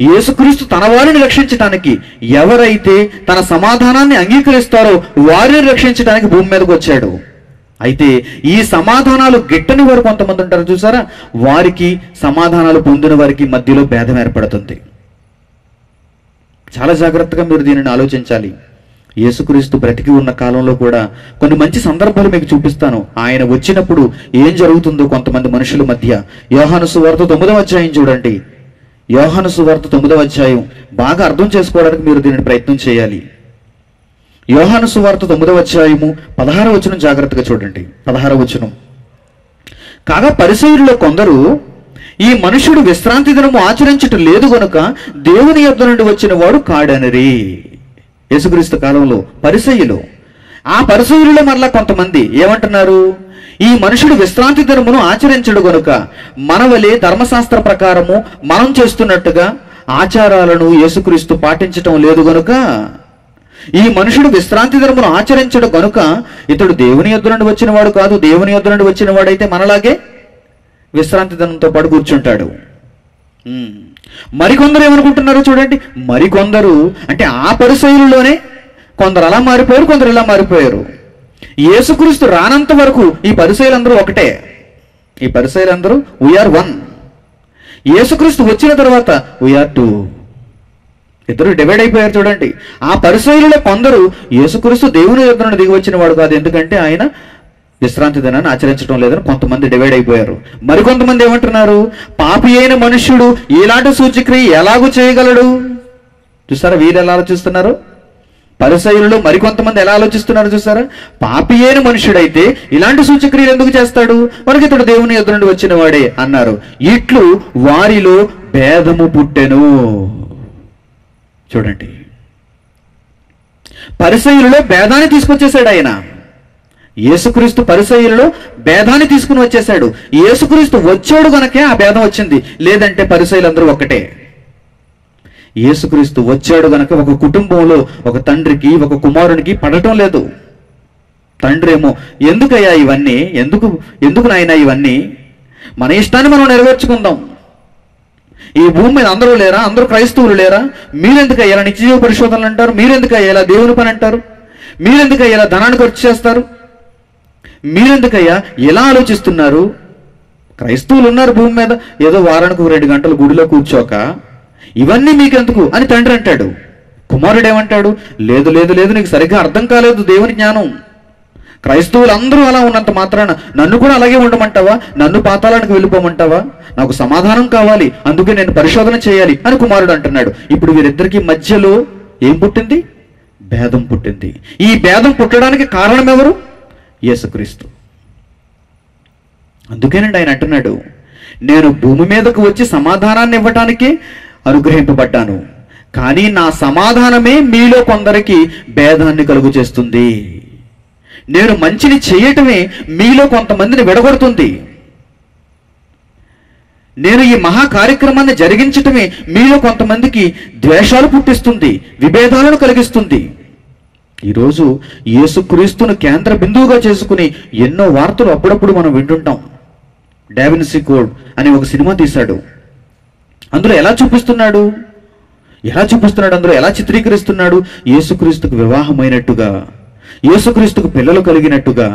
యేసుక్రీస్తు తన వారిని రక్షించడానికి, ఎవరైతే తన సమాధానాన్ని అంగీకరిస్తారో వారిని రక్షించడానికి భూమి మీదకి వచ్చాడు. అయితే ఈ సమాధానాలు గిట్టని వారు కొంతమంది ఉంటారు చూసారా, వారికి సమాధానాలు పొందిన వారికి మధ్యలో భేదం ఏర్పడుతుంది. చాలా జాగ్రత్తగా మీరు దీనిని ఆలోచించాలి. యేసుక్రీస్తు బ్రతికి ఉన్న కాలంలో కూడా కొన్ని మంచి సందర్భాలు మీకు చూపిస్తాను. ఆయన వచ్చినప్పుడు ఏం జరుగుతుందో కొంతమంది మనుషుల మధ్య. యోహాను సువార్త 9వ అధ్యాయం చూడండి. యోహాను సువార్త 9వ అధ్యాయం బాగా అర్థం చేసుకోవడానికి మీరు దీనిని ప్రయత్నం చేయాలి. యోహాను సువార్త 9వ అధ్యాయము 16వ వచనం జాగ్రత్తగా చూడండి. 16వ వచనం. కాగా పరిసయ్యుల్లో కొందరు, ఈ మనుషుడు విశ్రాంతి దినము ఆచరించటం లేదు గనుక దేవుని యొద్ద నుండి వచ్చిన వాడు కాడనిరి. యేసుక్రీస్తు కాలంలో పరిసయ్యులు. ఆ పరిసయ్యులలో మరలా కొంతమంది ఏమంటున్నారు? ఈ మనుషుడు విశ్రాంతి దినమును ఆచరించడు గనుక మనవలే ధర్మశాస్త్ర ప్రకారము మనం చేస్తున్నట్టుగా ఆచారాలను యేసుక్రీస్తు పాటించటం లేదు గనుక, ఈ మనుషుడు విశ్రాంతి దినమును ఆచరించడు గనుక ఇతడు దేవుని యొద్ద నుండి వచ్చిన వాడు కాదు. దేవుని యొద్ద నుండి వచ్చిన వాడైతే మనలాగే విశ్రాంతి దినంతో పాటు కూర్చుంటాడు. మరికొందరు ఏమనుకుంటున్నారు చూడండి. మరికొందరు అంటే ఆ పరిసయ్యులలోనే కొందరు అలా మారిపోయారు, కొందరు ఇలా మారిపోయారు. యేసుక్రీస్తు రానంత వరకు ఈ పరిసయ్యులందరూ ఒకటే. ఈ పరిసయ్యులందరూ వీఆర్ 1. యేసుక్రీస్తు వచ్చిన తర్వాత వీఆర్ 2. ఇద్దరు డివైడ్ అయిపోయారు చూడండి. ఆ పరిసయ్యులలో కొందరు యేసుక్రీస్తు దేవుని యొద్ద నుండి దిగి వచ్చిన వాడు కాదు, ఎందుకంటే ఆయన విశ్రాంతి దినాన్ని ఆచరించడం లేదని కొంతమంది డివైడ్ అయిపోయారు. మరికొంతమంది ఏమంటున్నారు? పాపి అయిన మనుష్యుడు ఇలాంటి సూచక్రియ ఎలాగూ చేయగలడు? చూసారా వీళ్ళు ఎలా ఆలోచిస్తున్నారు? పరిసయ్యులలో మరికొంతమంది ఎలా ఆలోచిస్తున్నారు చూసారా? పాపి అయిన మనుష్యుడైతే ఇలాంటి సూచక్రియలు ఎందుకు చేస్తాడు? మనకి ఇతడు దేవుని యొద్ద నుండి వచ్చిన వాడే అన్నారు. ఇట్లు వారిలో భేదము పుట్టెను. చూడండి, పరిసయ్యులలో భేదాన్ని తీసుకొచ్చేసాడు ఆయన. యేసుక్రీస్తు పరిసయ్యులలో భేదాన్ని తీసుకుని వచ్చేసాడు. యేసుక్రీస్తు వచ్చాడు గనకే ఆ భేదం వచ్చింది, లేదంటే పరిసయ్యులందరూ ఒక్కటే. యేసుక్రీస్తు వచ్చాడు గనక ఒక కుటుంబంలో ఒక తండ్రికి ఒక కుమారునికి పడటం లేదు. తండ్రి ఏమో ఎందుకయ్యా ఇవన్నీ, ఎందుకు నాయనా ఇవన్నీ, మన ఇష్టాన్ని మనం నెరవేర్చుకుందాం. ఈ భూమి మీద అందరూ లేరా? అందరూ క్రైస్తవులు లేరా? మీరెందుకు అయ్యేలా నిత్యజీవ పరిశోధనలు అంటారు? మీరెందుకు అయ్యేలా దేవుని పని అంటారు? మీరెందుకు అయ్యేలా ధనాన్ని ఖర్చు చేస్తారు? మీరెందుకయ్యా ఎలా ఆలోచిస్తున్నారు? క్రైస్తవులు ఉన్నారు భూమి మీద, ఏదో వారానికి 2 గంటలు గుడిలో కూర్చోక ఇవన్నీ మీకెందుకు అని తండ్రి అంటాడు. కుమారుడు ఏమంటాడు? లేదు లేదు లేదు, నీకు సరిగ్గా అర్థం కాలేదు దేవుని జ్ఞానం. క్రైస్తవులందరూ అలా ఉన్నంత మాత్రాన నన్ను కూడా అలాగే ఉండమంటావా? నన్ను పాతాళానికి వెళ్ళిపోమంటావా? నాకు సమాధానం కావాలి, అందుకే నేను పరిశోధన చేయాలి అని కుమారుడు అంటున్నాడు. ఇప్పుడు వీరిద్దరికి మధ్యలో ఏం పుట్టింది? భేదం పుట్టింది. ఈ భేదం పుట్టడానికి కారణం ఎవరు? యేసుక్రీస్తు. అందుకేనండి ఆయన అంటున్నాడు, నేను భూమి మీదకు వచ్చి సమాధానాన్ని ఇవ్వటానికి అనుగ్రహింపబడ్డాను, కానీ నా సమాధానమే మీలో కొందరికి భేదాన్ని కలుగు చేస్తుంది. నేను మంచిని చేయటమే మీలో కొంతమందిని విడగొడుతుంది. నేను ఈ మహా కార్యక్రమాన్ని జరిగించటమే మీలో కొంతమందికి ద్వేషాలు పుట్టిస్తుంది, విభేదాలను కలిగిస్తుంది. ఈరోజు యేసుక్రీస్తును కేంద్ర బిందువుగా చేసుకుని ఎన్నో వార్తలు అప్పుడప్పుడు మనం వింటుంటాం. డావిన్సీ కోడ్ అని ఒక సినిమా తీశాడు. అందులో ఎలా చూపిస్తున్నాడు? అందులో ఎలా చిత్రీకరిస్తున్నాడు? యేసుక్రీస్తుకు వివాహమైనట్టుగా, యేసుక్రీస్తుకు పిల్లలు కలిగినట్టుగా,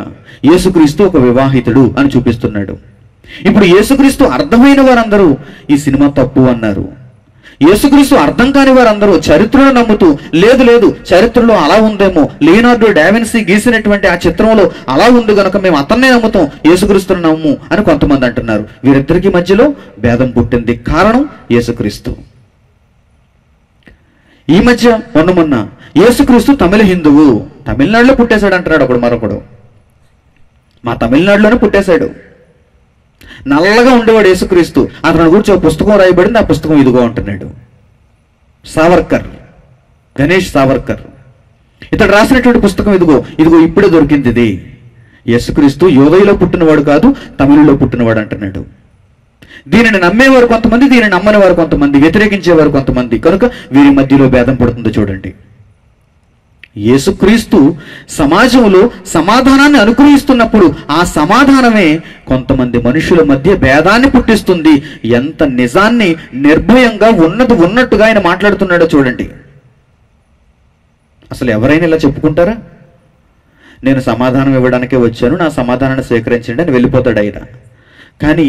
యేసుక్రీస్తు ఒక వివాహితుడు అని చూపిస్తున్నాడు. ఇప్పుడు యేసుక్రీస్తు అర్థమైన వారందరూ ఈ సినిమా తప్పు అన్నారు. యేసుక్రీస్తు అర్థం కాని వారందరూ చరిత్రను నమ్ముతూ లేదు చరిత్రలో అలా ఉందేమో, లియోనార్డో డావిన్సీ గీసినటువంటి ఆ చిత్రంలో అలా ఉంది కనుక మేము అతన్నే నమ్ముతాం, యేసుక్రీస్తును నమ్ము అని కొంతమంది అంటున్నారు. వీరిద్దరికి మధ్యలో భేదం పుట్టింది. కారణం యేసుక్రీస్తు. ఈ మధ్య మొన్న యేసుక్రీస్తు తమిళ హిందువు, తమిళనాడులో పుట్టేశాడు అంటున్నాడు ఒకడు, మరొకడు మా తమిళనాడులోనే పుట్టేశాడు. నల్లగా ఉండేవాడు యేసుక్రీస్తు. అతని గురించి ఒక పుస్తకం రాయబడింది, ఆ పుస్తకం ఇదిగో అంటున్నాడు. సావర్కర్, గణేష్ సావర్కర్, ఇతడు రాసినటువంటి పుస్తకం ఇదిగో ఇప్పుడే దొరికింది. ఇది యేసుక్రీస్తు యోదయలో పుట్టినవాడు కాదు, తమిళలో పుట్టినవాడు అంటున్నాడు. దీనిని నమ్మేవారు కొంతమంది, దీనిని నమ్మని వారు కొంతమంది, వ్యతిరేకించేవారు కొంతమంది. కనుక వీరి మధ్యలో భేదం పడుతుందో చూడండి. యేసుక్రీస్తు సమాజంలో సమాధానాన్ని అనుగ్రహిస్తున్నప్పుడు ఆ సమాధానమే కొంతమంది మనుషుల మధ్య భేదాన్ని పుట్టిస్తుంది. ఎంత నిజాన్ని నిర్భయంగా ఉన్నట్టుగా ఆయన మాట్లాడుతున్నాడో చూడండి. అసలు ఎవరైనా ఇలా చెప్పుకుంటారా? నేను సమాధానం ఇవ్వడానికే వచ్చాను, నా సమాధానాన్ని స్వీకరించండి అని వెళ్ళిపోతాడు ఆయన. కానీ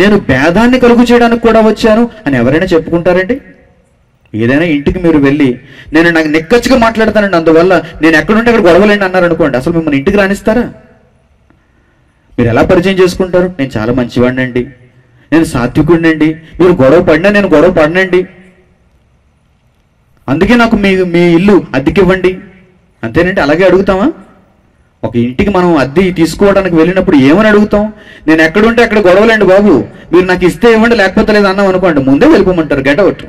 నేను భేదాన్ని కలుగు చేయడానికి కూడా వచ్చాను అని ఎవరైనా చెప్పుకుంటారండి? ఏదైనా ఇంటికి మీరు వెళ్ళి నేను నాకు నిక్కచ్చిగా మాట్లాడతానండి, అందువల్ల నేను ఎక్కడుంటే అక్కడ గొడవలేండి అన్నారు అనుకోండి, అసలు మిమ్మల్ని ఇంటికి రానిస్తారా? మీరు ఎలా పరిచయం చేసుకుంటారు? నేను చాలా మంచివాడినండి, నేను సాత్వికుడినండి, మీరు గొడవ పడినా నేను గొడవ పడినండి, అందుకే నాకు మీ ఇల్లు అద్దెకివ్వండి, అంతేనండి. అలాగే అడుగుతామా? ఒక ఇంటికి మనం అద్దె తీసుకోవడానికి వెళ్ళినప్పుడు ఏమని అడుగుతాం? నేను ఎక్కడుంటే అక్కడ గొడవలేండి బాబు, మీరు నాకు ఇస్తే ఇవ్వండి, లేకపోతే లేదు అన్నాం అనుకోండి, ముందే వెళ్ళిపోమంటారు, గెట్ అవుట్.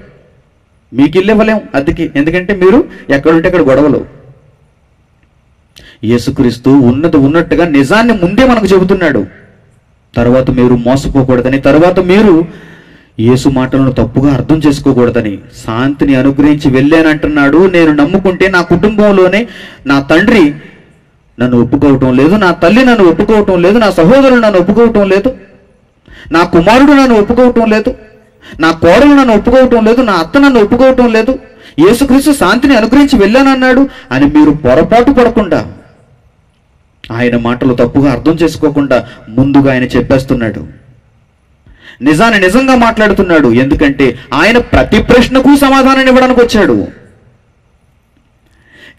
మీకు ఇల్లు ఇవ్వలేం అద్దెకి, ఎందుకంటే మీరు ఎక్కడుంటే అక్కడ గొడవలు. యేసుక్రీస్తు ఉన్నట్టుగా నిజాన్ని ముందే మనకు చెబుతున్నాడు. తర్వాత మీరు మోసపోకూడదని, తర్వాత మీరు యేసు మాటలను తప్పుగా అర్థం చేసుకోకూడదని, శాంతిని అనుగ్రహించి వెళ్ళానంటున్నాడు. నేను నమ్ముకుంటే నా కుటుంబంలోనే నా తండ్రి నన్ను ఒప్పుకోవటం లేదు, నా తల్లి నన్ను ఒప్పుకోవటం లేదు, నా సహోదరులు నన్ను ఒప్పుకోవటం లేదు, నా కుమారుడు నన్ను ఒప్పుకోవటం లేదు, నా కోడలు నన్ను ఒప్పుకోవటం లేదు, నా అత్త నన్ను ఒప్పుకోవటం లేదు, యేసుక్రీస్తు శాంతిని అనుగ్రహించి వెళ్ళానన్నాడు అని మీరు పొరపాటు పడకుండా, ఆయన మాటలు తప్పుగా అర్థం చేసుకోకుండా ముందుగా ఆయన చెప్పేస్తున్నాడు. నిజాన్ని నిజంగా మాట్లాడుతున్నాడు. ఎందుకంటే ఆయన ప్రతి ప్రశ్నకు సమాధానం ఇవ్వడానికి వచ్చాడు.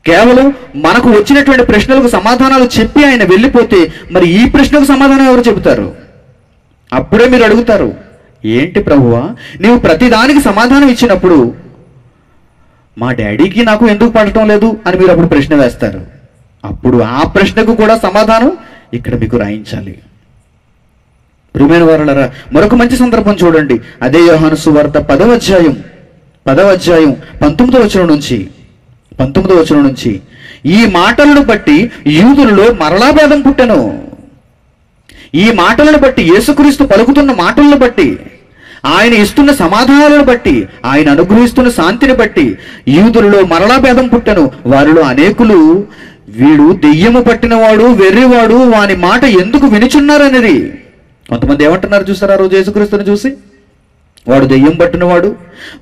కేవలం మనకు వచ్చినటువంటి ప్రశ్నలకు సమాధానాలు చెప్పి ఆయన వెళ్ళిపోతే మరి ఈ ప్రశ్నకు సమాధానం ఎవరు చెబుతారు? అప్పుడే మీరు అడుగుతారు, ఏంటి ప్రభువా నీవు ప్రతిదానికి సమాధానం ఇచ్చినప్పుడు మా డాడీకి నాకు ఎందుకు పడటం లేదు అని మీరు అప్పుడు ప్రశ్న వేస్తారు. అప్పుడు ఆ ప్రశ్నకు కూడా సమాధానం ఇక్కడ మీకు రాయించాలి. ప్రియమైన వారలారా, మరొక మంచి సందర్భం చూడండి. అదే యోహాను సువార్త 10వ అధ్యాయం 19వ వచనం నుంచి ఈ మాటలను బట్టి యూదులలో మరలా భేదం పుట్టెను. ఈ మాటలను బట్టి, యేసుక్రీస్తు పలుకుతున్న మాటలను బట్టి, ఆయన ఇస్తున్న సమాధానాలను బట్టి, ఆయన అనుగ్రహిస్తున్న శాంతిని బట్టి యూదులలో మరలా భేదం పుట్టెను. వారిలో అనేకులు వీడు దెయ్యము పట్టినవాడు, వెర్రివాడు, వాని మాట ఎందుకు వినుచున్నారనేది. కొంతమంది ఏమంటున్నారు చూసారా రోజు యేసుక్రీస్తుని చూసి? వాడు దెయ్యం పట్టినవాడు,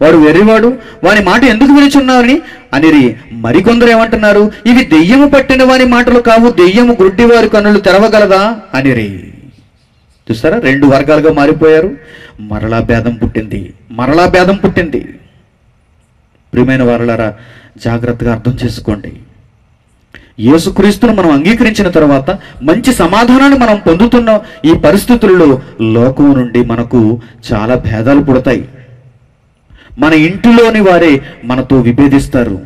వాడు వెర్రివాడు, వాని మాట ఎందుకు వినుచున్నారని అనిరి. మరికొందరు ఏమంటున్నారు, ఇవి దెయ్యము పట్టిన వాని మాటలు కావు, దెయ్యము గుడ్డివారి కన్నులు తెరవగలదా అనిరి. చూస్తారా, 2 వర్గాలుగా మారిపోయారు. మరలా భేదం పుట్టింది. ప్రియమైన వారలారా, జాగ్రత్తగా అర్థం చేసుకోండి. యేసుక్రీస్తును మనం అంగీకరించిన తర్వాత మంచి సమాధానాన్ని మనం పొందుతున్న ఈ పరిస్థితుల్లో లోకం నుండి మనకు చాలా భేదాలు పుడతాయి. మన ఇంటిలోని వారే మనతో విభేదిస్తారు.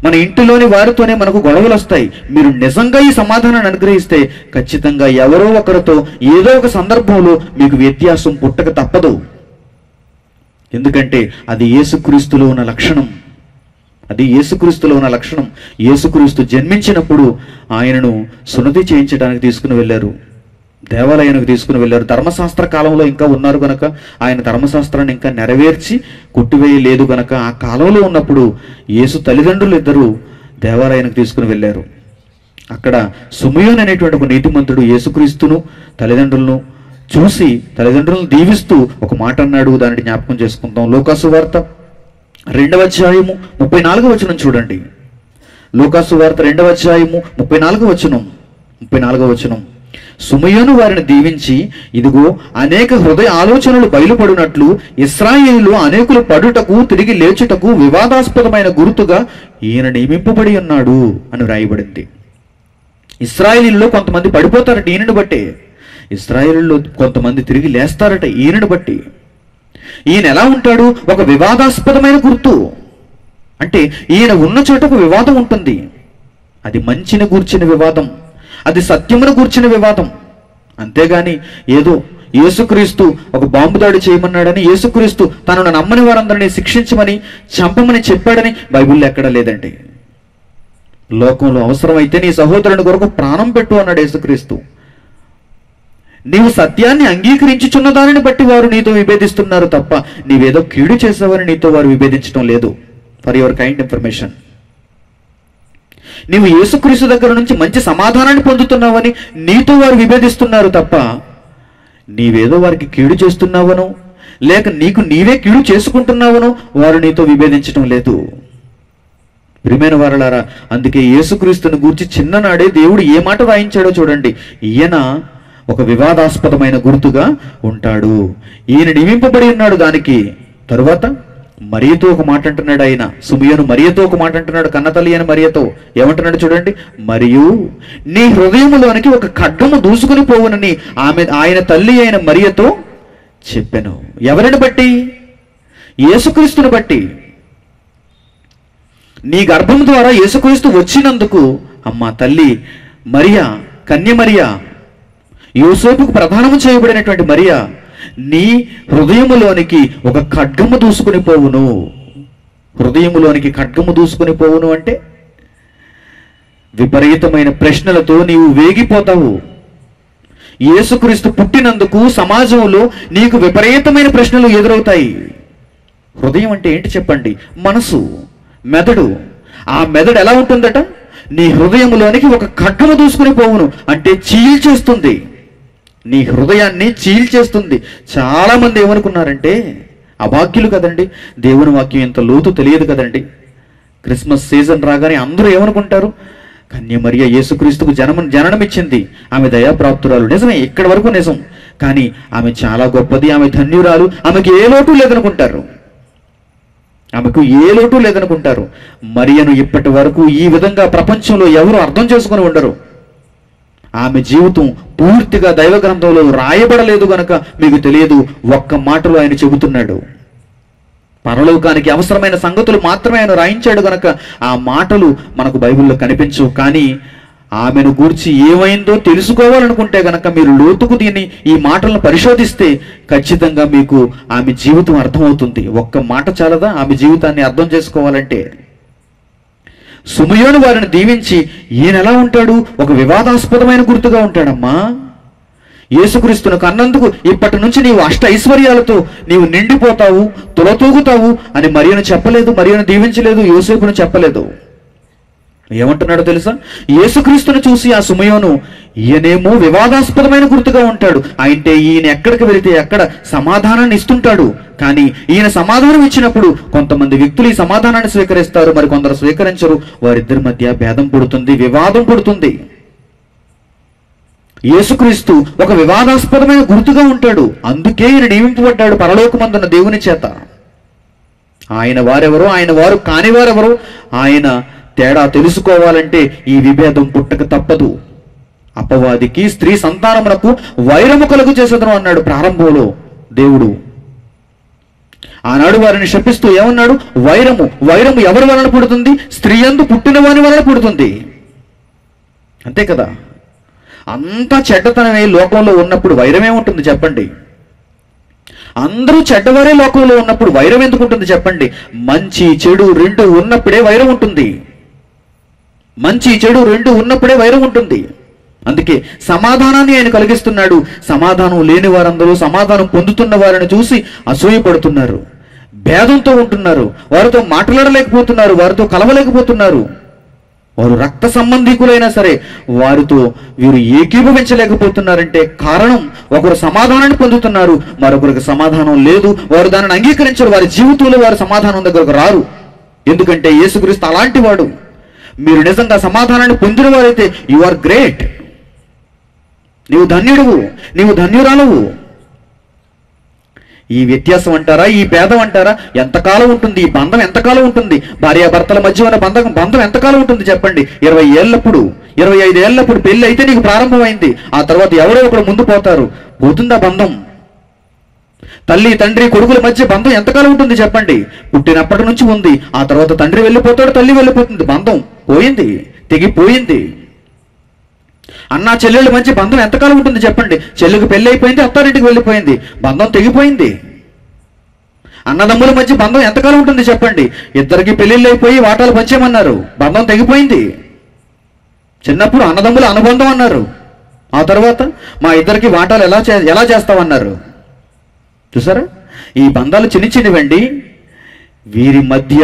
మన ఇంటిలోని వారితోనే మనకు గొడవలు వస్తాయి. మీరు నిజంగా ఈ సమాధానాన్ని అనుగ్రహిస్తే ఖచ్చితంగా ఎవరో ఒకరితో ఏదో ఒక సందర్భంలో మీకు వ్యత్యాసం పుట్టక తప్పదు. ఎందుకంటే అది యేసుక్రీస్తులో ఉన్న లక్షణం. అది యేసుక్రీస్తులో ఉన్న లక్షణం. యేసుక్రీస్తు జన్మించినప్పుడు ఆయనను సున్నతి చేయించడానికి తీసుకుని వెళ్ళారు, దేవాలయానికి తీసుకుని వెళ్ళారు. ధర్మశాస్త్ర కాలంలో ఇంకా ఉన్నారు కనుక ఆయన ధర్మశాస్త్రాన్ని ఇంకా నెరవేర్చి కొట్టివేయలేదు కనుక ఆ కాలంలో ఉన్నప్పుడు యేసు తల్లిదండ్రులు ఇద్దరు దేవాలయానికి తీసుకుని వెళ్ళారు. అక్కడ సుమయోన్ అనేటువంటి ఒక నీతిమంతుడు యేసుక్రీస్తును తల్లిదండ్రులను చూసి తల్లిదండ్రులను దీవిస్తూ ఒక మాట అన్నాడు. దానిని జ్ఞాపకం చేసుకుందాం. లూకాసు వార్త 2వ అధ్యాయము 34వ వచనం చూడండి. లూకాసు వార్త 2వ అధ్యాయము 34వ వచనం. సుమయోను వారిని దీవించి, ఇదిగో అనేక హృదయ ఆలోచనలు బయలుపడినట్లు ఇశ్రాయేలు అనేకులు పడుటకు తిరిగి లేచుటకు వివాదాస్పదమైన గుర్తుగా ఈయన నియమింపబడి ఉన్నాడు అని రాయబడింది. ఇశ్రాయేలీల్లో కొంతమంది పడిపోతారట ఈయనను బట్టి, ఇశ్రాయేలీల్లో కొంతమంది తిరిగి లేస్తారట ఈయనను బట్టి. ఈయన ఎలా ఉంటాడు? ఒక వివాదాస్పదమైన గుర్తు. అంటే ఈయన ఉన్న చోట ఒక వివాదం ఉంటుంది. అది మంచిని గూర్చిన వివాదం, అది సత్యమును గూర్చిన వివాదం. అంతేగాని ఏదో యేసుక్రీస్తు ఒక బాంబు దాడి చేయమన్నాడని, యేసుక్రీస్తు తనను నమ్మని వారందరినీ శిక్షించమని చంపమని చెప్పాడని బైబిల్లో ఎక్కడా లేదండి. లోకంలో అవసరమైతే నీ సహోదరుని కొరకు ప్రాణం పెట్టు అన్నాడు యేసుక్రీస్తు. నీవు సత్యాన్ని అంగీకరించుచున్న దానిని బట్టి వారు నీతో విభేదిస్తున్నారు తప్ప నీవేదో కీడు చేసావని నీతో వారు విభేదించడం లేదు. For your kind information. నీవు యేసుక్రీస్తు దగ్గర నుంచి మంచి సమాధానాన్ని పొందుతున్నావని నీతో వారు విభేదిస్తున్నారు తప్ప నీవేదో వారికి కీడు చేస్తున్నావనో లేక నీకు నీవే కీడు చేసుకుంటున్నావనో వారు నీతో విభేదించడం లేదు. ప్రియమైన వారలారా, అందుకే యేసుక్రీస్తుని గూర్చి చిన్ననాడే దేవుడు ఏ మాట రాయించాడో చూడండి. ఈయన ఒక వివాదాస్పదమైన గుర్తుగా ఉంటాడు, ఈయన నియమింపబడి ఉన్నాడు. దానికి తరువాత మరియతో ఒక మాట అంటున్నాడు. ఆయన సుమయోను మరియతో ఒక మాట అంటున్నాడు. కన్నతల్లి అయిన మరియతో ఏమంటున్నాడు చూడండి. మరియు నీ హృదయములోనికి ఒక ఖడ్గము దూసుకుని పోవునని ఆయన తల్లి అయిన మరియతో చెప్పాను. ఎవరిని బట్టి? యేసుక్రీస్తుని బట్టి. నీ గర్భం ద్వారా యేసుక్రీస్తు వచ్చినందుకు అమ్మ తల్లి మరియా, కన్య మరియా, యోసేపుకు ప్రధానము చేయబడినటువంటి మరియా, నీ హృదయములోనికి ఒక ఖడ్గము దూసుకుని పోవును. హృదయములోనికి ఖడ్గము దూసుకుని పోవును అంటే విపరీతమైన ప్రశ్నలతో నీవు వేగిపోతావు. యేసుక్రీస్తు పుట్టినందుకు సమాజంలో నీకు విపరీతమైన ప్రశ్నలు ఎదురవుతాయి. హృదయం అంటే ఏంటి చెప్పండి? మనసు, మెదడు. ఆ మెదడు ఎలా ఉంటుందట? నీ హృదయములోనికి ఒక ఖడ్గము దూసుకుని పోవును అంటే చీల్చేస్తుంది. నీ హృదయాన్ని చీల్చేస్తుంది. చాలా మంది ఏమనుకున్నారంటే అభాగ్యులు కదండి, దేవుని వాక్యం ఎంత లోతు తెలియదు కదండి. క్రిస్మస్ సీజన్ రాగానే అందరూ ఏమనుకుంటారు? కన్య మరియ యేసుక్రీస్తుకు జననమిచ్చింది, ఆమె దయాప్రాప్తురాలు. నిజమే, ఇక్కడి వరకు నిజం. కానీ ఆమె చాలా గొప్పది, ఆమె ధన్యురాలు, ఆమెకు ఏ లోటు లేదనుకుంటారు. ఆమెకు ఏ లోటు లేదనుకుంటారు. మరియను ఇప్పటి వరకు ఈ విధంగా ప్రపంచంలో ఎవరు అర్థం చేసుకుని ఉండరు. ఆమె జీవితం పూర్తిగా దైవ గ్రంథంలో రాయబడలేదు గనక మీకు తెలియదు. ఒక్క మాటలో ఆయన చెబుతున్నాడు. పరలోకానికి అవసరమైన సంగతులు మాత్రమే ఆయన రాయించాడు గనక ఆ మాటలు మనకు బైబిల్లో కనిపించవు. కానీ ఆమెను గూర్చి ఏమైందో తెలుసుకోవాలనుకుంటే గనక మీరు లోతుకు ఈ మాటలను పరిశోధిస్తే ఖచ్చితంగా మీకు ఆమె జీవితం అర్థమవుతుంది. ఒక్క మాట చాలదా ఆమె జీవితాన్ని అర్థం చేసుకోవాలంటే? సుమయోను వారిని దీవించి, ఈయన ఎలా ఉంటాడు? ఒక వివాదాస్పదమైన గుర్తుగా ఉంటాడమ్మా. యేసుక్రీస్తును కన్నందుకు ఇప్పటి నుంచి నీవు అష్ట ఐశ్వర్యాలతో నీవు నిండిపోతావు, తులతూగుతావు అని మరియను చెప్పలేదు, మరియను దీవించలేదు, యోసేపును చెప్పలేదు. ఏమంటున్నాడో తెలుసా? యేసుక్రీస్తును చూసి ఆ సుమయోను, ఈయనేమో వివాదాస్పదమైన గుర్తుగా ఉంటాడు, అంటే ఈయన ఎక్కడికి వెళితే అక్కడ సమాధానాన్ని ఇస్తుంటాడు. కానీ ఈయన సమాధానం ఇచ్చినప్పుడు కొంతమంది వ్యక్తులు ఈ సమాధానాన్ని స్వీకరిస్తారు, మరి కొందరు స్వీకరించరు. వారిద్దరి మధ్య భేదం పుడుతుంది, వివాదం పుడుతుంది. యేసుక్రీస్తు ఒక వివాదాస్పదమైన గుర్తుగా ఉంటాడు. అందుకే ఈయన నియమింపబడ్డాడు పరలోకమందున్న దేవుని చేత. ఆయన వారెవరో, ఆయన వారు కాని వారెవరో ఆయన తేడా తెలుసుకోవాలంటే ఈ విభేదం పుట్టక తప్పదు. అపవాదికి స్త్రీ సంతానమునకు వైరము కలుగు చేసేదను అన్నాడు ప్రారంభంలో దేవుడు. ఆనాడు వారిని శపిస్తూ ఏమన్నాడు? వైరము ఎవరి వలన పుడుతుంది? స్త్రీ యందు పుట్టిన వాని వలన పుడుతుంది. అంతే కదా. అంతా చెడ్డతనమే లోకంలో ఉన్నప్పుడు వైరమే ఉంటుంది చెప్పండి. అందరూ చెడ్డవారే లోకంలో ఉన్నప్పుడు వైరం ఎందుకు ఉంటుంది చెప్పండి? మంచి చెడు రెండు ఉన్నప్పుడే వైరం ఉంటుంది. మంచి చెడు రెండు ఉన్నప్పుడే వైరం ఉంటుంది. అందుకే సమాధానాన్ని ఆయన కలిగిస్తున్నాడు. సమాధానం లేని వారందరూ సమాధానం పొందుతున్న వారిని చూసి అసూయపడుతున్నారు, భేదంతో ఉంటున్నారు, వారితో మాట్లాడలేకపోతున్నారు, వారితో కలవలేకపోతున్నారు. వారు రక్త సంబంధికులైనా సరే వారితో వీరు ఏకీభవించలేకపోతున్నారంటే కారణం, ఒకరు సమాధానాన్ని పొందుతున్నారు, మరొకరికి సమాధానం లేదు. వారు దానిని అంగీకరించరు. వారి జీవితంలో వారు సమాధానం దగ్గరకు రారు. ఎందుకంటే యేసుక్రీస్తు అలాంటి వాడు. మీరు నిజంగా సమాధానాన్ని పొందిన వారైతే యు ఆర్ గ్రేట్. నీవు ధన్యుడువు, నీవు ధన్యురాలవు. ఈ వ్యత్యాసం అంటారా, ఈ భేదం అంటారా ఎంతకాలం ఉంటుంది? ఈ బంధం ఎంతకాలం ఉంటుంది? భార్యాభర్తల మధ్య ఉన్న బంధం ఎంతకాలం ఉంటుంది చెప్పండి? 20 ఏళ్ళప్పుడు 25 ఏళ్ళప్పుడు పెళ్లి అయితే నీకు ప్రారంభమైంది. ఆ తర్వాత ఎవరో ఒకరు ముందు పోతుందా బంధం? తల్లి తండ్రి కొడుకుల మధ్య బంధం ఎంతకాలం ఉంటుంది చెప్పండి? పుట్టినప్పటి నుంచి ఉంది. ఆ తర్వాత తండ్రి వెళ్ళిపోతాడు, తల్లి వెళ్ళిపోతుంది, బంధం పోయింది, తెగిపోయింది. అన్న చెల్లెళ్ళ మధ్య బంధం ఎంతకాలం ఉంటుంది చెప్పండి? చెల్లికి పెళ్లి అయిపోయింది, అత్తారింటికి వెళ్ళిపోయింది, బంధం తెగిపోయింది. అన్నదమ్ముల మధ్య బంధం ఎంతకాలం ఉంటుంది చెప్పండి? ఇద్దరికి పెళ్లిళ్ళు అయిపోయి వాటాలు పంచేమన్నారు, బంధం తెగిపోయింది. చిన్నప్పుడు అన్నదమ్ముల అనుబంధం అన్నారు, ఆ తర్వాత మా ఇద్దరికి వాటాలు ఎలా చేస్తామన్నారు. చూసారా? ఈ బంధాలు చిన్నవండి. వీరి మధ్య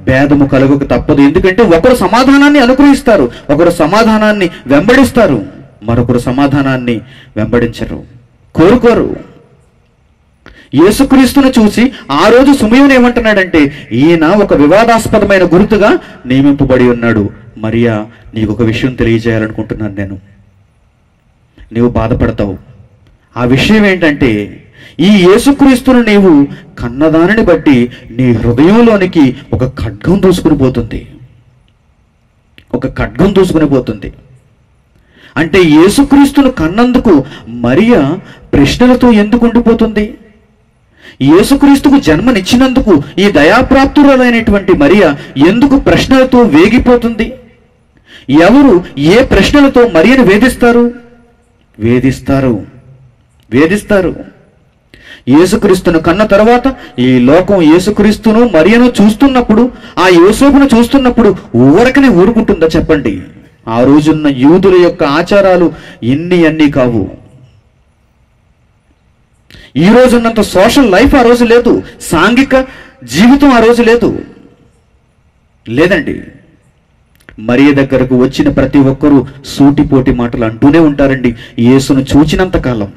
భేదము కలుగక తప్పదు. ఎందుకంటే ఒకరు సమాధానాన్ని అనుగ్రహిస్తారు, ఒకరు సమాధానాన్ని వెంబడిస్తారు, మరొకరు సమాధానాన్ని వెంబడించరు, కోరుకోరు. యేసుక్రీస్తును చూసి ఆ రోజు సుమయోను ఏమంటున్నాడంటే, ఈయన ఒక వివాదాస్పదమైన గుర్తుగా నియమింపబడి ఉన్నాడు. మరియా, నీకు ఒక విషయం తెలియజేయాలనుకుంటున్నాను నేను. నీవు బాధపడతావు. ఆ విషయం ఏంటంటే, ఈ యేసుక్రీస్తును నీవు కన్నదానిని బట్టి నీ హృదయంలోనికి ఒక ఖడ్గం దూసుకుని పోతుంది. ఒక ఖడ్గం దూసుకుని పోతుంది. అంటే యేసుక్రీస్తును కన్నందుకు మరియా ప్రశ్నలతో ఎందుకు ఉండిపోతుంది? యేసుక్రీస్తుకు జన్మనిచ్చినందుకు ఈ దయాప్రాప్తురాలైనటువంటి మరియా ఎందుకు ప్రశ్నలతో వేగిపోతుంది? ఎవరు ఏ ప్రశ్నలతో మరియను వేధిస్తారు. యేసుక్రీస్తును కన్న తర్వాత ఈ లోకం యేసుక్రీస్తును మరియను చూస్తున్నప్పుడు, ఆ యోసేపును చూస్తున్నప్పుడు ఊరకనే ఊరుకుంటుందా చెప్పండి? ఆ రోజున్న యూదుల యొక్క ఆచారాలు అన్నీ కావు. ఈ రోజున్నంత సోషల్ లైఫ్ ఆ రోజు లేదు, సాంఘిక జీవితం ఆ రోజు లేదండి. మరియ దగ్గరకు వచ్చిన ప్రతి ఒక్కరూ సూటిపోటి మాటలు అంటూనే ఉంటారండి. యేసును చూచినంత కాలం,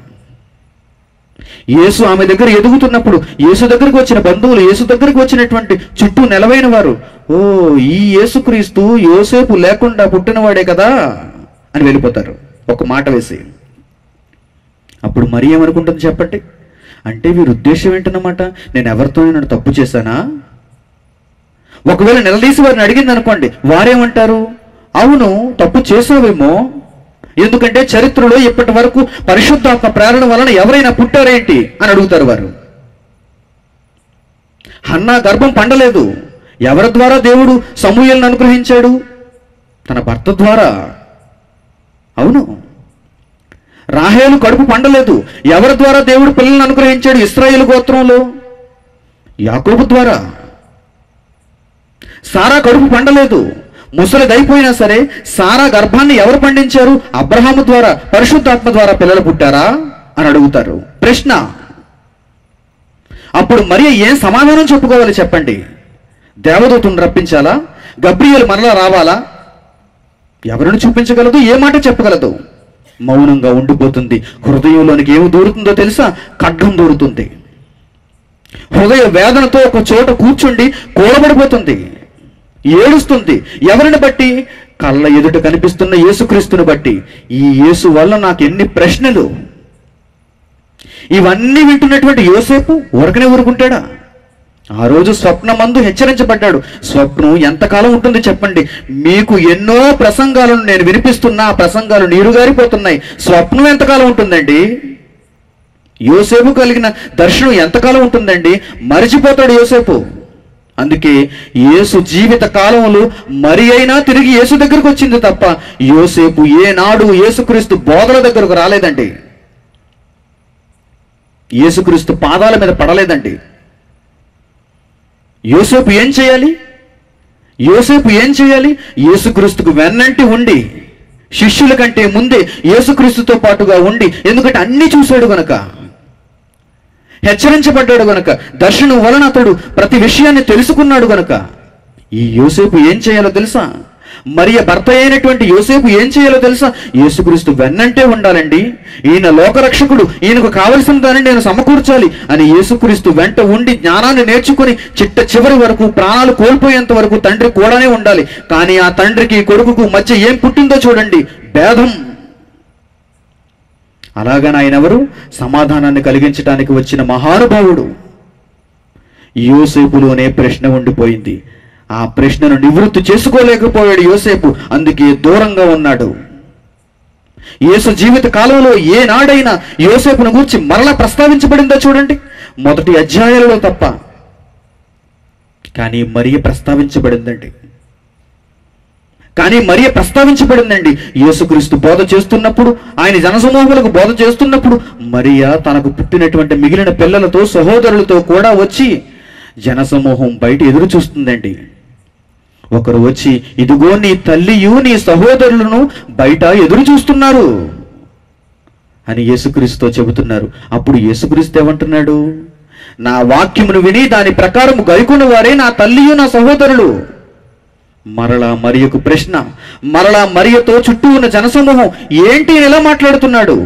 యేసు ఆమె దగ్గర ఎదుగుతున్నప్పుడు, యేసు దగ్గరకు వచ్చిన బంధువులు, యేసు దగ్గరకు వచ్చినటువంటి చుట్టూ నిలవైన వారు, ఓ ఈ యేసుక్రీస్తు యోసేపు లేకుండా పుట్టినవాడే కదా అని వెళ్ళిపోతారు ఒక మాట వేసి. అప్పుడు మరి ఏమనుకుంటుంది చెప్పండి? అంటే వీరి ఉద్దేశం ఏంటన్నమాట? నేను ఎవరితోనైనా తప్పు చేశానా? ఒకవేళ నిలదీసి వారిని అడిగింది అనుకోండి, వారేమంటారు? అవును, తప్పు చేసావేమో. ఎందుకంటే చరిత్రలో ఇప్పటి వరకు పరిశుద్ధాత్మ ప్రేరణ వలన ఎవరైనా పుట్టారేంటి అని అడుగుతారు వారు. హన్నా గర్భం పండలేదు. ఎవరి ద్వారా దేవుడు సమూయేలును అనుగ్రహించాడు? తన భర్త ద్వారా. అవును. రాహేలు కడుపు పండలేదు. ఎవరి ద్వారా దేవుడు పిల్లలను అనుగ్రహించాడు? ఇశ్రాయేలు గోత్రంలో యాకోబు ద్వారా. సారా కడుపు పండలేదు. ముసలిదైపోయినా సరే సారా గర్భాన్ని ఎవరు పండించారు? అబ్రహాము ద్వారా, పరిశుద్ధాత్మ ద్వారా పిల్లలు పుట్టారా అని అడుగుతారు. ప్రశ్న. అప్పుడు మరి ఏం సమాధానం చెప్పుకోవాలి చెప్పండి? దేవదూతను రప్పించాలా? గబ్రియేలు మరలా రావాలా? ఎవరిని చూపించగలదు? ఏ మాట చెప్పగలదు? మౌనంగా ఉండిపోతుంది. హృదయంలోనికి ఏమి దూరుతుందో తెలుసా? ఖడ్గం దూరుతుంది. హృదయ వేదనతో ఒక చోట కూర్చుండి కూలబడిపోతుంది, ఏడుస్తుంది. ఎవరిని బట్టి? కళ్ళ ఎదుట కనిపిస్తున్న యేసుక్రీస్తుని బట్టి. ఈ యేసు వల్ల నాకు ఎన్ని ప్రశ్నలు. ఇవన్నీ వింటున్నటువంటి యోసేపు ఊరకనే ఊరుకుంటాడా? ఆ రోజు స్వప్నమందు హెచ్చరించబడ్డాడు. స్వప్నం ఎంతకాలం ఉంటుంది చెప్పండి? మీకు ఎన్నో ప్రసంగాలను నేను వినిపిస్తున్నా, ఆ ప్రసంగాలు నీరుగారిపోతున్నాయి. స్వప్నం ఎంతకాలం ఉంటుందండి? యోసేపు కలిగిన దర్శనం ఎంతకాలం ఉంటుందండి? మరిచిపోతాడు యోసేపు. అందుకే యేసు జీవిత కాలంలో మరి అయినా తిరిగి యేసు దగ్గరకు వచ్చింది తప్ప యోసేపు ఏనాడు యేసుక్రీస్తు బోధల దగ్గరకు రాలేదండి. యేసుక్రీస్తు పాదాల మీద పడలేదండి. యోసేపు ఏం చేయాలి? యేసుక్రీస్తుకు వెన్నంటి ఉండి, శిష్యుల కంటే ముందే యేసుక్రీస్తుతో పాటుగా ఉండి, ఎందుకంటే అన్ని చూశాడు గనక, హెచ్చరించబడ్డాడు గనక, దర్శనం వలన అతడు ప్రతి విషయాన్ని తెలుసుకున్నాడు గనక, ఈ యోసేపు ఏం చేయాలో తెలుసా? మరియ భర్త అయినటువంటి యోసేపు ఏం చేయాలో తెలుసా? యేసుక్రీస్తు వెన్నంటే ఉండాలండి. ఈయన లోకరక్షకుడు, ఈయనకు కావలసిన దాన్ని నేను సమకూర్చాలి అని యేసుక్రీస్తు వెంట ఉండి జ్ఞానాన్ని నేర్చుకుని చిట్ట చివరి వరకు, ప్రాణాలు కోల్పోయేంత వరకు తండ్రి కూడానే ఉండాలి. కానీ ఆ తండ్రికి కొడుకుకు మధ్య ఏం పుట్టిందో చూడండి, భేదం. అలాగని ఆయన ఎవరు? సమాధానాన్ని కలిగించడానికి వచ్చిన మహానుభావుడు. యోసేపులోనే ప్రశ్న ఉండిపోయింది. ఆ ప్రశ్నను నివృత్తి చేసుకోలేకపోయాడు యోసేపు. అందుకే దూరంగా ఉన్నాడు. యేసు జీవిత కాలంలో ఏనాడైనా యోసేపును గూర్చి మరలా ప్రస్తావించబడిందో చూడండి, మొదటి అధ్యాయాలలో తప్ప. కానీ మరియ ప్రస్తావించబడిందండి. యేసుక్రీస్తు బోధ చేస్తున్నప్పుడు, ఆయన జనసమూహములకు బోధ చేస్తున్నప్పుడు మరియ తనకు పుట్టినటువంటి మిగిలిన పిల్లలతో, సహోదరులతో కూడా వచ్చి జనసమూహం బయట ఎదురు చూస్తుందండి. ఒకరు వచ్చి, ఇదిగో నీ తల్లియు నీ సహోదరులను బయట ఎదురు చూస్తున్నారు అని యేసుక్రీస్తుతో చెబుతున్నారు. అప్పుడు యేసుక్రీస్తు ఏమంటున్నాడు? నా వాక్యమును విని దాని ప్రకారం గైకొన్న వారే నా తల్లియు నా సహోదరులు. మరలా మరియకు ప్రశ్న, మరలా మరియతో చుట్టూ ఉన్న జనసమూహం, ఏంటి ఎలా మాట్లాడుతున్నాడు?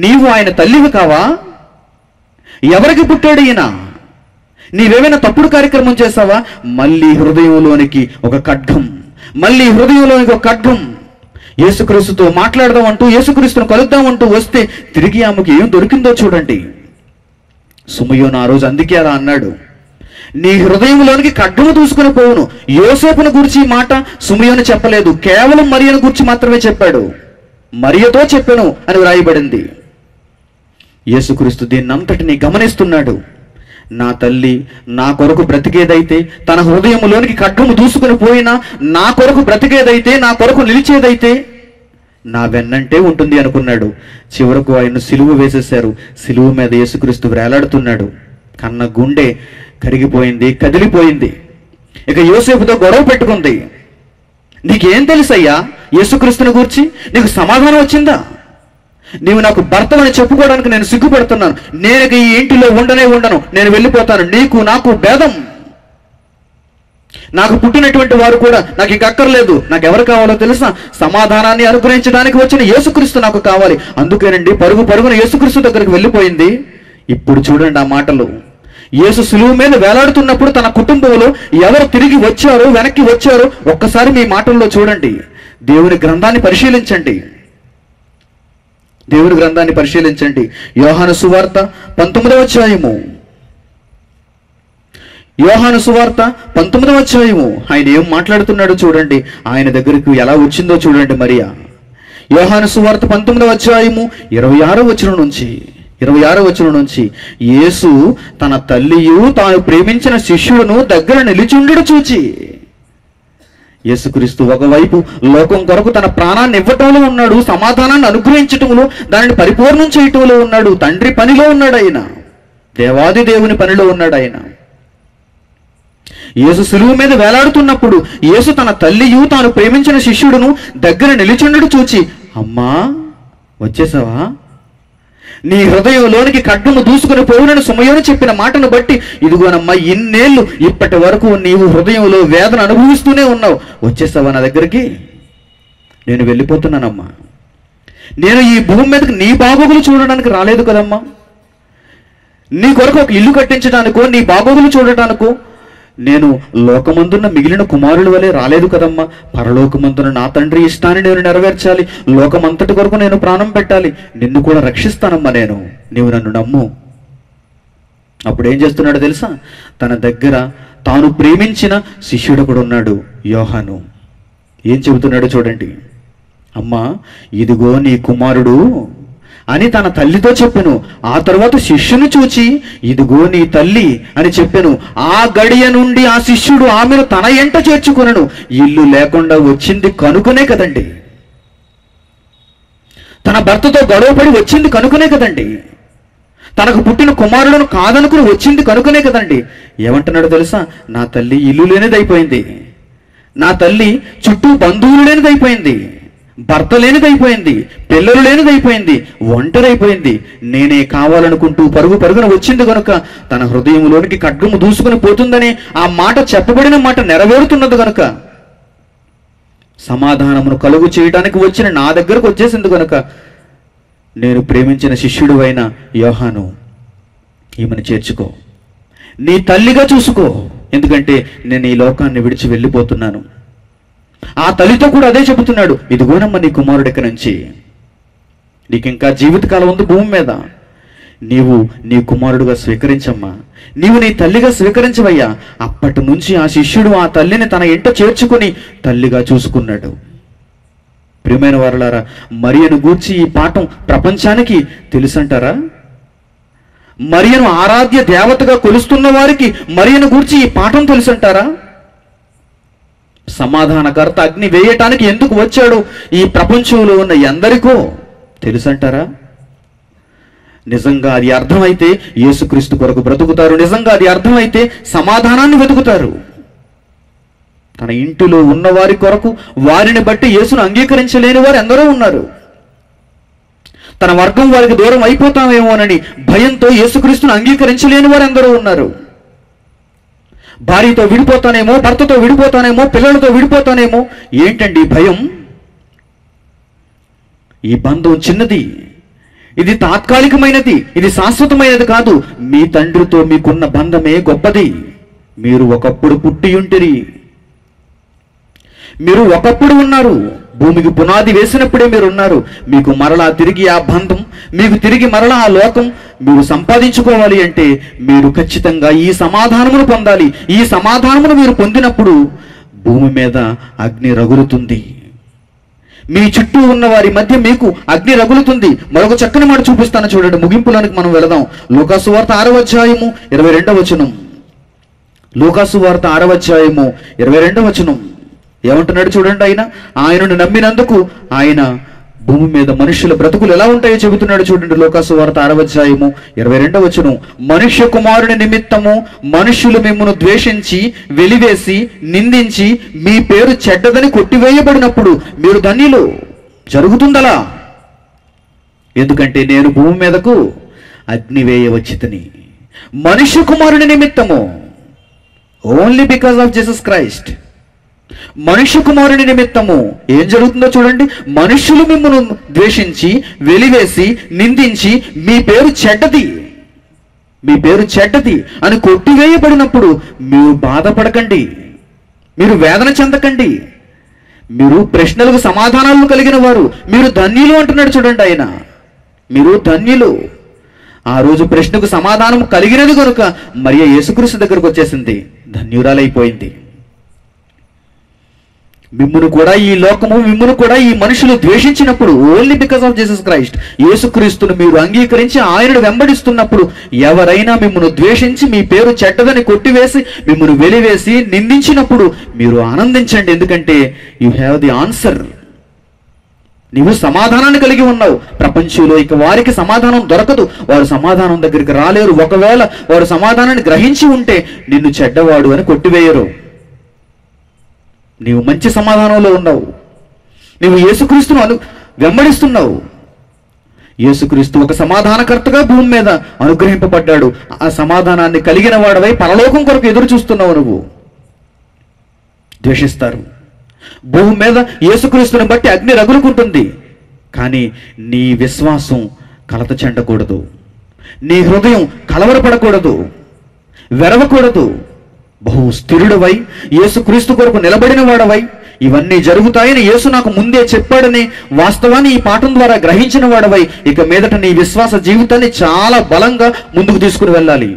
నీవు ఆయన తల్లివి కావా? ఎవరికి పుట్టాడు ఈయన? నీవేమైనా తప్పుడు కార్యక్రమం చేశావా? మళ్ళీ హృదయంలోనికి ఒక ఖడ్గం. యేసుక్రీస్తుతో మాట్లాడదామంటూ, యేసుక్రీస్తును కలుద్దామంటూ వస్తే తిరిగి ఆమెకు ఏం దొరికిందో చూడండి. సుమయోను ఆ రోజు అందుకే అలా అన్నాడు, నీ హృదయంలోనికి ఖడ్గము దూసుకుని పోవును. యోసేపును గురించి మాట సుమయోను చెప్పలేదు, కేవలం మరియను గురించి మాత్రమే చెప్పాడు. మరియతో చెప్పాను అని వ్రాయబడింది. యేసుక్రీస్తు దీన్నంతటినీ గమనిస్తున్నాడు. నా తల్లి నా కొరకు బ్రతికేదైతే, తన హృదయంలోనికి ఖడ్గము దూసుకుని పోయినా నా కొరకు బ్రతికేదైతే, నా కొరకు నిలిచేదైతే నా వెన్నంటే ఉంటుంది అనుకున్నాడు. చివరకు ఆయన సిలువ వేసేశారు. సిలువ మీద యేసుక్రీస్తు వేలాడుతున్నాడు. కన్న గుండె కరిగిపోయింది, కదిలిపోయింది. ఇక యోసేపుతో గొడవ పెట్టుకుంది. నీకేం తెలుసయ్యా యేసుక్రీస్తుని గురించి? నీకు సమాధానం వచ్చిందా? నీవు నాకు భర్తవని చెప్పుకోవడానికి నేను సిగ్గుపడుతున్నాను. నేను ఈ ఇంటిలో ఉండను, నేను వెళ్ళిపోతాను. నీకు నాకు భేదం. నాకు పుట్టినటువంటి వారు కూడా నాకు ఇంక అక్కర్లేదు. నాకు ఎవరు కావాలో తెలుసా? సమాధానాన్ని అనుగ్రహించడానికి వచ్చిన యేసుక్రీస్తు నాకు కావాలి. అందుకేనండి పరుగున యేసుక్రీస్తు దగ్గరికి వెళ్ళిపోయింది. ఇప్పుడు చూడండి ఆ మాటలు. యేసు సిలువ మీద వేలాడుతున్నప్పుడు తన కుటుంబంలో ఎవరు తిరిగి వచ్చారో, వెనక్కి వచ్చారో ఒక్కసారి మీ మాటల్లో చూడండి. దేవుని గ్రంథాన్ని పరిశీలించండి. యోహాను సువార్త 19వ అధ్యాయము. ఆయన ఏం మాట్లాడుతున్నాడో చూడండి. ఆయన దగ్గరకు ఎలా వచ్చిందో చూడండి మరియా. యోహాను సువార్త 19వ అధ్యాయము 26వ వచనం నుంచి యేసు తన తల్లియు తాను ప్రేమించిన శిష్యులను దగ్గర నిలిచుండుడు చూచి, యేసుక్రీస్తు ఒకవైపు లోకం కొరకు తన ప్రాణాన్ని ఇవ్వటంలో ఉన్నాడు, సమాధానాన్ని అనుగ్రహించటంలో, దానిని పరిపూర్ణం చేయటంలో ఉన్నాడు. తండ్రి పనిలో ఉన్నాడు ఆయన, దేవాది దేవుని పనిలో ఉన్నాడు ఆయన. యేసు సిలువ మీద వేలాడుతున్నప్పుడు యేసు తన తల్లియు తాను ప్రేమించిన శిష్యుడును దగ్గర నిలిచుండుడు చూచి, అమ్మా వచ్చేసావా? నీ హృదయంలోనికి ఖడ్గము దూసుకుని పోవునని సుమయోను చెప్పిన మాటను బట్టి, ఇదిగోనమ్మా ఇన్నేళ్ళు ఇప్పటి వరకు నీవు హృదయంలో వేదన అనుభవిస్తూనే ఉన్నావు. వచ్చేసావా నా దగ్గరికి? నేను వెళ్ళిపోతున్నానమ్మా. నేను ఈ భూమి మీదకి నీ బాగోగులు చూడడానికి రాలేదు కదమ్మా. నీ కొరకు ఒక ఇల్లు కట్టించడానికో, నీ బాగోగులు చూడటానికో నేను లోకమందున్న మిగిలిన కుమారుల వలె రాలేదు కదమ్మా. పరలోకమందున నా తండ్రి ఇష్టాన్ని నేను నెరవేర్చాలి. లోకమంతటి కొరకు నేను ప్రాణం పెట్టాలి. నిన్ను కూడా రక్షిస్తానమ్మా నేను. నీవు నన్ను నమ్ము అప్పుడు ఏం చేస్తున్నాడో తెలుసా? తన దగ్గర తాను ప్రేమించిన శిష్యుడు కూడా ఉన్నాడు, యోహాను. ఏం చెబుతున్నాడో చూడండి. అమ్మా, ఇదిగో నీ కుమారుడు అని తన తల్లితో చెప్పెను. ఆ తర్వాత శిష్యుని చూచి ఇదిగో నీ తల్లి అని చెప్పెను. ఆ గడియ నుండి ఆ శిష్యుడు ఆమెను తన ఎంట చేర్చుకొనెను. ఇల్లు లేకుండా వచ్చింది కనుకనే కదండి, తన భర్తతో గొడవపడి వచ్చింది కనుకనే కదండి, తనకు పుట్టిన కుమారులను కాదనుకుని వచ్చింది కనుకనే కదండి. ఏమంటున్నాడో తెలుసా? నా తల్లి ఇల్లు లేనిదైపోయింది, నా తల్లి చుట్టూ బంధువులు లేనిదైపోయింది, భర్త లేనిదైపోయింది, పిల్లలు లేనిదైపోయింది, ఒంటరైపోయింది. నేనే కావాలనుకుంటూ పరుగు పరుగున వచ్చింది కనుక తన హృదయంలోనికి ఖడ్గము దూసుకుని పోతుందని ఆ మాట చెప్పబడిన మాట నెరవేరుతున్నది కనుక సమాధానమును కలుగు చేయడానికి వచ్చిన నా దగ్గరకు వచ్చేసింది కనుక నేను ప్రేమించిన శిష్యుడు అయిన యోహాను, ఈమెను చేర్చుకో, నీ తల్లిగా చూసుకో, ఎందుకంటే నేను ఈ లోకాన్ని విడిచి వెళ్ళిపోతున్నాను. ఆ తల్లితో కూడా అదే చెబుతున్నాడు, ఇదిగోనమ్మ నీ కుమారుడు ఇక నుంచి, నీకు ఇంకా జీవితకాలం ఉంది భూమి మీద, నీవు నీ కుమారుడుగా స్వీకరించమ్మా, నీవు నీ తల్లిగా స్వీకరించవయ్యా. అప్పటి నుంచి ఆ శిష్యుడు ఆ తల్లిని తన ఇంట చేర్చుకుని తల్లిగా చూసుకున్నాడు. ప్రియమైన వారలారా, మరియను గూర్చి ఈ పాఠం ప్రపంచానికి తెలుసంటారా? మరియను ఆరాధ్య దేవతగా కొలుస్తున్న వారికి మరియను గూర్చి ఈ పాఠం తెలుసంటారా? సమాధానకర్త అగ్ని వేయటానికి ఎందుకు వచ్చాడో ఈ ప్రపంచంలో ఉన్న ఎందరికో తెలుసంటారా? నిజంగా అది అర్థమైతే యేసుక్రీస్తు కొరకు బ్రతుకుతారు. నిజంగా అది అర్థమైతే సమాధానాన్ని వెతుకుతారు. తన ఇంటిలో ఉన్నవారి కొరకు వారిని బట్టి యేసును అంగీకరించలేని వారు ఎందరో ఉన్నారు. తన వర్గం వారికి దూరం అయిపోతామేమోనని భయంతో యేసుక్రీస్తును అంగీకరించలేని వారు ఎందరో ఉన్నారు. భార్యతో విడిపోతానేమో, భర్తతో విడిపోతానేమో, పిల్లలతో విడిపోతానేమో. ఏంటండి భయం? ఈ బంధం చిన్నది, ఇది తాత్కాలికమైనది, ఇది శాశ్వతమైనది కాదు. మీ తండ్రితో మీకున్న బంధమే గొప్పది. మీరు ఒకప్పుడు పుట్టి ఉంటిరి, మీరు ఒకప్పుడు ఉన్నారు, భూమికి పునాది వేసినప్పుడే మీరు ఉన్నారు. మీకు మరలా తిరిగి ఆ బంధం, మీకు తిరిగి మరలా ఆ లోకం మీరు సంపాదించుకోవాలి అంటే మీరు ఖచ్చితంగా ఈ సమాధానమును పొందాలి. ఈ సమాధానమును మీరు పొందినప్పుడు భూమి మీద అగ్ని రగులుతుంది. మీ చుట్టూ ఉన్న వారి మధ్య మీకు అగ్ని రగులుతుంది. మరొక చక్కని మాట చూపిస్తాను చూడండి, ముగింపులోనికి మనం వెళదాం. లూకాసు వార్త 6వ అధ్యాయము 22వ వచనం. లూకాసు వార్త 6వ అధ్యాయము 22వ వచనం ఏమంటున్నాడు చూడండి. ఆయనను నమ్మినందుకు ఆయన భూమి మీద మనుషుల బ్రతుకులు ఎలా ఉంటాయో చెబుతున్నాడు చూడండి. లూకాసు వార్త 6వ అధ్యాయము 22వ వచనం. మనుష్య కుమారుని నిమిత్తము మనుషులు మిమ్మును ద్వేషించి వెలివేసి నిందించి మీ పేరు చెడ్డదని కొట్టివేయబడినప్పుడు మీరు ధన్యులు. జరుగుతుందలా, ఎందుకంటే నేను భూమి మీదకు అగ్ని వేయవచ్చితిని. మనుష్య కుమారుని నిమిత్తము, only because of Jesus Christ. మనుష్య కుమారుని నిమిత్తము ఏం జరుగుతుందో చూడండి. మనుష్యులు మిమ్మల్ని ద్వేషించి వెలివేసి నిందించి మీ పేరు చెడ్డది, మీ పేరు చెడ్డది అని కొట్టివేయబడినప్పుడు మీరు బాధపడకండి, మీరు వేదన చెందకండి. మీరు ప్రశ్నలకు సమాధానాలను కలిగిన వారు, మీరు ధన్యులు అంటున్నాడు చూడండి ఆయన. మీరు ధన్యులు. ఆ రోజు ప్రశ్నకు సమాధానం కలిగినది కనుక మరియ యేసుక్రీస్తు దగ్గరకు వచ్చేసింది, ధన్యురాలైపోయింది. మిమ్మును కూడా ఈ లోకము, మిమ్మును కూడా ఈ మనుషులు ద్వేషించినప్పుడు, only because of Jesus Christ, యేసుక్రీస్తును మీరు అంగీకరించి ఆయనను వెంబడిస్తున్నప్పుడు ఎవరైనా మిమ్మును ద్వేషించి మీ పేరు చెడ్డదని కొట్టివేసి మిమ్మును వెలివేసి నిందించినప్పుడు మీరు ఆనందించండి. ఎందుకంటే యు హ్యావ్ ది ఆన్సర్. నీవు సమాధానాన్ని కలిగి ఉన్నావు. ప్రపంచంలో ఇక వారికి సమాధానం దొరకదు, వారు సమాధానం దగ్గరికి రాలేరు. ఒకవేళ వారు సమాధానాన్ని గ్రహించి ఉంటే నిన్ను చెడ్డవాడు అని కొట్టివేయరు. నీవు మంచి సమాధానంలో ఉన్నావు. నీవు యేసుక్రీస్తును వెంబడిస్తున్నావు. యేసుక్రీస్తు ఒక సమాధానకర్తగా భూమి మీద అనుగ్రహింపబడ్డాడు. ఆ సమాధానాన్ని కలిగిన వాడవై పరలోకం కొరకు ఎదురు చూస్తున్నావు. నువ్వు ద్వేషిస్తారు. భూమి మీద యేసుక్రీస్తుని బట్టి అగ్ని రగులుకుంటుంది. కానీ నీ విశ్వాసం కలత చెందకూడదు, నీ హృదయం కలవరపడకూడదు, వెరవకూడదు. బహు స్థిరుడవై యేసుక్రీస్తు కొరకు నిలబడిన వాడవై ఇవన్నీ జరుగుతాయని యేసు నాకు ముందే చెప్పాడని వాస్తవాన్ని ఈ పాఠం ద్వారా గ్రహించిన వాడవై ఇక మీదట నీ విశ్వాస జీవితాన్ని చాలా బలంగా ముందుకు తీసుకుని వెళ్ళాలి.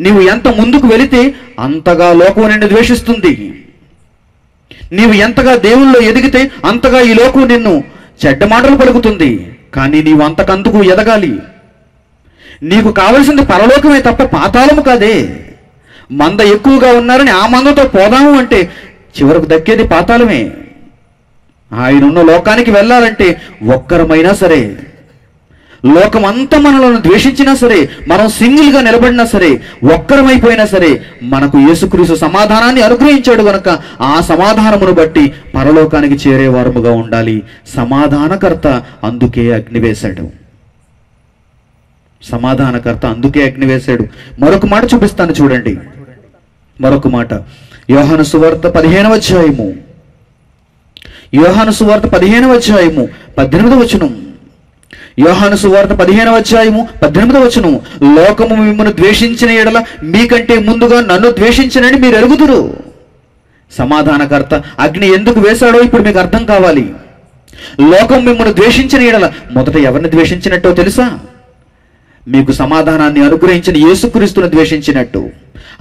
నీవు ఎంత ముందుకు వెళితే అంతగా లోకం నిన్ను ద్వేషిస్తుంది. నీవు ఎంతగా దేవుల్లో ఎదిగితే అంతగా ఈ లోకం నిన్ను చెడ్డ మాటలు పలుకుతుంది. కానీ నీవు అంతకందుకు ఎదగాలి. నీకు కావలసింది పరలోకమే తప్ప పాతాళము కాదే. మంద ఎక్కువగా ఉన్నారని ఆ మందతో పోదాము అంటే చివరకు దక్కేది పాతాళమే. ఆయనున్న లోకానికి వెళ్ళాలంటే ఒక్కరమైనా సరే, లోకమంతా మనలను ద్వేషించినా సరే, మనం సింగిల్గా నిలబడినా సరే, ఒక్కరమైపోయినా సరే, మనకు యేసుక్రీస్తు సమాధానాన్ని అనుగ్రహించాడు గనుక ఆ సమాధానమును బట్టి పరలోకానికి చేరేవారముగా ఉండాలి. సమాధానకర్త అందుకే అగ్ని వేశాడు. సమాధానకర్త అందుకే అగ్ని వేశాడు. మరొక మాట చూపిస్తాను చూడండి. మరొక మాట యోహాను సువార్త 15వ అధ్యాయము, యోహాను సువార్త 15వ అధ్యాయము 18వ వచనం. యోహాను సువార్త 15వ అధ్యాయము 18వ వచనం. లోకము మిమ్మల్ని ద్వేషించిన ఎడల మీకంటే ముందుగా నన్ను ద్వేషించినని మీరు ఎరుగుదురు. సమాధానకర్త అగ్ని ఎందుకు వేశాడో ఇప్పుడు మీకు అర్థం కావాలి. లోకం మిమ్మల్ని ద్వేషించిన ఎడల మొదట ఎవరిని ద్వేషించినట్టో తెలుసా? మీకు సమాధానాన్ని అనుగ్రహించిన యేసుక్రీస్తును ద్వేషించినట్టు,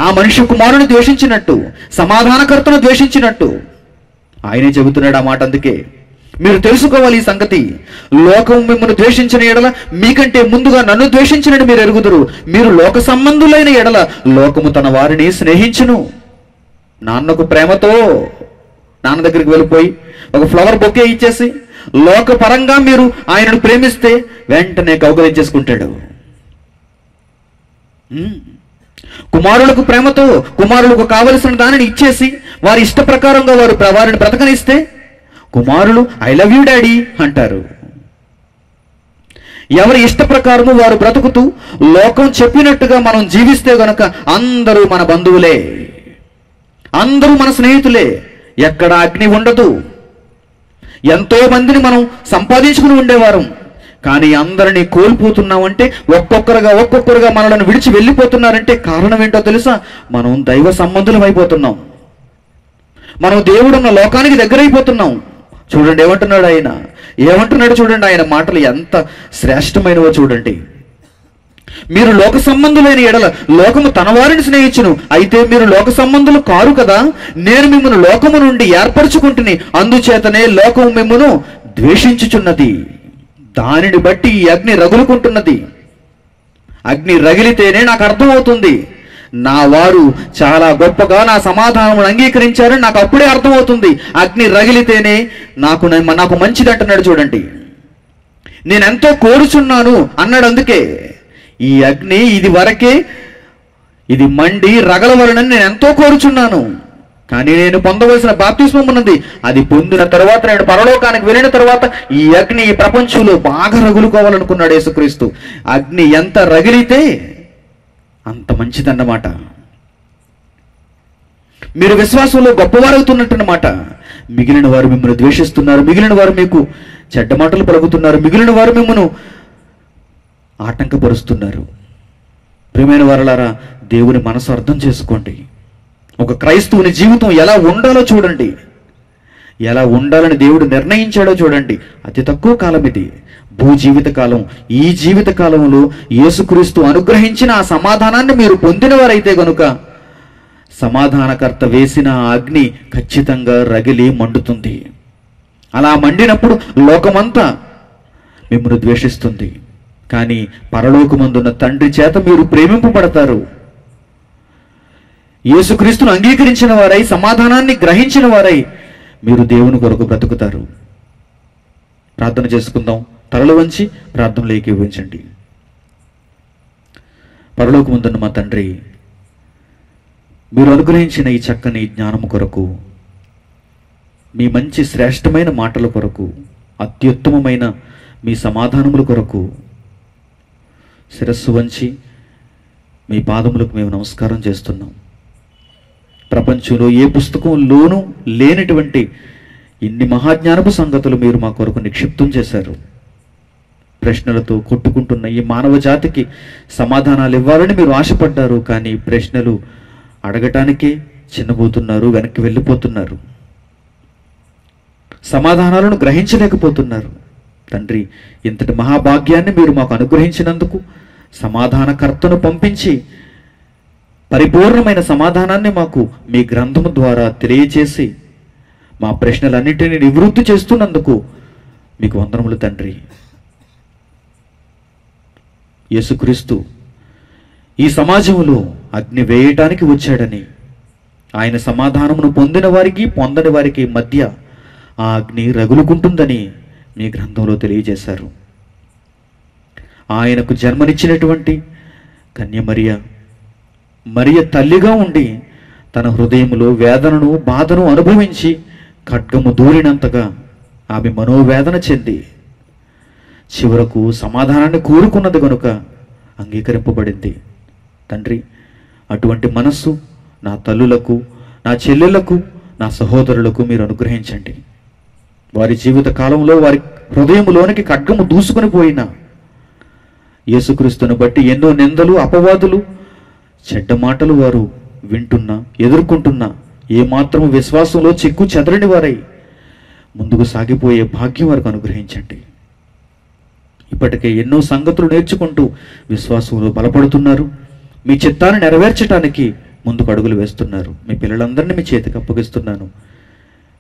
ఆ మనుష్య కుమారుని ద్వేషించినట్టు, సమాధానకర్తను ద్వేషించినట్టు ఆయనే చెబుతున్నాడు ఆ మాట. అందుకే మీరు తెలుసుకోవాలి ఈ సంగతి. లోకం మిమ్మల్ని ద్వేషించిన ఎడల మీకంటే ముందుగా నన్ను ద్వేషించినట్టు మీరు ఎరుగుదురు. మీరు లోక సంబంధులైన ఎడల లోకము తన వారిని స్నేహించును. నాన్నకు ప్రేమతో నాన్న దగ్గరికి వెళ్ళిపోయి ఒక ఫ్లవర్ బొకే ఇచ్చేసి లోకపరంగా మీరు ఆయనను ప్రేమిస్తే వెంటనే కౌగలించేసుకుంటాడు. కుమారులకు ప్రేమతో కుమారులకు కావలసిన దానిని ఇచ్చేసి వారి ఇష్ట ప్రకారంగా వారిని బ్రతకనిస్తే కుమారులు ఐ లవ్ యూ డాడీ అంటారు. ఎవరి ఇష్ట ప్రకారము వారు బ్రతుకుతూ లోకం చెప్పినట్టుగా మనం జీవిస్తే గనక అందరూ మన బంధువులే, అందరూ మన స్నేహితులే. ఎక్కడ అగ్ని ఉండదు. ఎంతో మందిని మనం సంపాదించుకుని ఉండేవారం, కానీ అందరినీ కోల్పోతున్నామంటే ఒక్కొక్కరుగా మనల్ని విడిచి వెళ్ళిపోతున్నారంటే కారణం ఏంటో తెలుసా? మనం దైవ సంబంధులం అయిపోతున్నాం. మనం దేవుడున్న లోకానికి దగ్గరైపోతున్నాం. చూడండి ఏమంటున్నాడు ఆయన, ఏమంటున్నాడు చూడండి. ఆయన మాటలు ఎంత శ్రేష్టమైనవో చూడండి. మీరు లోక సంబంధులైన ఎడల లోకము తన వారిని స్నేహించును. అయితే మీరు లోక సంబంధులు కారు కదా, నేను మిమ్మల్ని లోకము నుండి ఏర్పరచుకుంటుని, అందుచేతనే లోకము మిమ్మను ద్వేషించుచున్నది. దానిని బట్టి ఈ అగ్ని రగులుకుంటున్నది. అగ్ని రగిలితేనే నాకు అర్థమవుతుంది నా వారు చాలా గొప్పగా నా సమాధానమును అంగీకరించారని నాకు అప్పుడే అర్థమవుతుంది. అగ్ని రగిలితేనే నాకు మంచిది అంటున్నాడు చూడండి. నేనెంతో కోరుచున్నాను అన్నాడు. అందుకే ఈ అగ్ని ఇది మండి రగలవలనని నేను ఎంతో కోరుచున్నాను, కానీ నేను పొందవలసిన బాప్తిస్మం ఉన్నది. అది పొందిన తర్వాత నేను పరలోకానికి వెళ్ళిన తర్వాత ఈ అగ్ని ఈ ప్రపంచంలో బాగా రగులుకోవాలనుకున్నాడు యేసుక్రీస్తు. అగ్ని ఎంత రగిలితే అంత మంచిదన్నమాట. మీరు విశ్వాసంలో గొప్పవారవుతున్నట్టన్నమాట. మిగిలిన వారు మిమ్మల్ని ద్వేషిస్తున్నారు, మిగిలిన వారు మీకు చెడ్డ మాటలు పలుకుతున్నారు, మిగిలిన వారు మిమ్మల్ని ఆటంకపరుస్తున్నారు. ప్రియమైన వారలారా, దేవుని మనసు అర్థం చేసుకోండి. ఒక క్రైస్తవుని జీవితం ఎలా ఉండాలో చూడండి, ఎలా ఉండాలని దేవుడు నిర్ణయించాడో చూడండి. అతి తక్కువ కాలం ఇది, భూజీవిత కాలం. ఈ జీవిత కాలంలో యేసుక్రీస్తు అనుగ్రహించిన ఆ సమాధానాన్ని మీరు పొందిన వారైతే గనుక సమాధానకర్త వేసిన అగ్ని ఖచ్చితంగా రగిలి మండుతుంది. అలా మండినప్పుడు లోకమంతా మిమ్మల్ని ద్వేషిస్తుంది, కానీ పరలోకమందున్న తండ్రి చేత మీరు ప్రేమింపబడతారు. యేసుక్రీస్తును అంగీకరించిన వారై, సమాధానాన్ని గ్రహించిన వారై మీరు దేవుని కొరకు బ్రతుకుతారు. ప్రార్థన చేసుకుందాం. తలలు వంచి ప్రార్థనలు ఏకీభవించండి. పరలోకమందున్న మా తండ్రి, మీరు అనుగ్రహించిన ఈ చక్కని జ్ఞానము కొరకు, మీ మంచి శ్రేష్టమైన మాటల కొరకు, అత్యుత్తమమైన మీ సమాధానముల కొరకు శిరస్సు వంచి మీ పాదములకు మేము నమస్కారం చేస్తున్నాం. ప్రపంచంలో ఏ పుస్తకంలోనూ లేనటువంటి ఇన్ని మహాజ్ఞానపు సంగతులు మీరు మా కొరకు నిక్షిప్తం చేశారు. ప్రశ్నలతో కొట్టుకుంటున్న ఈ మానవ జాతికి సమాధానాలు ఇవ్వాలని మీరు ఆశపడ్డారు, కానీ ప్రశ్నలు అడగటానికే చిన్నబోతున్నారు, వెనక్కి వెళ్ళిపోతున్నారు, సమాధానాలను గ్రహించలేకపోతున్నారు. తండ్రి, ఇంతటి మహాభాగ్యాన్ని మీరు మాకు అనుగ్రహించినందుకు, సమాధానకర్తను పంపించి పరిపూర్ణమైన సమాధానాన్ని మాకు మీ గ్రంథము ద్వారా తెలియచేసి మా ప్రశ్నలన్నిటినీ నివృత్తి చేస్తున్నందుకు మీకు వందనములు తండ్రి. యేసుక్రీస్తు ఈ సమాజంలో అగ్ని వేయటానికి వచ్చాడని, ఆయన సమాధానమును పొందిన వారికి పొందని వారికి మధ్య ఆ అగ్ని రగులుకుంటుందని మీ గ్రంథంలో తెలియజేశారు. ఆయనకు జన్మనిచ్చినటువంటి కన్యమరియ మరియ తల్లిగా ఉండి తన హృదయంలో వేదనను బాధను అనుభవించి ఖడ్గము దూరినంతగా ఆమె మనోవేదన చెంది చివరకు సమాధానాన్ని కోరుకున్నది కనుక అంగీకరింపబడింది. తండ్రి, అటువంటి మనస్సు నా తల్లులకు, నా చెల్లెళ్లకు, నా సహోదరులకు మీరు అనుగ్రహించండి. వారి జీవిత కాలంలో వారి హృదయంలోనికి ఖడ్గము దూసుకొని పోయిన యేసుక్రీస్తును బట్టి ఎన్నో నిందలు, అపవాదులు, చెడ్డ మాటలు వారు వింటున్నా, ఎదుర్కొంటున్నా ఏమాత్రము విశ్వాసంలో చిక్కు చెదరని వారై ముందుకు సాగిపోయే భాగ్యం వారికి అనుగ్రహించండి. ఇప్పటికే ఎన్నో సంగతులు నేర్చుకుంటూ విశ్వాసంలో బలపడుతున్నారు. మీ చిత్తాన్ని నెరవేర్చడానికి ముందుకు అడుగులు వేస్తున్నారు. మీ పిల్లలందరినీ మీ చేతికి అప్పగిస్తున్నాను.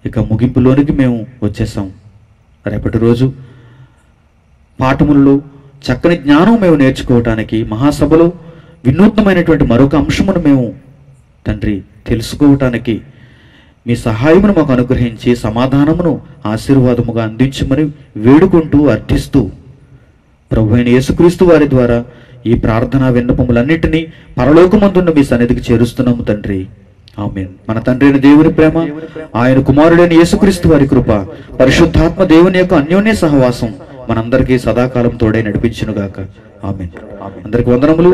ఇక ముగింపులోనికి మేము వచ్చేసాం. రేపటి రోజు పాఠములలో చక్కని జ్ఞానం మేము నేర్చుకోవటానికి, మహాసభలో వినూత్నమైనటువంటి మరొక అంశమును మేము తండ్రి తెలుసుకోవటానికి మీ సహాయమును మాకు అనుగ్రహించి సమాధానమును ఆశీర్వాదముగా అందించమని వేడుకుంటూ అర్థిస్తూ ప్రభువైన యేసుక్రీస్తు వారి ద్వారా ఈ ప్రార్థనా విన్నపములన్నిటినీ పరలోకమందున్న మీ సన్నిధికి చేరుస్తున్నాము తండ్రి. ఆమేన్. మన తండ్రి అయిన దేవుని ప్రేమ, ఆయన కుమారుడైన యేసుక్రీస్తు వారి కృప, పరిశుద్ధాత్మ దేవుని యొక్క అన్యోన్య సహవాసం మనందరికీ సదాకాలం తోడై నడిపించునుగాక. ఆమేన్. అందరికి వందనములు.